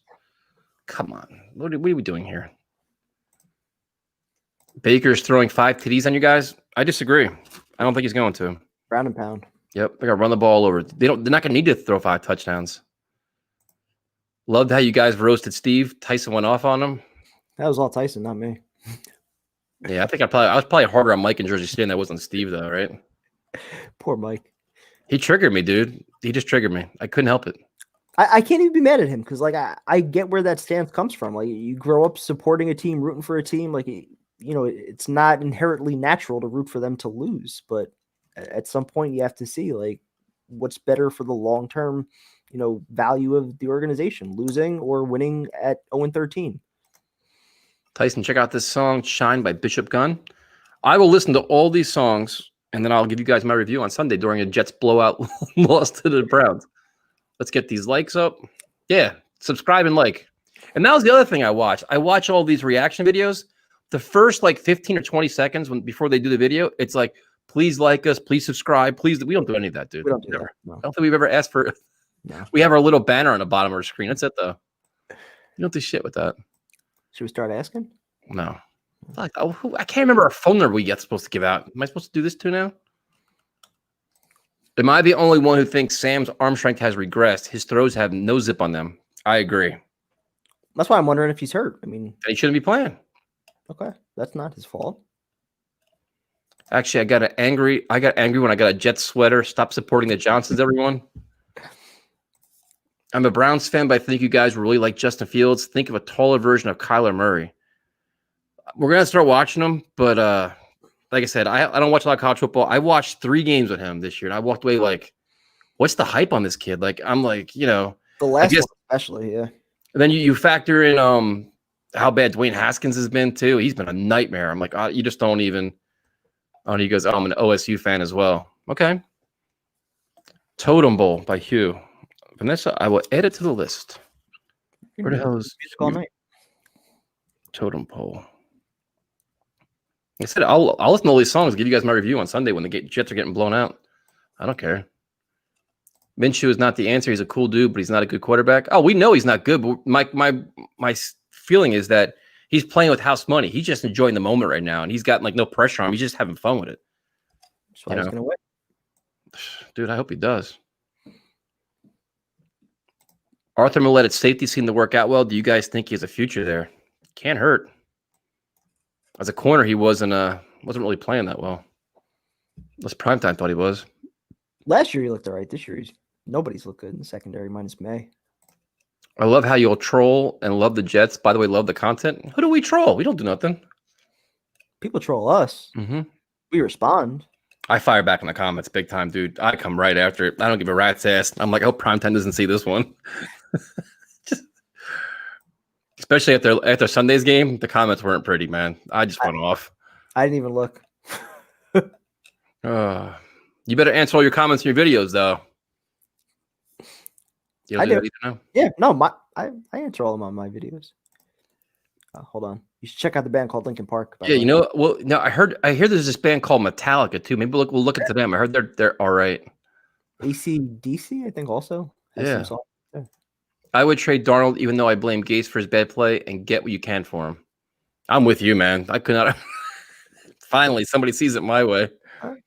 Come on. What are we doing here? Baker's throwing 5 TDs on you guys? I disagree. I don't think he's going to. Ground and pound. Yep. They're going to run the ball over. They're not going to need to throw 5 touchdowns. Loved how you guys roasted Steve. Tyson went off on him. That was all Tyson, not me. Yeah, I think I was probably harder on Mike in Jersey City than I was on Steve, though, right? Poor Mike. He triggered me, dude. He just triggered me. I couldn't help it. I can't even be mad at him because, like, I get where that stance comes from. Like, you grow up supporting a team, rooting for a team. Like, it's not inherently natural to root for them to lose. But at some point, you have to see, like, what's better for the long-term, value of the organization, losing or winning at 0-13. Tyson, check out this song, Shine by Bishop Gunn. I will listen to all these songs, and then I'll give you guys my review on Sunday during a Jets blowout loss to the Browns. Let's get these likes up. Yeah, subscribe and like. And that was the other thing I watched. I watch all these reaction videos. The first, 15 or 20 seconds before they do the video, it's like, please like us, please subscribe, please. We don't do any of that, dude. We don't do that. No. I don't think we've ever asked for it. No. We have our little banner on the bottom of our screen. That's it, though. You don't do shit with that. Should we start asking? No. I can't remember our phone number we get supposed to give out. Am I supposed to do this too now? Am I the only one who thinks Sam's arm strength has regressed? His throws have no zip on them. I agree. That's why I'm wondering if he's hurt. I mean, he shouldn't be playing. Okay, that's not his fault. Actually, I got angry when I got a Jets sweater. Stop supporting the Johnsons, everyone. I'm a Browns fan, but I think you guys really like Justin Fields. Think of a taller version of Kyler Murray. We're going to start watching him, but like I said, I don't watch a lot of college football. I watched 3 games with him this year, and I walked away like, what's the hype on this kid? Like, I'm like, The last one especially, yeah. And then you factor in how bad Dwayne Haskins has been, too. He's been a nightmare. I'm like, you just don't even – he goes, I'm an OSU fan as well. Okay. Totem Bowl by Hugh. Vanessa, I will add it to the list. Where the hell is music all night? Totem Pole? I said I'll listen to all these songs, give you guys my review on Sunday when the Jets are getting blown out. I don't care. Minshew is not the answer. He's a cool dude, but he's not a good quarterback. Oh, we know he's not good, but my feeling is that he's playing with house money. He's just enjoying the moment right now, and he's got like no pressure on him. He's just having fun with it. That's why he's gonna win. Dude, I hope he does. Arthur Millette at safety seemed to work out well. Do you guys think he has a future there? Can't hurt. As a corner, he wasn't really playing that well. Unless Primetime thought he was. Last year he looked all right. This year nobody's looked good in the secondary minus May. I love how you'll troll and love the Jets. By the way, love the content. Who do we troll? We don't do nothing. People troll us. Mm-hmm. We respond. I fire back in the comments big time, dude. I come right after it. I don't give a rat's ass. I'm like, I hope Primetime doesn't see this one. Especially after Sunday's game, the comments weren't pretty, man. I just went off. I didn't even look. You better answer all your comments in your videos, though. I do. Yeah, no, I answer all of them on my videos. Hold on. You should check out the band called Linkin Park. Yeah, you know, well, no, I hear there's this band called Metallica too. Maybe we'll look into them. I heard they're all right. AC/DC, I think also. Yeah. I would trade Darnold, even though I blame Gase for his bad play, and get what you can for him. I'm with you, man. I could not. Finally, somebody sees it my way. Right.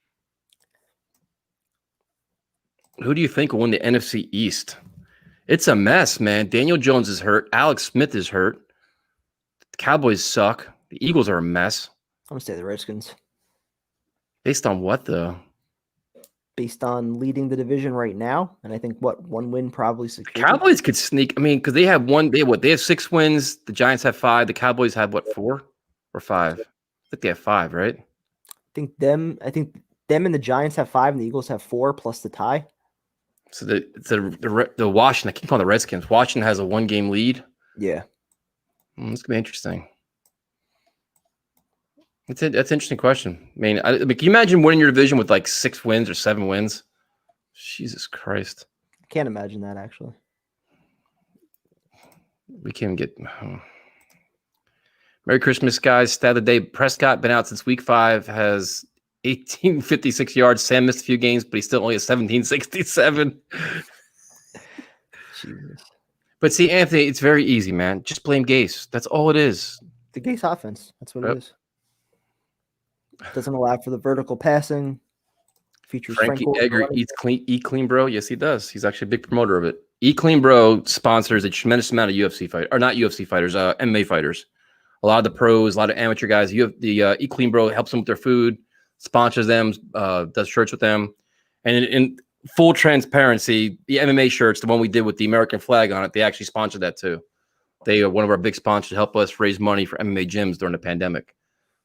Who do you think will win the NFC East? It's a mess, man. Daniel Jones is hurt. Alex Smith is hurt. The Cowboys suck. The Eagles are a mess. I'm going to say the Redskins. Based on what, though? Based on leading the division right now, and I think one win probably secured. Cowboys could sneak. I mean, because they have 6 wins. The Giants have 5. The Cowboys have 4 or 5? I think they have 5, right? I think them and the Giants have 5, and the Eagles have 4 plus the tie. So the Washington, I keep calling the Redskins. Washington has a 1-game lead. Yeah, this could be interesting. That's an interesting question. I mean, can you imagine winning your division with like 6 wins or 7 wins? Jesus Christ. I can't imagine that, actually. We can't get... Merry Christmas, guys. Stat of the day. Prescott been out since week 5, has 1856 yards. Sam missed a few games, but he still only has 1767. Jesus. But see, Anthony, it's very easy, man. Just blame Gase. That's all it is. The Gase offense. That's what it is. Doesn't allow for the vertical passing. Features Frankie Edgar eat clean, bro. Yes, he does. He's actually a big promoter of it. Eat Clean Bro sponsors a tremendous amount of UFC fighters, or not UFC fighters, MMA fighters. A lot of the pros, a lot of amateur guys. You have the Eat Clean Bro helps them with their food, sponsors them, does shirts with them, and in full transparency, the MMA shirts, the one we did with the American flag on it, they actually sponsored that too. They are one of our big sponsors to help us raise money for MMA gyms during the pandemic.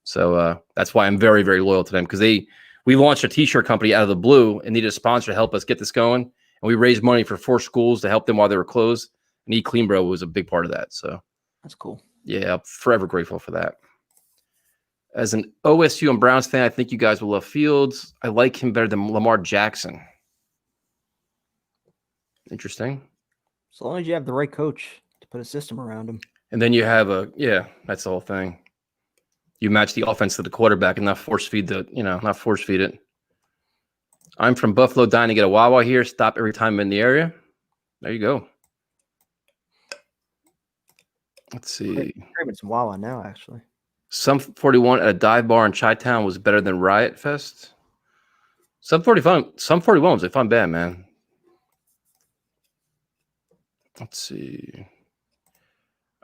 So that's why I'm very, very loyal to them, because we launched a t-shirt company out of the blue and needed a sponsor to help us get this going. And we raised money for 4 schools to help them while they were closed. And Eat Clean Bro was a big part of that. So that's cool. Yeah, I'm forever grateful for that. As an OSU and Browns fan, I think you guys will love Fields. I like him better than Lamar Jackson. Interesting. As long as you have the right coach to put a system around him. And then you have that's the whole thing. You match the offense to the quarterback and not force feed it. I'm from Buffalo, dying to get a Wawa here. Stop every time I'm in the area. There you go. Let's see. Craving some Wawa now, actually. Some 41 at a dive bar in Chi-Town was better than Riot Fest. Some 41 was a fun band, man. Let's see.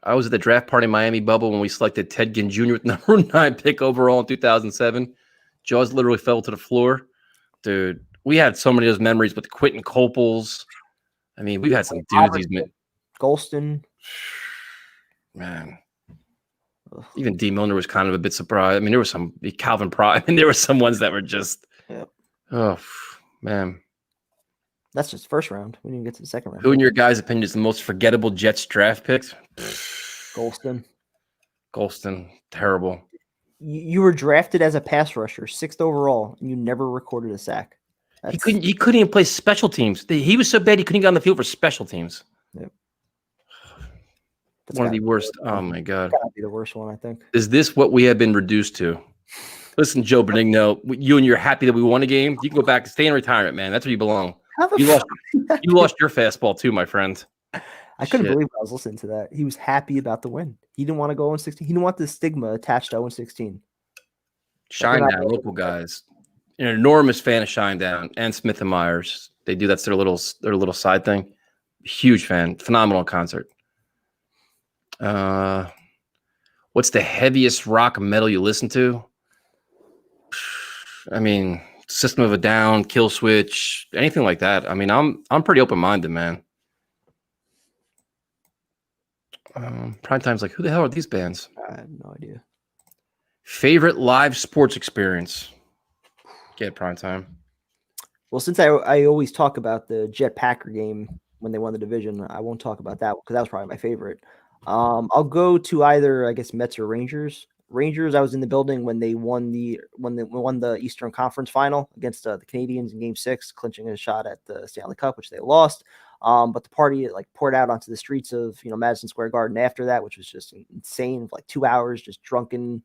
I was at the draft party in Miami bubble when we selected Ted Ginn Jr. with number 9 pick overall in 2007. Jaws literally fell to the floor. Dude, we had so many of those memories with Quentin Copels. I mean, we've had some doozies, man. Golston. Man. Even D. Milner was kind of a bit surprised. I mean, there was some Calvin Pry. I mean, there were some ones that were just, oh, man. That's just first round. We didn't get to the second round. Who, in your guys' opinion, is the most forgettable Jets draft picks? Golston, terrible. You were drafted as a pass rusher, 6th overall, and you never recorded a sack. He couldn't even play special teams. He was so bad he couldn't get on the field for special teams. Yep. One of the worst. Oh my God. Gotta be the worst one, I think. Is this what we have been reduced to? Listen, Joe Benigno, you and you're happy that we won a game. You can go back and stay in retirement, man. That's where you belong. You lost your fastball too, my friend. I couldn't believe I was listening to that. He was happy about the win. He didn't want to go 0-16. He didn't want the stigma attached to 0-16. Shinedown, local guys. An enormous fan of Shinedown and Smith and Myers. They do that's their little side thing. Huge fan, phenomenal concert. What's the heaviest rock metal you listen to? I mean, System of a Down, Kill Switch, anything like that. I mean, I'm pretty open-minded, man. Prime Time's like, who the hell are these bands? I have no idea. Favorite live sports experience? Get Prime Time. Well, since I always talk about the Jet Packer game when they won the division, I won't talk about that because that was probably my favorite. I'll go to either, I guess, Mets or Rangers. Rangers, I was in the building when they won the Eastern Conference Final against the Canadians in Game 6, clinching a shot at the Stanley Cup, which they lost. But the party poured out onto the streets of Madison Square Garden after that, which was just insane. 2 hours, just drunken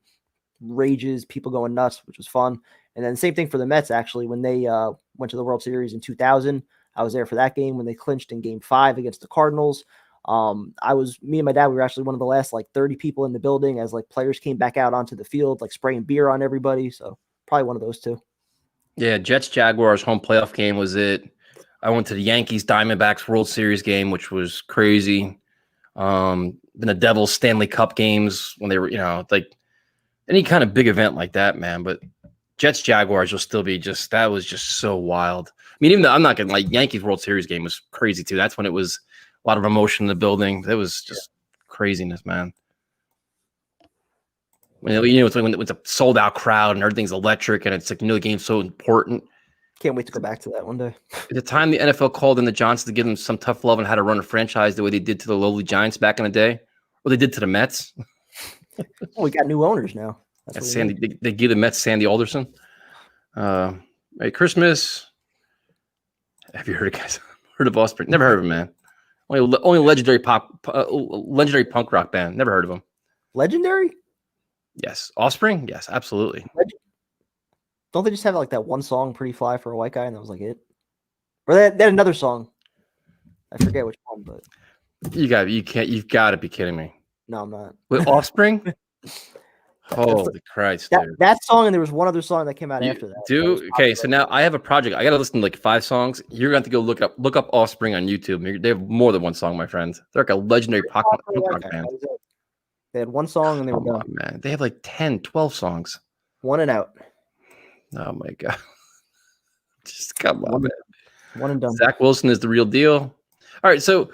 rages, people going nuts, which was fun. And then the same thing for the Mets, actually, when they went to the World Series in 2000. I was there for that game when they clinched in Game 5 against the Cardinals. Me and my dad, we were actually one of the last 30 people in the building as players came back out onto the field, spraying beer on everybody. So probably one of those two. Yeah, Jets Jaguars home playoff game was it. I went to the Yankees Diamondbacks World Series game, which was crazy. Then the Devils Stanley Cup games when they were, any kind of big event like that, man. But Jets Jaguars will still be that was just so wild. I mean, even though I'm not gonna Yankees World Series game was crazy too. That's when it was a lot of emotion in the building. It was just craziness, man. It's when it's a sold out crowd and everything's electric and it's the game's so important. Can't wait to go back to that one day. At the time the NFL called in the Johnsons to give them some tough love on how to run a franchise the way they did to the lowly Giants back in the day, or they did to the Mets. Well, we got new owners now. That's Sandy. They give the Mets Sandy Alderson. Right, Christmas. Have you heard of guys? Heard of Offspring? Never heard of him, man. Only legendary punk rock band. Never heard of them. Legendary? Yes. Offspring? Yes, absolutely. Don't they just have that one song, Pretty Fly for a White Guy, and that was it? Or they had another song. I forget which one, but you've got to be kidding me. No, I'm not. With Offspring? Holy Christ, dude. That song, and there was one other song that came out after that. Okay, so now I have a project. I got to listen to 5 songs. You're going to have to go look up Offspring on YouTube. They have more than one song, my friends. They're a legendary punk rock band. They had one song, and they were done. Man. They have 10, 12 songs. One and out. Oh, my God. Just come on, man. One and done. Zach Wilson is the real deal. All right, so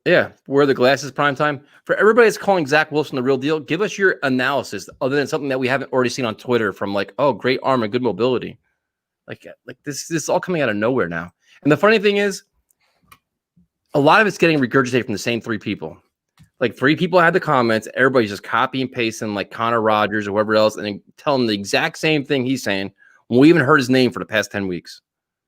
yeah, where are the glasses prime time? For everybody that's calling Zach Wilson the real deal, give us your analysis other than something that we haven't already seen on Twitter from great arm and good mobility. This is all coming out of nowhere now. And the funny thing is, a lot of it's getting regurgitated from the same 3 people. 3 people had the comments. Everybody's just copy and pasting Connor Rogers or whoever else and then tell them the exact same thing he's saying when we haven't heard his name for the past 10 weeks.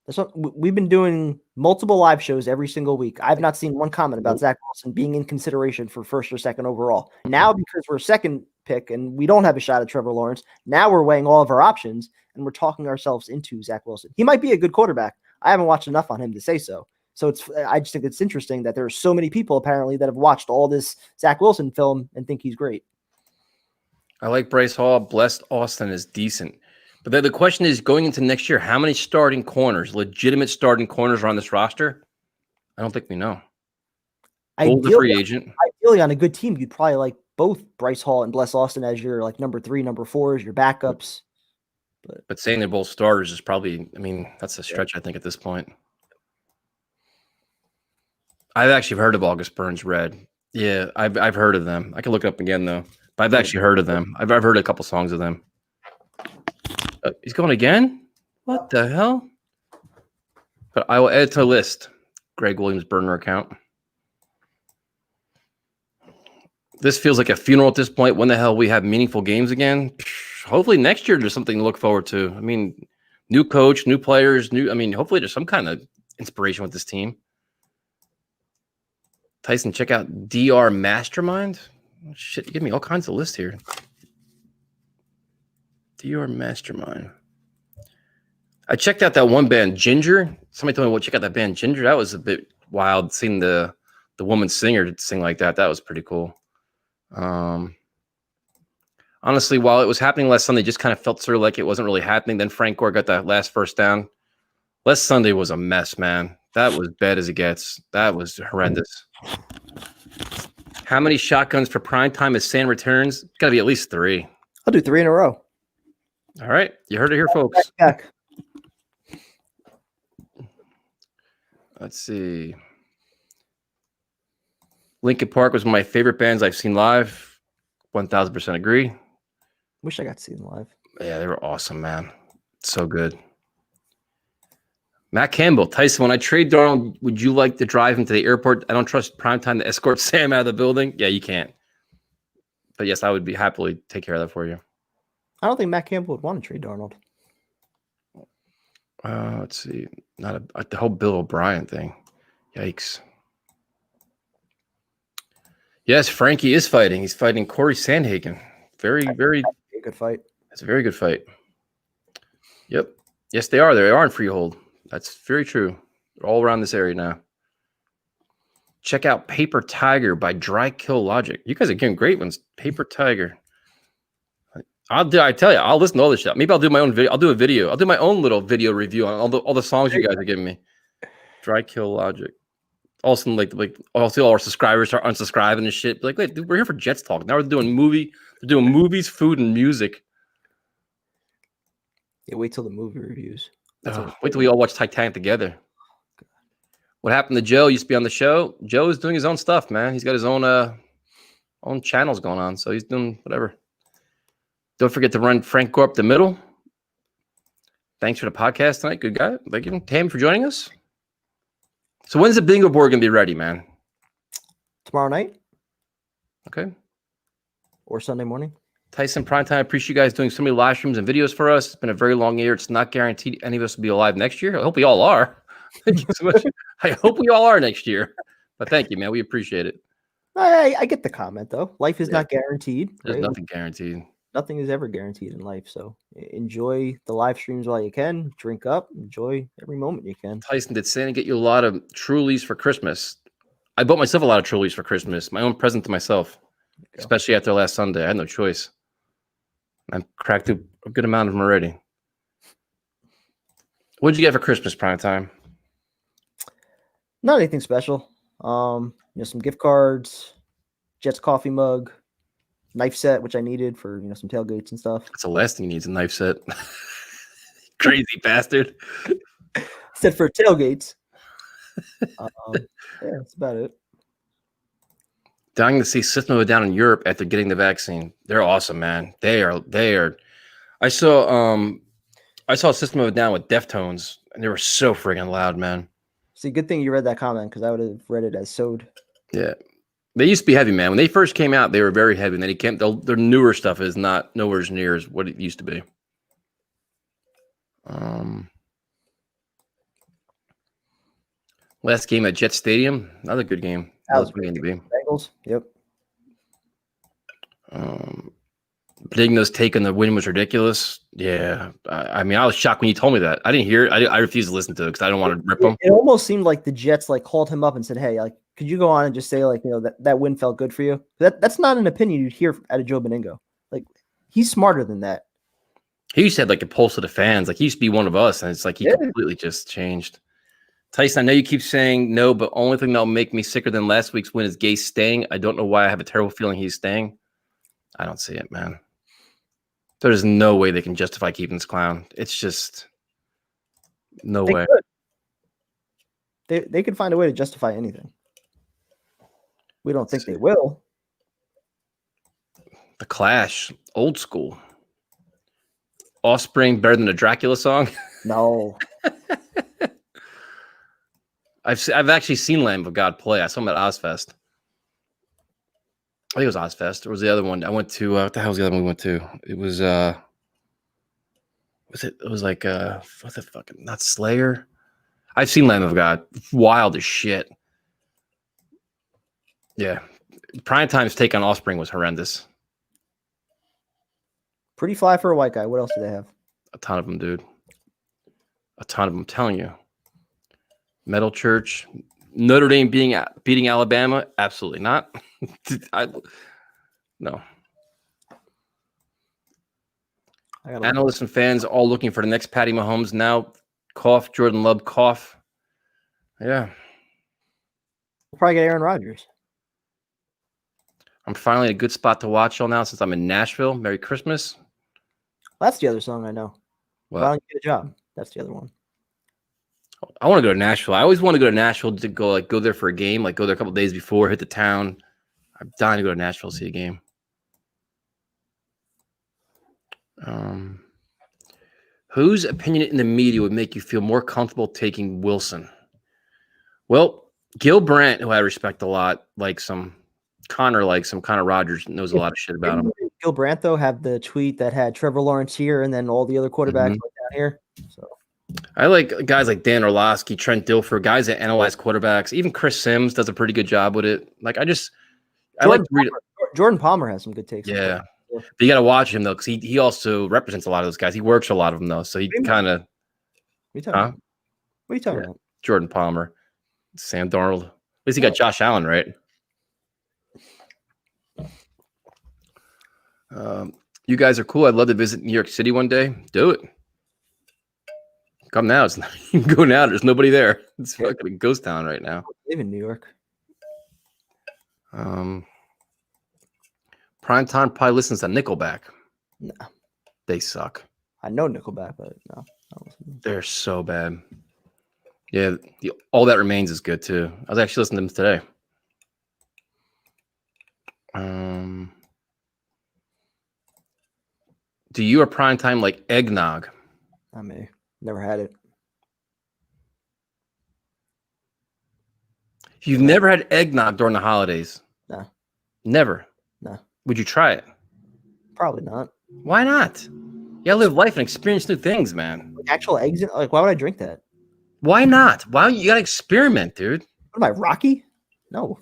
That's what we've been doing, multiple live shows every single week. I've not seen one comment about Zach Wilson being in consideration for 1st or 2nd overall. Now, because we're 2nd pick and we don't have a shot at Trevor Lawrence, now we're weighing all of our options and we're talking ourselves into Zach Wilson. He might be a good quarterback. I haven't watched enough on him to say so. So I just think it's interesting that there are so many people apparently that have watched all this Zach Wilson film and think he's great. I like Bryce Hall. Blessed Austin is decent. But then the question is, going into next year, how many starting corners, legitimate starting corners are on this roster? I don't think we know. Ideally, free agent. Ideally, on a good team, you'd probably like both Bryce Hall and Bless Austin as your number 3, number 4 as your backups. But saying they're both starters is probably, that's a stretch, I think, at this point. I've actually heard of August Burns Red. Yeah, I've heard of them. I can look it up again, though. But I've actually heard of them. I've heard a couple songs of them. He's going again? What the hell? But I will add to the list. Greg Williams burner account. This feels like a funeral at this point. When the hell we have meaningful games again? Hopefully next year there's something to look forward to. New coach, new players, hopefully there's some kind of inspiration with this team. Tyson, check out DR Mastermind. Shit, you give me all kinds of lists here. Dior Mastermind. I checked out that one band, Ginger. Somebody told me, well, check out that band, Ginger. That was a bit wild. Seeing the woman singer sing like that. That was pretty cool. Honestly, while it was happening last Sunday, just kind of felt sort of like it wasn't really happening. Then Frank Gore got that last first down. Last Sunday was a mess, man. That was bad as it gets. That was horrendous. How many shotguns for prime time as Sam returns? Got to be at least 3. I'll do 3 in a row. All right. You heard it here, folks. Back. Let's see. Linkin Park was one of my favorite bands I've seen live. 1000% agree. Wish I got to see them live. Yeah, they were awesome, man. So good. Matt Campbell, Tyson, when I trade Darnold, would you like to drive him to the airport? I don't trust primetime to escort Sam out of the building. Yeah, you can't. But yes, I would be happily take care of that for you. I don't think Matt Campbell would want to trade Darnold. Let's see. The whole Bill O'Brien thing. Yikes. Yes, Frankie is fighting. He's fighting Corey Sandhagen. Very good fight. That's a very good fight. Yep. Yes, they are. They are in Freehold. That's very true. They're all around this area now. Check out Paper Tiger by Dry Kill Logic. You guys are getting great ones. Paper Tiger. I tell you, I'll listen to all this shit. Maybe I'll do my own video. I'll do a video. I'll do my own little video review on all the songs you guys are giving me. Dry Kill Logic. Also, like also all our subscribers are unsubscribing and shit. Like, wait, dude, we're here for Jets talk. Now we're doing movies, food, and music. Yeah, wait till the movie reviews. Wait till we all watch Titanic together. What happened to Joe? Used to be on the show. Joe is doing his own stuff, man. He's got his own channels going on, so he's doing whatever. Don't forget to run Frank Gore up the middle. Thanks for the podcast tonight. Good guy. Thank you, Tam, for joining us. So when's the bingo board going to be ready, man? Tomorrow night. Okay. Or Sunday morning. Tyson, Primetime, I appreciate you guys doing so many live streams and videos for us. It's been a very long year. It's not guaranteed any of us will be alive next year. I hope we all are. Thank you so much. I hope we all are next year. But thank you, man. We appreciate it. I get the comment, though. Life is not guaranteed. There's nothing guaranteed. Nothing is ever guaranteed in life. So enjoy the live streams while you can. Drink up. Enjoy every moment you can. Tyson, did Santa get you a lot of Trulies for Christmas? I bought myself a lot of Trulies for Christmas. My own present to myself, especially after last Sunday. I had no choice. I've cracked a good amount of them already. What did you get for Christmas, Primetime? Not anything special. Some gift cards, Jets coffee mug, knife set, which I needed for some tailgates and stuff. That's the last thing he needs, a knife set. Crazy bastard. Said for tailgates. Yeah, that's about it. Dying to see System of a Down in Europe after getting the vaccine. They're awesome, man. They are. I saw System of a Down with Deftones, and they were so friggin' loud, man. See, good thing you read that comment because I would have read it as sewed. Yeah, they used to be heavy, man. When they first came out, they were very heavy. And then their newer stuff is not nowhere near as what it used to be. Last game at Jet Stadium, another good game. That was going to be Bengals. Yep. Benigno's take on the win was ridiculous. Yeah, I mean, I was shocked when you told me that. I didn't hear it. I refused to listen to it because I don't want to rip them. It almost seemed like the Jets called him up and said, "Hey, could you go on and just say that win felt good for you?" That's not an opinion you'd hear out of Joe Benigno. He's smarter than that. He used to have a pulse of the fans. He used to be one of us, and it's he completely just changed. Tyson, I know you keep saying no, but only thing that'll make me sicker than last week's win is Gase staying. I don't know why I have a terrible feeling he's staying. I don't see it, man. There's no way they can justify keeping this clown. It's just no way. They could find a way to justify anything. We don't think they will. The Clash, old school. Offspring better than a Dracula song? No. I've actually seen Lamb of God play. I saw him at Ozfest. I think it was Ozfest. Or was the other one? I went to what the hell was the other one we went to? It was what the fucking not Slayer. I've seen Lamb of God. Wild as shit. Yeah. Primetime's take on Offspring was horrendous. Pretty fly for a white guy. What else do they have? A ton of them, dude. A ton of them. I'm telling you. Metal Church. Notre Dame beating Alabama? Absolutely not. No. Analysts and fans all looking for the next Patty Mahomes now. Cough. Jordan Love. Cough. Yeah. We'll probably get Aaron Rodgers. I'm finally in a good spot to watch all now since I'm in Nashville. Merry Christmas. That's the other song I know. What? Finally get a job. That's the other one. I want to go to Nashville. I always want to go to Nashville to go there for a game, like go there a couple days before, hit the town. I'm dying to go to Nashville to see a game. Whose opinion in the media would make you feel more comfortable taking Wilson? Well, Gil Brandt, who I respect a lot, likes some. Connor likes him. Connor Rogers knows a lot of shit about him. Gil Brandt, though, have the tweet that had Trevor Lawrence here and then all the other quarterbacks down here. So I like guys like Dan Orlovsky, Trent Dilfer, guys that analyze quarterbacks. Even Chris Sims does a pretty good job with it. Like Jordan Palmer has some good takes. Yeah. But you got to watch him, though, because he also represents a lot of those guys. He works a lot of them, though. So he kind of. What are you talking about? Jordan Palmer, Sam Darnold. At least he got Josh Allen, right? You guys are cool. I'd love to visit New York City one day. Do it. Come now. You can go now. There's nobody there. It's fucking a ghost town right now. I live in New York. Primetime probably listens to Nickelback. No. They suck. I know Nickelback, but no. They're so bad. Yeah, All That Remains is good, too. I was actually listening to them today. Do you or Primetime like eggnog? I may. Never had it. You've never had eggnog during the holidays? No. Never? No. Would you try it? Probably not. Why not? You gotta live life and experience new things, man. Like actual eggs? Like, why would I drink that? Why not? Why you gotta experiment, dude? What am I, Rocky? No.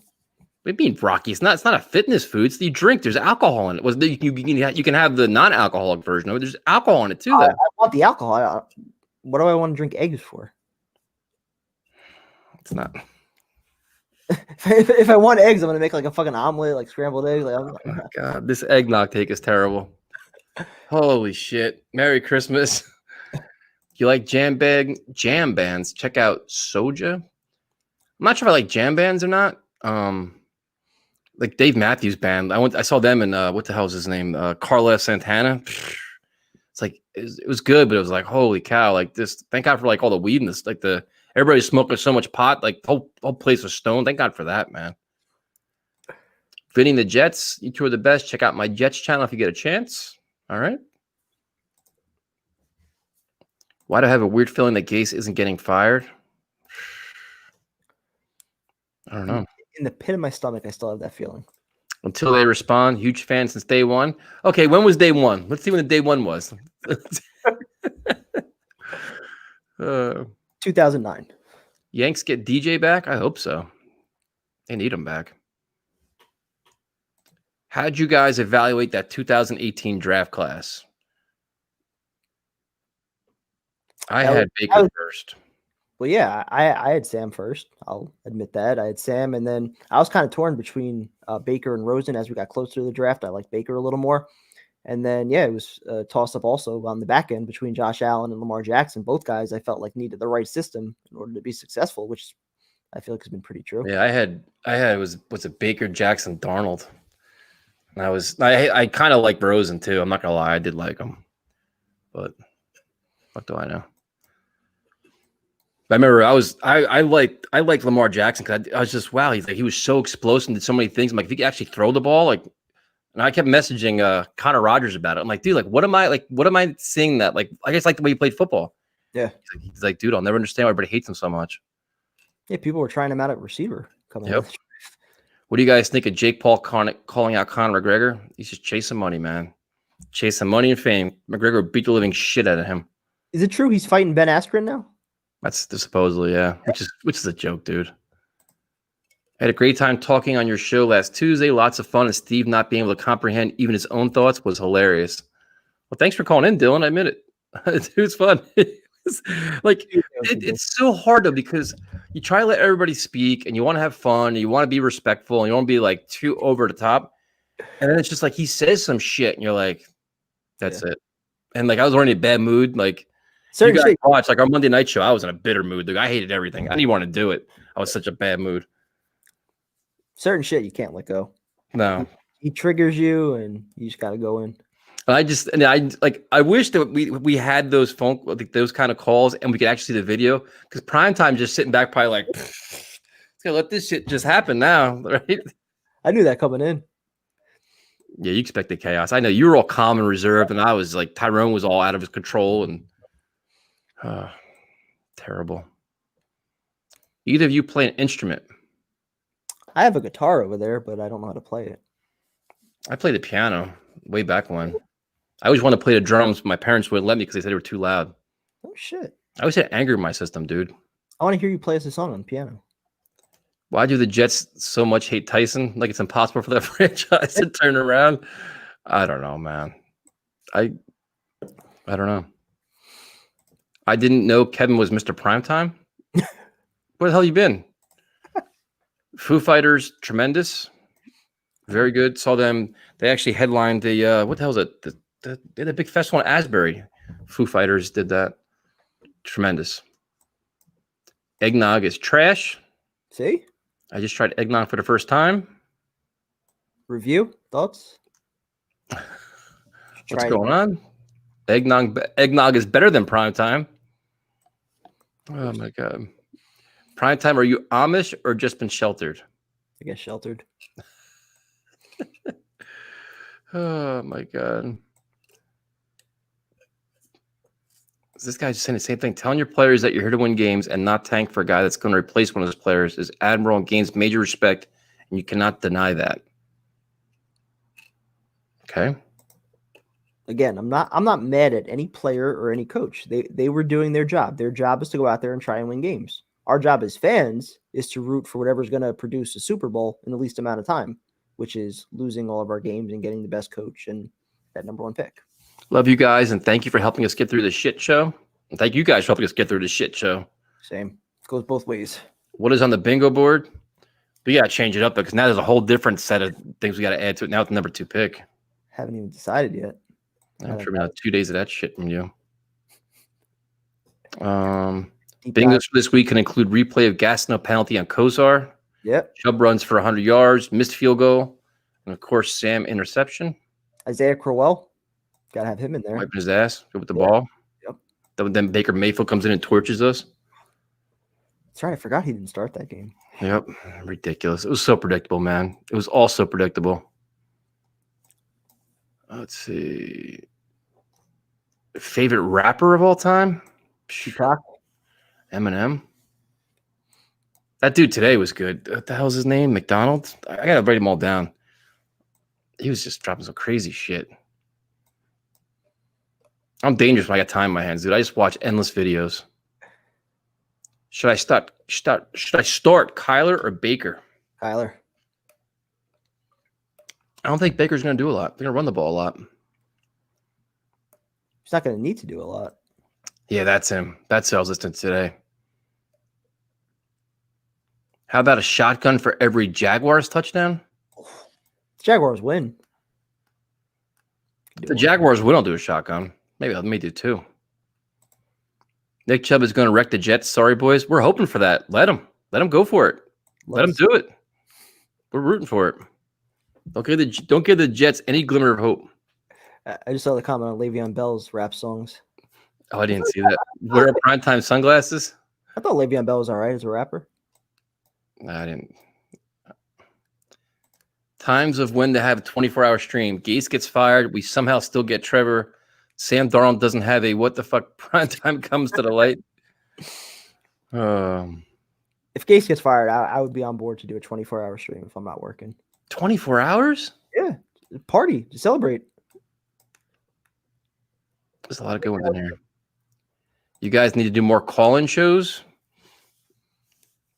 What do you mean, Rocky? It's not a fitness food. It's you drink. There's alcohol in it. You can have the non-alcoholic version of it. There's alcohol in it too. I want the alcohol. What do I want to drink eggs for? It's not. If I want eggs, I'm gonna make like a fucking omelet, like scrambled eggs. Like, oh my god, this eggnog take is terrible. Holy shit! Merry Christmas. You like jam bands? Check out Soja. I'm not sure if I like jam bands or not. Like Dave Matthews Band. I saw them in what the hell is his name? Carlos Santana. It's like it was good, but it was like holy cow! Like this. Thank God for like all the weed and this. Like everybody's smoking so much pot. Like the whole place was stoned. Thank God for that, man. Fitting the Jets. You two are the best. Check out my Jets channel if you get a chance. All right. Why do I have a weird feeling that Gase isn't getting fired? I don't know. In the pit of my stomach, I still have that feeling. Until they respond. Huge fan since day one. Okay, when was day one? Let's see when the day one was. 2009. Yanks get DJ back? I hope so. They need him back. How'd you guys evaluate that 2018 draft class? I had Baker first. Well, yeah, I had Sam first. I'll admit that. I had Sam, and then I was kind of torn between Baker and Rosen as we got closer to the draft. I liked Baker a little more. And then, yeah, it was a toss-up also on the back end between Josh Allen and Lamar Jackson. Both guys I felt like needed the right system in order to be successful, which I feel like has been pretty true. Yeah, I had was it Baker, Jackson, Darnold. And I kind of like Rosen too. I'm not gonna lie, I did like him. But what do I know? I remember I liked Lamar Jackson because I was just wow, he was so explosive and did so many things. I'm like, if he could actually throw the ball, like, and I kept messaging Connor Rogers about it. I'm like, dude, like, what am I seeing that? Like, I just like the way he played football. Yeah. He's like, dude, I'll never understand why everybody hates him so much. Yeah, people were trying him out at receiver coming up. What do you guys think of Jake Paul calling out Conor McGregor? He's just chasing money, man. Chasing money and fame. McGregor beat the living shit out of him. Is it true he's fighting Ben Askren now? That's supposedly, yeah. Which is a joke, dude. I had a great time talking on your show last Tuesday. Lots of fun, and Steve not being able to comprehend even his own thoughts was hilarious. Well, thanks for calling in, Dylan. I admit it. It was fun. It's so hard though, because you try to let everybody speak and you want to have fun and you want to be respectful and you want to be like too over the top. And then it's just like he says some shit and you're like, that's it. And like I was already in a bad mood. Like certain you guys watch like our Monday night show, I was in a bitter mood. Like I hated everything. I didn't even want to do it. I was such a bad mood. Certain shit you can't let go. No. He triggers you and you just gotta go in. I wish that we had those those kind of calls and we could actually see the video, because primetime just sitting back probably like it's gonna let this shit just happen now, right? I knew that coming in. Yeah, you expected chaos. I know you were all calm and reserved, and I was like Tyrone was all out of his control and terrible. Either of you play an instrument? I have a guitar over there, but I don't know how to play it. I played the piano way back when. I always wanted to play the drums, but my parents wouldn't let me because they said they were too loud. Oh, shit. I always had anger in my system, dude. I want to hear you play us a song on the piano. Why do the Jets so much hate Tyson? Like it's impossible for that franchise to turn around? I don't know, man. I don't know. I didn't know Kevin was Mr. Primetime. Where the hell you been? Foo Fighters, tremendous. Very good. Saw them. They actually headlined the what the hell is it? They had a big festival in Asbury. Foo Fighters did that. Tremendous. Eggnog is trash. See? I just tried eggnog for the first time. Review? Thoughts? What's going on? Eggnog is better than Primetime. Oh my God. Primetime, are you Amish or just been sheltered? I guess sheltered. Oh my God. This guy's just saying the same thing. Telling your players that you're here to win games and not tank for a guy that's going to replace one of those players is admirable and gains major respect, and you cannot deny that. Okay. Again, I'm not mad at any player or any coach. They were doing their job. Their job is to go out there and try and win games. Our job as fans is to root for whatever's going to produce a Super Bowl in the least amount of time, which is losing all of our games and getting the best coach and that number one pick. Love you guys, and thank you for helping us get through this shit show. And thank you guys for helping us get through this shit show. Same. It goes both ways. What is on the bingo board? We got to change it up because now there's a whole different set of things we got to add to it. Now it's the number 2 pick. Haven't even decided yet. I'm sure we have 2 days of that shit from you. Bingos for this week can include replay of Gastineau penalty on Kozar. Yep. Chubb runs for 100 yards, missed field goal, and of course Sam interception. Isaiah Crowell, gotta have him in there. Wiping his ass, go with the ball. Yep. Then Baker Mayfield comes in and torches us. That's right. I forgot he didn't start that game. Yep. Ridiculous. It was so predictable, man. It was all so predictable. Let's see. Favorite rapper of all time? Tupac. Eminem. That dude today was good. What the hell's his name? McDonald? I gotta write them all down. He was just dropping some crazy shit. I'm dangerous when I got time in my hands, dude. I just watch endless videos. Should I start Kyler or Baker? Kyler. I don't think Baker's going to do a lot. They're going to run the ball a lot. He's not going to need to do a lot. Yeah, that's him. That's what I was listening to today. How about a shotgun for every Jaguars touchdown? Jaguars win. The Jaguars win, I'll do a shotgun. Maybe let me do 2. Nick Chubb is going to wreck the Jets. Sorry, boys. We're hoping for that. Let him go for it. Let him do it. We're rooting for it. Don't give the Jets any glimmer of hope. I just saw the comment on Le'Veon Bell's rap songs. Oh, I didn't see that. Wear primetime sunglasses. I thought Le'Veon Bell was all right as a rapper. I didn't. Times of when to have a 24-hour stream. Gase gets fired. We somehow still get Trevor. Sam Darnold doesn't have a what the fuck primetime comes to the light. If Gase gets fired, I would be on board to do a 24-hour stream if I'm not working. 24 hours? Yeah. Party to celebrate. There's a lot of good ones in here. You guys need to do more call-in shows.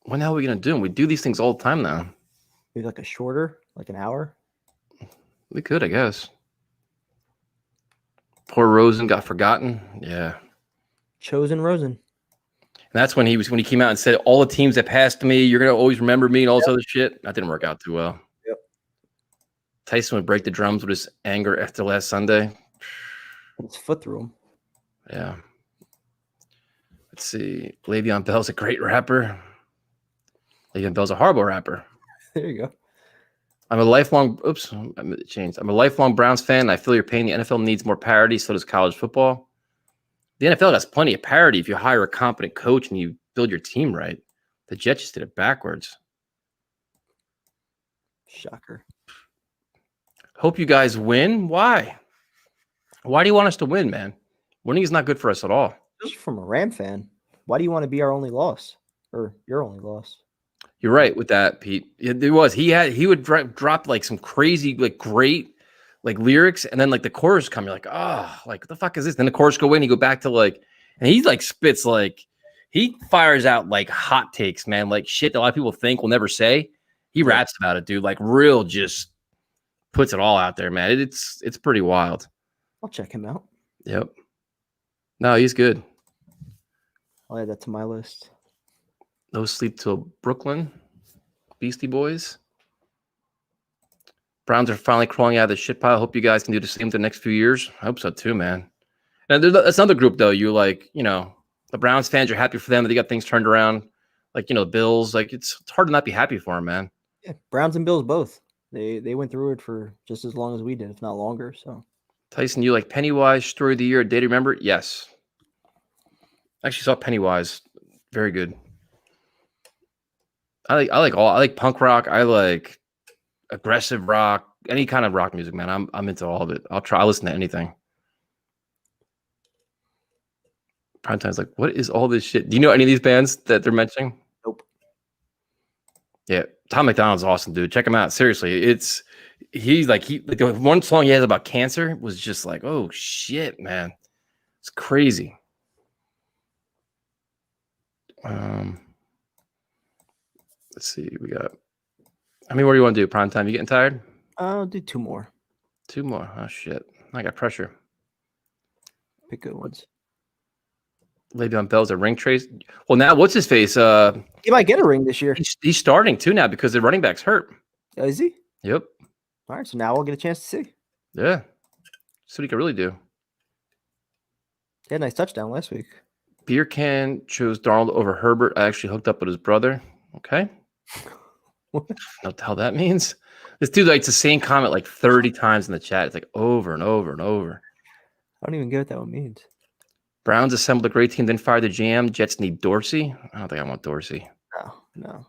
When the hell are we going to do them? We do these things all the time now. Maybe like a shorter, like an hour? We could, I guess. Poor Rosen got forgotten. Yeah. Chosen Rosen. And that's when he came out and said, all the teams that passed me, you're going to always remember me and all this other shit. That didn't work out too well. Yep. Tyson would break the drums with his anger after last Sunday. Put his foot through him. Yeah. Let's see. Le'Veon Bell's a great rapper. Le'Veon Bell's a horrible rapper. There you go. I'm a lifelong Browns fan. I feel your pain. The NFL needs more parity. So does college football. The NFL has plenty of parity if you hire a competent coach and you build your team right. The Jets just did it backwards. Shocker. Hope you guys win. Why? Why do you want us to win, man? Winning is not good for us at all. Just from a Ram fan, why do you want to be our only loss or your only loss? You're right with that, Pete. It was. He would drop like some crazy, like great, like lyrics, and then like the chorus come. You're like, oh, like what the fuck is this? Then the chorus go in. You go back to like, and he like spits like he fires out like hot takes, man. Like shit that a lot of people think will never say. He raps about it, dude. Like real, just puts it all out there, man. It's pretty wild. I'll check him out. Yep. No, he's good. I'll add that to my list. No Sleep Till Brooklyn. Beastie Boys. Browns are finally crawling out of the shit pile. Hope you guys can do the same the next few years. I hope so too, man. And that's another group though. You like, the Browns fans are happy for them that they got things turned around. Like, the Bills. Like it's hard to not be happy for them, man. Yeah, Browns and Bills both. They went through it for just as long as we did, if not longer. So Tyson, you like Pennywise story of the year? Day to remember? Yes. I actually saw Pennywise. Very good. I like punk rock. I like aggressive rock. Any kind of rock music, man. I'm into all of it. I'll listen to anything. Primetime's like, what is all this shit? Do you know any of these bands that they're mentioning? Nope. Yeah, Tom McDonald's awesome, dude. Check him out. Seriously, he's like the one song he has about cancer was just like, oh shit, man, it's crazy. Let's see, we got. How many more do you want to do? Prime time? You getting tired? I'll do 2 more. 2 more. Oh shit, I got pressure. Pick good ones. Le'Veon Bell's a ring trace. Well, now what's his face? He might get a ring this year. He's starting too now because the running back's hurt. Is he? Yep. All right, so now we'll get a chance to see. Yeah. See what he can really do. He had a nice touchdown last week. Beer Can chose Darnold over Herbert. I actually hooked up with his brother. Okay. What the hell that means? This dude writes the same comment like 30 times in the chat. It's like over and over and over. I don't even get what that one means. Browns assembled a great team, then fired the GM. Jets need Dorsey. I don't think I want Dorsey. No.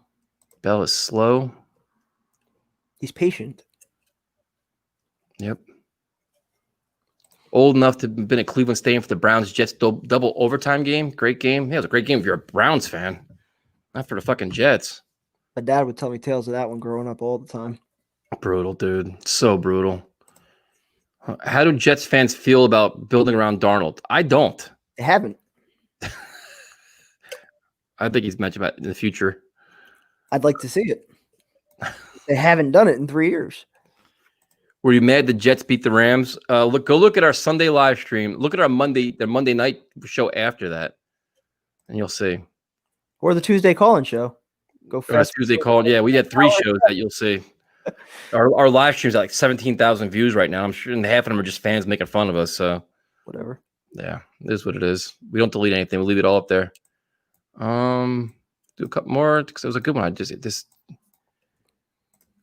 Bell is slow. He's patient. Yep. Old enough to have been at Cleveland Stadium for the Browns-Jets double overtime game. Great game. Yeah, it was a great game if you're a Browns fan. Not for the fucking Jets. My dad would tell me tales of that one growing up all the time. Brutal, dude. So brutal. How do Jets fans feel about building around Darnold? I don't. They haven't. I think he's mentioned about in the future. I'd like to see it. They haven't done it in 3 years. Were you mad the Jets beat the Rams? Go look at our Sunday live stream. Look at our Monday night show after that, and you'll see. Or the Tuesday call-in show. Go fast. Tuesday call. Yeah, we had 3 shows that you'll see. Our live stream's at like 17,000 views right now. I'm sure, and half of them are just fans making fun of us. So whatever. Yeah, it is what it is. We don't delete anything. We leave it all up there. Do a couple more because it was a good one.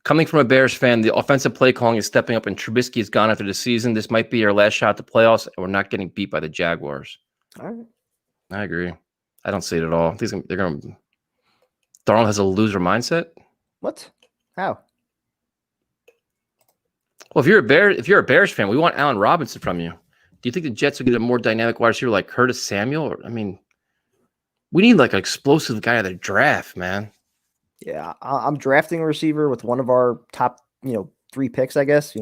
Coming from a Bears fan, the offensive play calling is stepping up, and Trubisky is gone after the season. This might be our last shot at the playoffs, and we're not getting beat by the Jaguars. All right. I agree. I don't see it at all. They're going to. Darnold has a loser mindset. What? How? Well, if you're a Bears fan, we want Allen Robinson from you. Do you think the Jets will get a more dynamic wide receiver like Curtis Samuel? We need like an explosive guy at the draft, man. Yeah, I'm drafting a receiver with one of our top, 3 picks, I guess,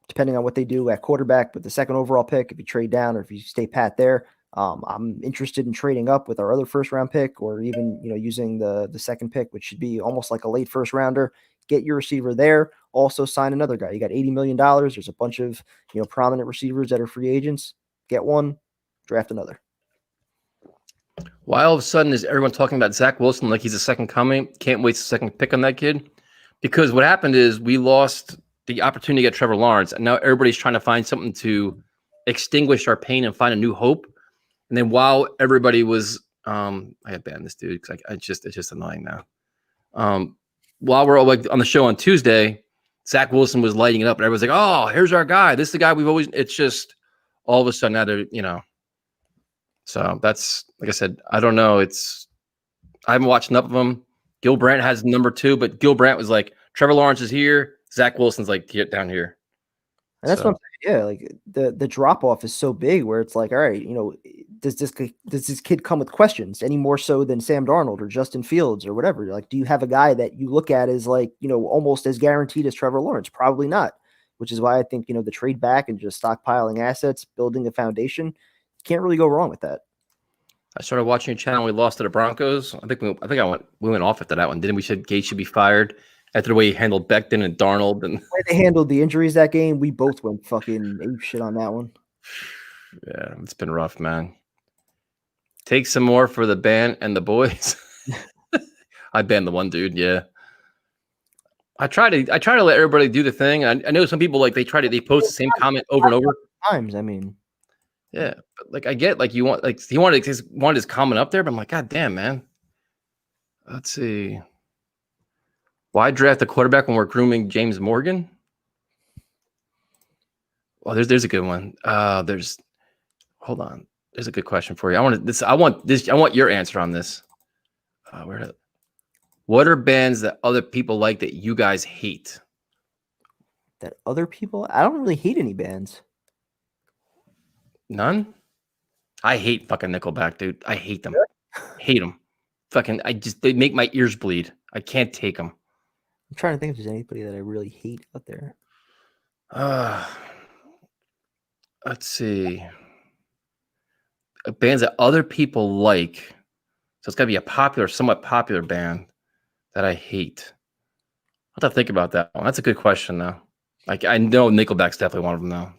depending on what they do at quarterback with the second overall pick, if you trade down or if you stay pat there. I'm interested in trading up with our other first round pick or even, using the second pick, which should be almost like a late first rounder. Get your receiver there. also sign another guy. You got $80 million. There's a bunch of prominent receivers that are free agents. Get one, draft another. Why all of a sudden is everyone talking about Zach Wilson like he's a second coming? Can't wait a second pick on that kid. Because what happened is we lost the opportunity to get Trevor Lawrence, and now everybody's trying to find something to extinguish our pain and find a new hope. And then while everybody was, I had banned this dude because it's just annoying now. While we're all like on the show on Tuesday, Zach Wilson was lighting it up, and everyone's like, "Oh, here's our guy. This is the guy we've always." It's just all of a sudden now they're. So that's, like I said, I don't know. I haven't watched enough of them. Gil Brandt has number 2, but Gil Brandt was like, Trevor Lawrence is here. Zach Wilson's like down here. And that's what I'm saying. Yeah, like the drop off is so big where it's like, all right, does this kid come with questions any more so than Sam Darnold or Justin Fields or whatever? Like, do you have a guy that you look at as like, almost as guaranteed as Trevor Lawrence? Probably not, which is why I think, the trade back and just stockpiling assets, building a foundation, can't really go wrong with that. I started watching your channel. We lost to the Broncos. I think we went off after that one. Didn't we? Said Gates should be fired after the way he handled Becton and Darnold and the way they handled the injuries that game. We both went fucking ape shit on that one. Yeah, it's been rough, man. Take some more for the band and the boys. I banned the one dude. Yeah, I try to let everybody do the thing. I know some people they post the same comment over and over. Times, I mean. Yeah, but I get he wanted his comment up there, but I'm like, God damn, man. Let's see. Why draft a quarterback when we're grooming James Morgan? Well, there's a good one. Hold on. There's a good question for you. I want your answer on this. What are bands that other people like that you guys hate? That other people? I don't really hate any bands. None? I hate fucking Nickelback, dude. I hate them. Hate them. Fucking, they make my ears bleed. I can't take them. I'm trying to think if there's anybody that I really hate out there. Let's see. Bands that other people like. So it's got to be a somewhat popular band that I hate. I'll have to think about that one. That's a good question, though. I know Nickelback's definitely one of them, though.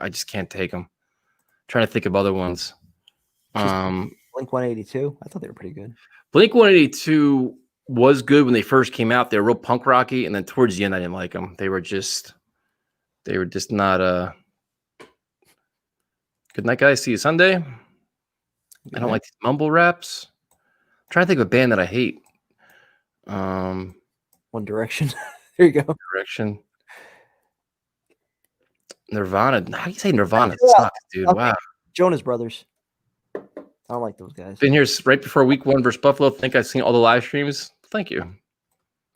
I just can't take them. Trying to think of other ones. Blink 182. I thought they were pretty good. Blink 182 was good when they first came out. They were real punk rocky, and then towards the end, I didn't like them. They were just not good night, guys. See you Sunday. I don't like these mumble raps. I'm trying to think of a band that I hate. One Direction. There you go. Direction. Nirvana. How do you say Nirvana? Yeah. Sucks, dude. Okay. Wow. Jonas Brothers. I don't like those guys. Been here right before week 1 versus Buffalo. Think I've seen all the live streams. Thank you.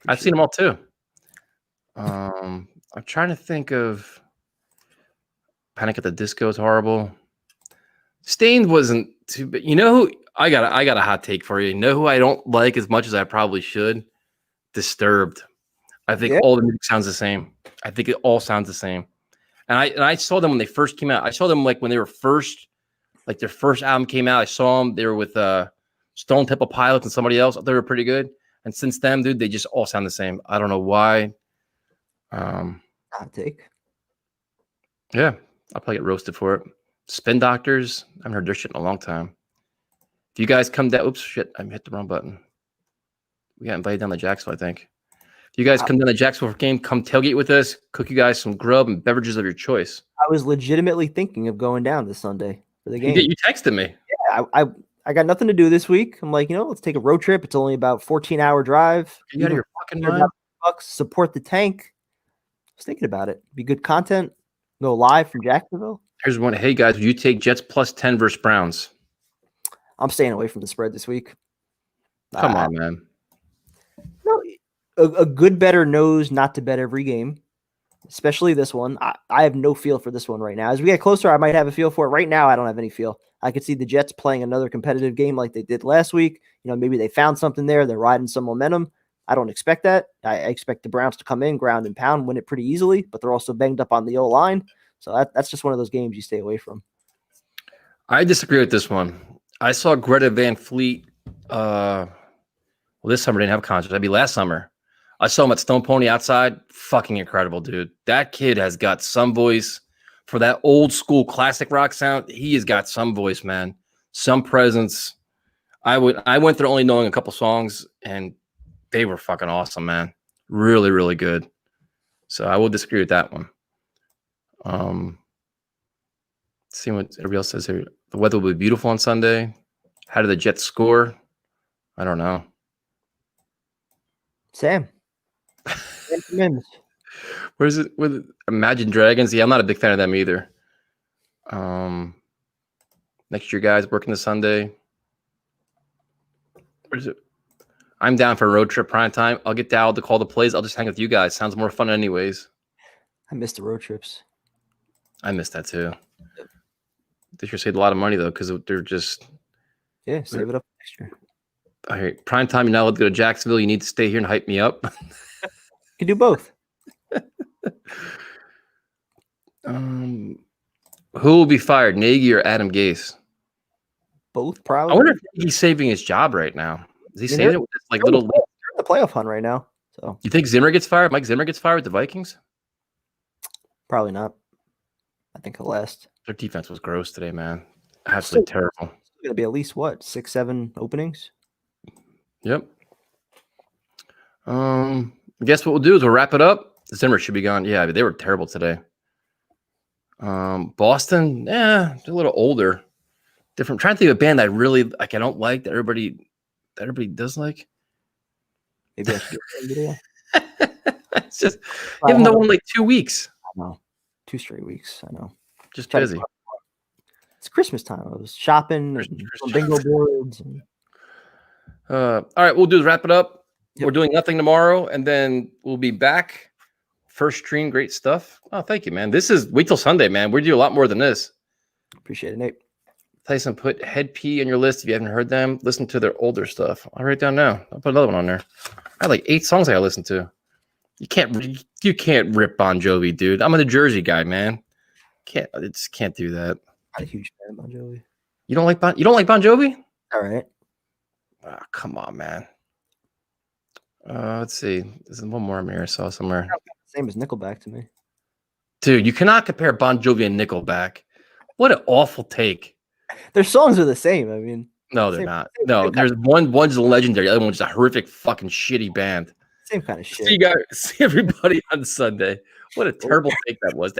I've seen them all too. I'm trying to think of Panic at the Disco is horrible. Stained wasn't too bad. You know who I got a hot take for you. You know who I don't like as much as I probably should? Disturbed. I think all the music sounds the same. I think it all sounds the same. And I saw them when they first came out. I saw them when they were first, their first album came out. I saw them. They were with Stone Temple Pilots and somebody else. They were pretty good. And since then, dude, they just all sound the same. I don't know why. Hot take. Yeah, I'll probably get roasted for it. Spin Doctors. I haven't heard their shit in a long time. If you guys come down, oops, shit, I hit the wrong button. We got invited down to Jacksonville, I think. If you guys come down to Jacksonville for game, come tailgate with us. Cook you guys some grub and beverages of your choice. I was legitimately thinking of going down this Sunday for the game. You texted me. Yeah, I got nothing to do this week. I'm like, let's take a road trip. It's only about 14-hour drive. You out of your fucking mind? Bucks, support the tank. I was thinking about it. Be good content. Go live from Jacksonville. Here's one. Hey guys, would you take Jets plus 10 versus Browns? I'm staying away from the spread this week. Come on, man. No, a good better knows not to bet every game, especially this one. I have no feel for this one right now. As we get closer, I might have a feel for it. Right now, I don't have any feel. I could see the Jets playing another competitive game like they did last week. Maybe they found something there. They're riding some momentum. I don't expect that. I expect the Browns to come in, ground and pound, win it pretty easily, but they're also banged up on the O-line. So that's just one of those games you stay away from. I disagree with this one. I saw Greta Van Fleet. This summer didn't have a concert. That'd be last summer. I saw him at Stone Pony outside. Fucking incredible, dude. That kid has got some voice for that old school classic rock sound. He has got some voice, man. Some presence. I went there only knowing a couple songs, and they were fucking awesome, man. Really, really good. So I will disagree with that one. See what everybody else says here. The weather will be beautiful on Sunday. How did the Jets score? I don't know. Sam. Where's it with Imagine Dragons? Yeah, I'm not a big fan of them either. Next year, guys, working this Sunday. Where's it? I'm down for a road trip prime time. I'll get Dowd to call the plays. I'll just hang with you guys. Sounds more fun anyways. I miss the road trips. I miss that too. They sure saved a lot of money though, because they're just save it up next year. All right, prime time. You're not allowed to go to Jacksonville. You need to stay here and hype me up. You can do both. Who will be fired, Nagy or Adam Gase? Both, probably. I wonder if he's saving his job right now. Is he saving it with this like little the playoff hunt right now? So you think Zimmer gets fired? Mike Zimmer gets fired with the Vikings? Probably not. I think he'll last. Their defense was gross today, man. Absolutely terrible. It's going to be at least what 6-7 openings. Yep. I guess what we'll do is we'll wrap it up. Zimmer should be gone. Yeah, they were terrible today. Boston, they're a little older. Different. I'm trying to think of a band that I really like. I don't like that everybody does like. Maybe I should get a video. It's just even though only like 2 weeks. I know. 2 straight weeks. I know. Just busy. It's Christmas time. I was shopping, bingo boards. And... all right, we'll do is wrap it up. Yep. We're doing nothing tomorrow, and then we'll be back. First stream, great stuff. Oh, thank you, man. This is wait till Sunday, man. We're doing a lot more than this. Appreciate it, Nate. Tyson, put Head P on your list if you haven't heard them. Listen to their older stuff. I'll write it down now. I'll put another one on there. I had like 8 songs I gotta listen to. You can't rip Bon Jovi, dude. I'm a New Jersey guy, man. I just can't do that. I'm a huge fan of Bon Jovi. You don't like Bon Jovi? All right. Oh, come on, man. Let's see. There's one more I saw somewhere. Same as Nickelback to me. Dude, you cannot compare Bon Jovi and Nickelback. What an awful take. Their songs are the same. I mean, no, they're not. No, there's one's legendary. The other one's a horrific, fucking shitty band. Same kind of shit. See everybody on Sunday. What a terrible take that was.